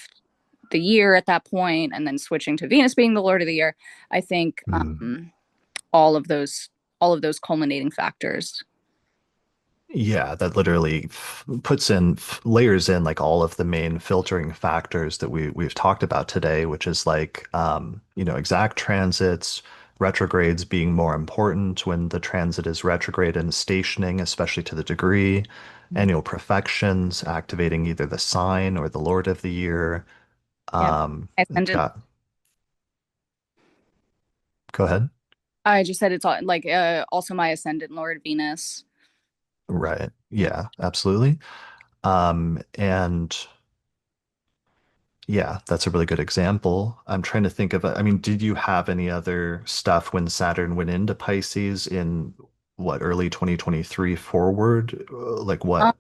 the year at that point, and then switching to Venus being the Lord of the year. I think
Hmm.
all of those all of those culminating factors.
Yeah, that literally puts in layers in like all of the main filtering factors that we've talked about today, which is like exact transits, retrogrades being more important when the transit is retrograde and stationing, especially to the degree, annual profections activating either the sign or the Lord of the year.
Yeah,
We've
Ascendant.
got, go ahead.
I just said it's all, like also my Ascendant Lord Venus.
Right. Yeah, absolutely. And yeah, that's a really good example. I'm trying to think of, I mean, did you have any other stuff when Saturn went into Pisces in what, early 2023 forward? Like
Um,
what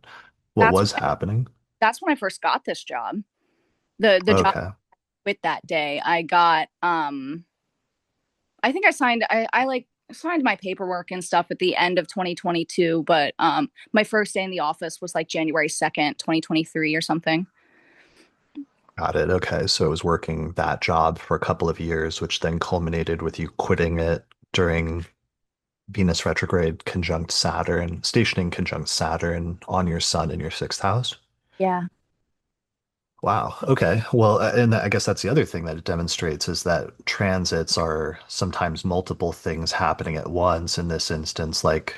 that's
was happening?
that's when I first got this job. The job
Okay.
with that day, I got I think I like signed my paperwork and stuff at the end of 2022, but my first day in the office was like January 2nd, 2023 or something.
Got it. Okay. So it was working that job for a couple of years, which then culminated with you quitting it during Venus retrograde conjunct Saturn, stationing conjunct Saturn on your sun in your sixth house.
Yeah.
Wow. Okay. Well, and I guess that's the other thing that it demonstrates is that transits are sometimes multiple things happening at once. In this instance, like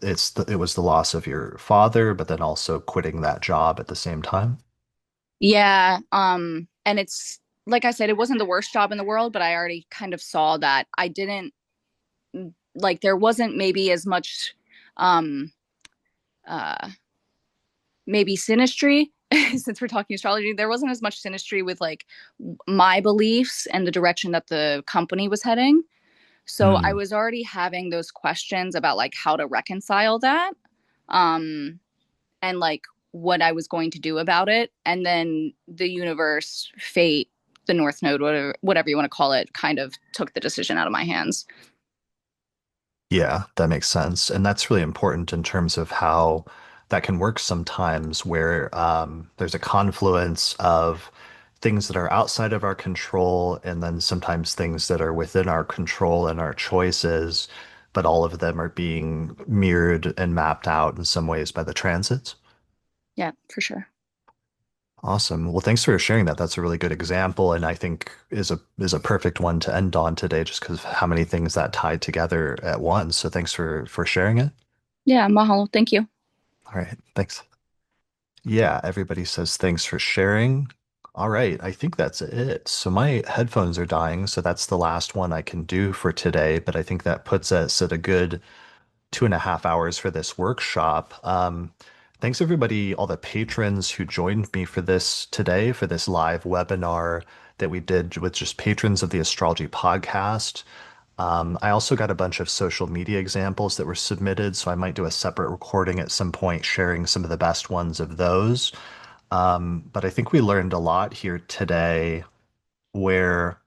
it was the loss of your father, but then also quitting that job at the same time.
Yeah, and it's like I said, it wasn't the worst job in the world, but I already kind of saw that I didn't like there wasn't maybe as much um uh maybe synastry since we're talking astrology, there wasn't as much synastry with like my beliefs and the direction that the company was heading. So I
Hmm.
was already having those questions about like how to reconcile that. Um and like what I was going to do about it. And then the universe, fate, the North Node, whatever you want to call it, kind of took the decision out of my hands.
Yeah, that makes sense. And that's really important in terms of how that can work sometimes where there's a confluence of things that are outside of our control and then sometimes things that are within our control and our choices, but all of them are being mirrored and mapped out in some ways by the transits.
Yeah, for sure.
Awesome. Well, thanks for sharing that. That's a really good example, and I think is a perfect one to end on today, just because of how many things that tied together at once. So thanks for sharing it.
Yeah, mahalo. Thank you.
All right, thanks. Yeah, everybody says thanks for sharing. All right, I think that's it. So my headphones are dying, so that's the last one I can do for today. But I think that puts us at a good 2.5 hours for this workshop. Thanks everybody, all the patrons who joined me for this today, for this live webinar that we did with just patrons of the Astrology podcast. I also got a bunch of social media examples that were submitted, so I might do a separate recording at some point sharing some of the best ones of those. But I think we learned a lot here today where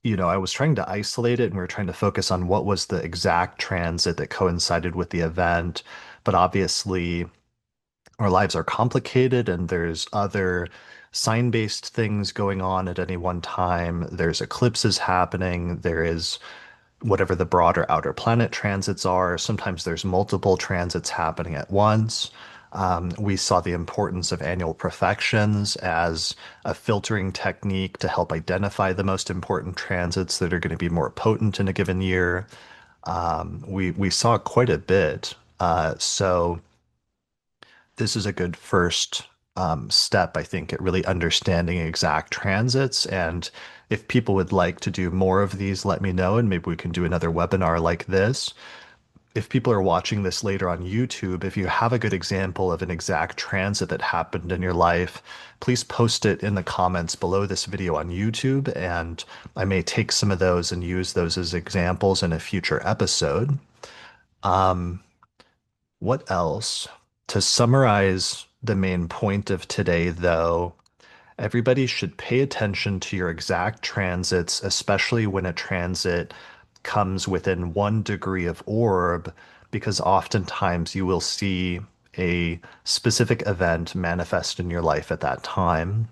I was trying to isolate it and we were trying to focus on what was the exact transit that coincided with the event. But obviously, our lives are complicated and there's other sign-based things going on at any one time. There's eclipses happening. There is whatever the broader outer planet transits are. Sometimes there's multiple transits happening at once. We saw the importance of annual profections as a filtering technique to help identify the most important transits that are going to be more potent in a given year. We saw quite a bit. So this is a good first step, I think, at really understanding exact transits. And if people would like to do more of these, let me know, and maybe we can do another webinar like this. If people are watching this later on YouTube, if you have a good example of an exact transit that happened in your life, please post it in the comments below this video on YouTube, and I may take some of those and use those as examples in a future episode. Um, what else? To summarize the main point of today, though, everybody should pay attention to your exact transits, especially when a transit comes within 1 degree of orb, because oftentimes you will see a specific event manifest in your life at that time.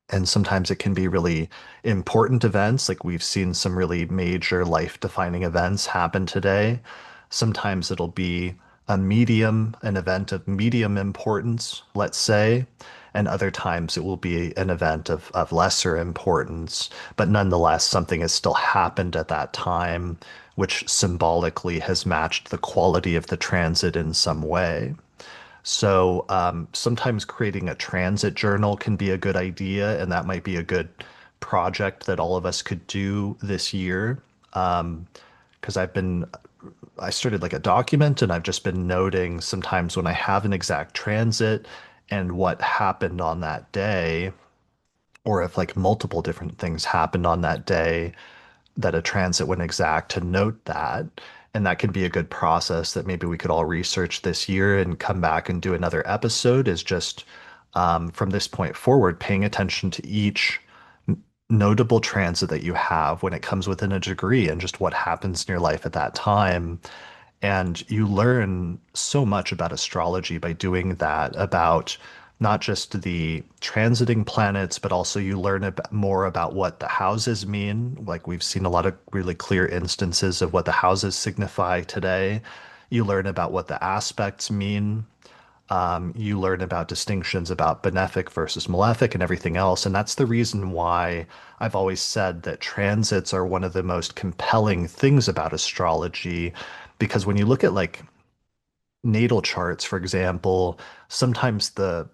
And sometimes it can be really important events, like we've seen some really major life-defining events happen today. Sometimes it'll be an event of medium importance, let's say, and other times it will be an event of lesser importance. But nonetheless, something has still happened at that time, which symbolically has matched the quality of the transit in some way. So sometimes creating a transit journal can be a good idea, and that might be a good project that all of us could do this year. Because I started like a document and I've just been noting sometimes when I have an exact transit and what happened on that day, or if like multiple different things happened on that day, that a transit went exact to note that. And that can be a good process that maybe we could all research this year and come back and do another episode is just from this point forward, paying attention to each notable transit that you have when it comes within a degree and just what happens in your life at that time. And you learn so much about astrology by doing that, about not just the transiting planets, but also you learn more about what the houses mean. Like we've seen a lot of really clear instances of what the houses signify today. You learn about what the aspects mean. You learn about distinctions about benefic versus malefic and everything else. And that's the reason why I've always said that transits are one of the most compelling things about astrology. Because when you look at like natal charts, for example, sometimes the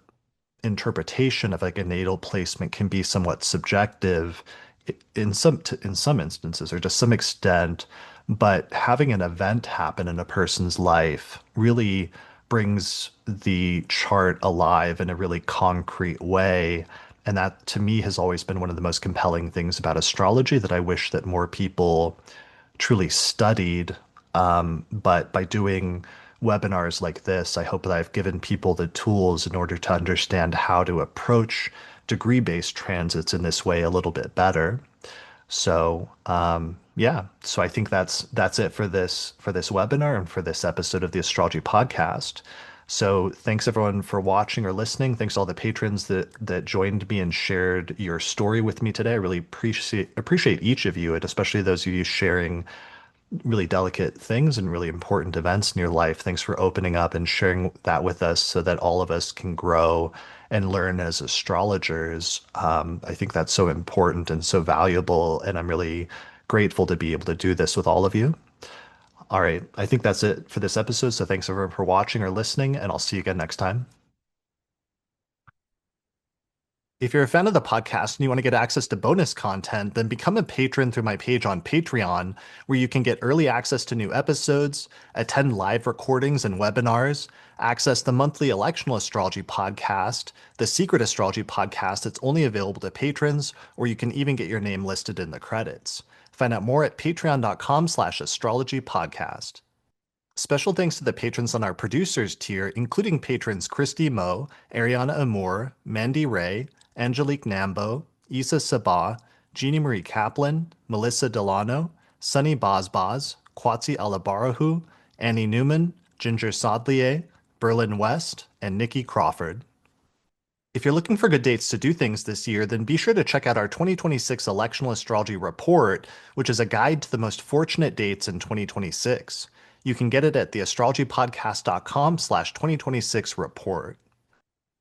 interpretation of like a natal placement can be somewhat subjective in some instances or to some extent, but having an event happen in a person's life really brings the chart alive in a really concrete way. And that to me has always been one of the most compelling things about astrology that I wish that more people truly studied. But by doing webinars like this, I hope that I've given people the tools in order to understand how to approach degree-based transits in this way a little bit better. So, yeah. So I think that's it for this webinar and for this episode of the Astrology Podcast. So thanks everyone for watching or listening. Thanks to all the patrons that joined me and shared your story with me today. I really appreciate each of you, and especially those of you sharing really delicate things and really important events in your life. Thanks for opening up and sharing that with us so that all of us can grow and learn as astrologers. I think that's so important and so valuable, and I'm really grateful to be able to do this with all of you. All right, I think that's it for this episode. So thanks everyone for watching or listening, and I'll see you again next time. If you're a fan of the podcast and you want to get access to bonus content, then become a patron through my page on Patreon, where you can get early access to new episodes, attend live recordings and webinars, access the monthly electional astrology podcast, the secret astrology podcast that's only available to patrons, or you can even get your name listed in the credits. Find out more at patreon.com/astrologypodcast. Special thanks to the patrons on our producers tier, including patrons Christy Moe, Ariana Amour, Mandy Ray, Angelique Nambo, Isa Sabah, Jeannie Marie Kaplan, Melissa Delano, Sunny Bozbaz, Kwatsi Alabarahu, Annie Newman, Ginger Sodlier, Berlin West, and Nikki Crawford. If you're looking for good dates to do things this year, then be sure to check out our 2026 Electional Astrology Report, which is a guide to the most fortunate dates in 2026. You can get it at theastrologypodcast.com/2026 report.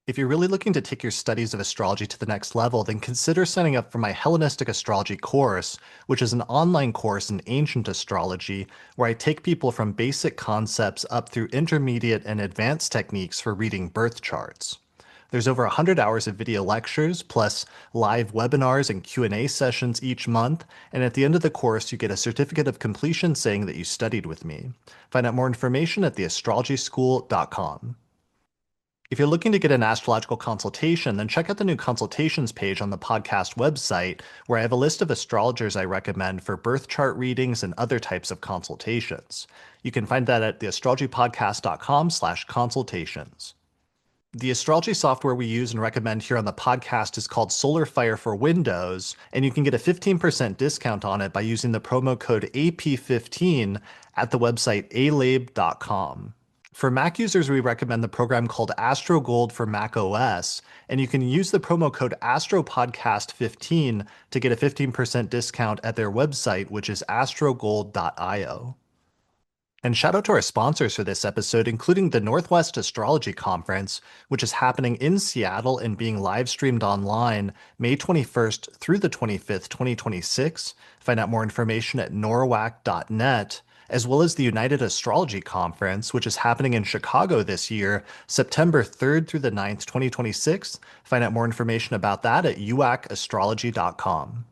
If you're really looking to take your studies of astrology to the next level, then consider signing up for my Hellenistic Astrology course, which is an online course in ancient astrology where I take people from basic concepts up through intermediate and advanced techniques for reading birth charts. There's over 100 hours of video lectures, plus live webinars and Q&A sessions each month, and at the end of the course, you get a certificate of completion saying that you studied with me. Find out more information at theastrologyschool.com. If you're looking to get an astrological consultation, then check out the new consultations page on the podcast website, where I have a list of astrologers I recommend for birth chart readings and other types of consultations. You can find that at theastrologypodcast.com/consultations. The astrology software we use and recommend here on the podcast is called SolarFire for Windows, and you can get a 15% discount on it by using the promo code AP15 at the website alabe.com. For Mac users, we recommend the program called AstroGold for Mac OS, and you can use the promo code AstroPodcast15 to get a 15% discount at their website, which is astrogold.io. And shout out to our sponsors for this episode, including the Northwest Astrology Conference, which is happening in Seattle and being live streamed online May 21st through the 25th, 2026. Find out more information at norwac.net, as well as the United Astrology Conference, which is happening in Chicago this year, September 3rd through the 9th, 2026. Find out more information about that at uacastrology.com.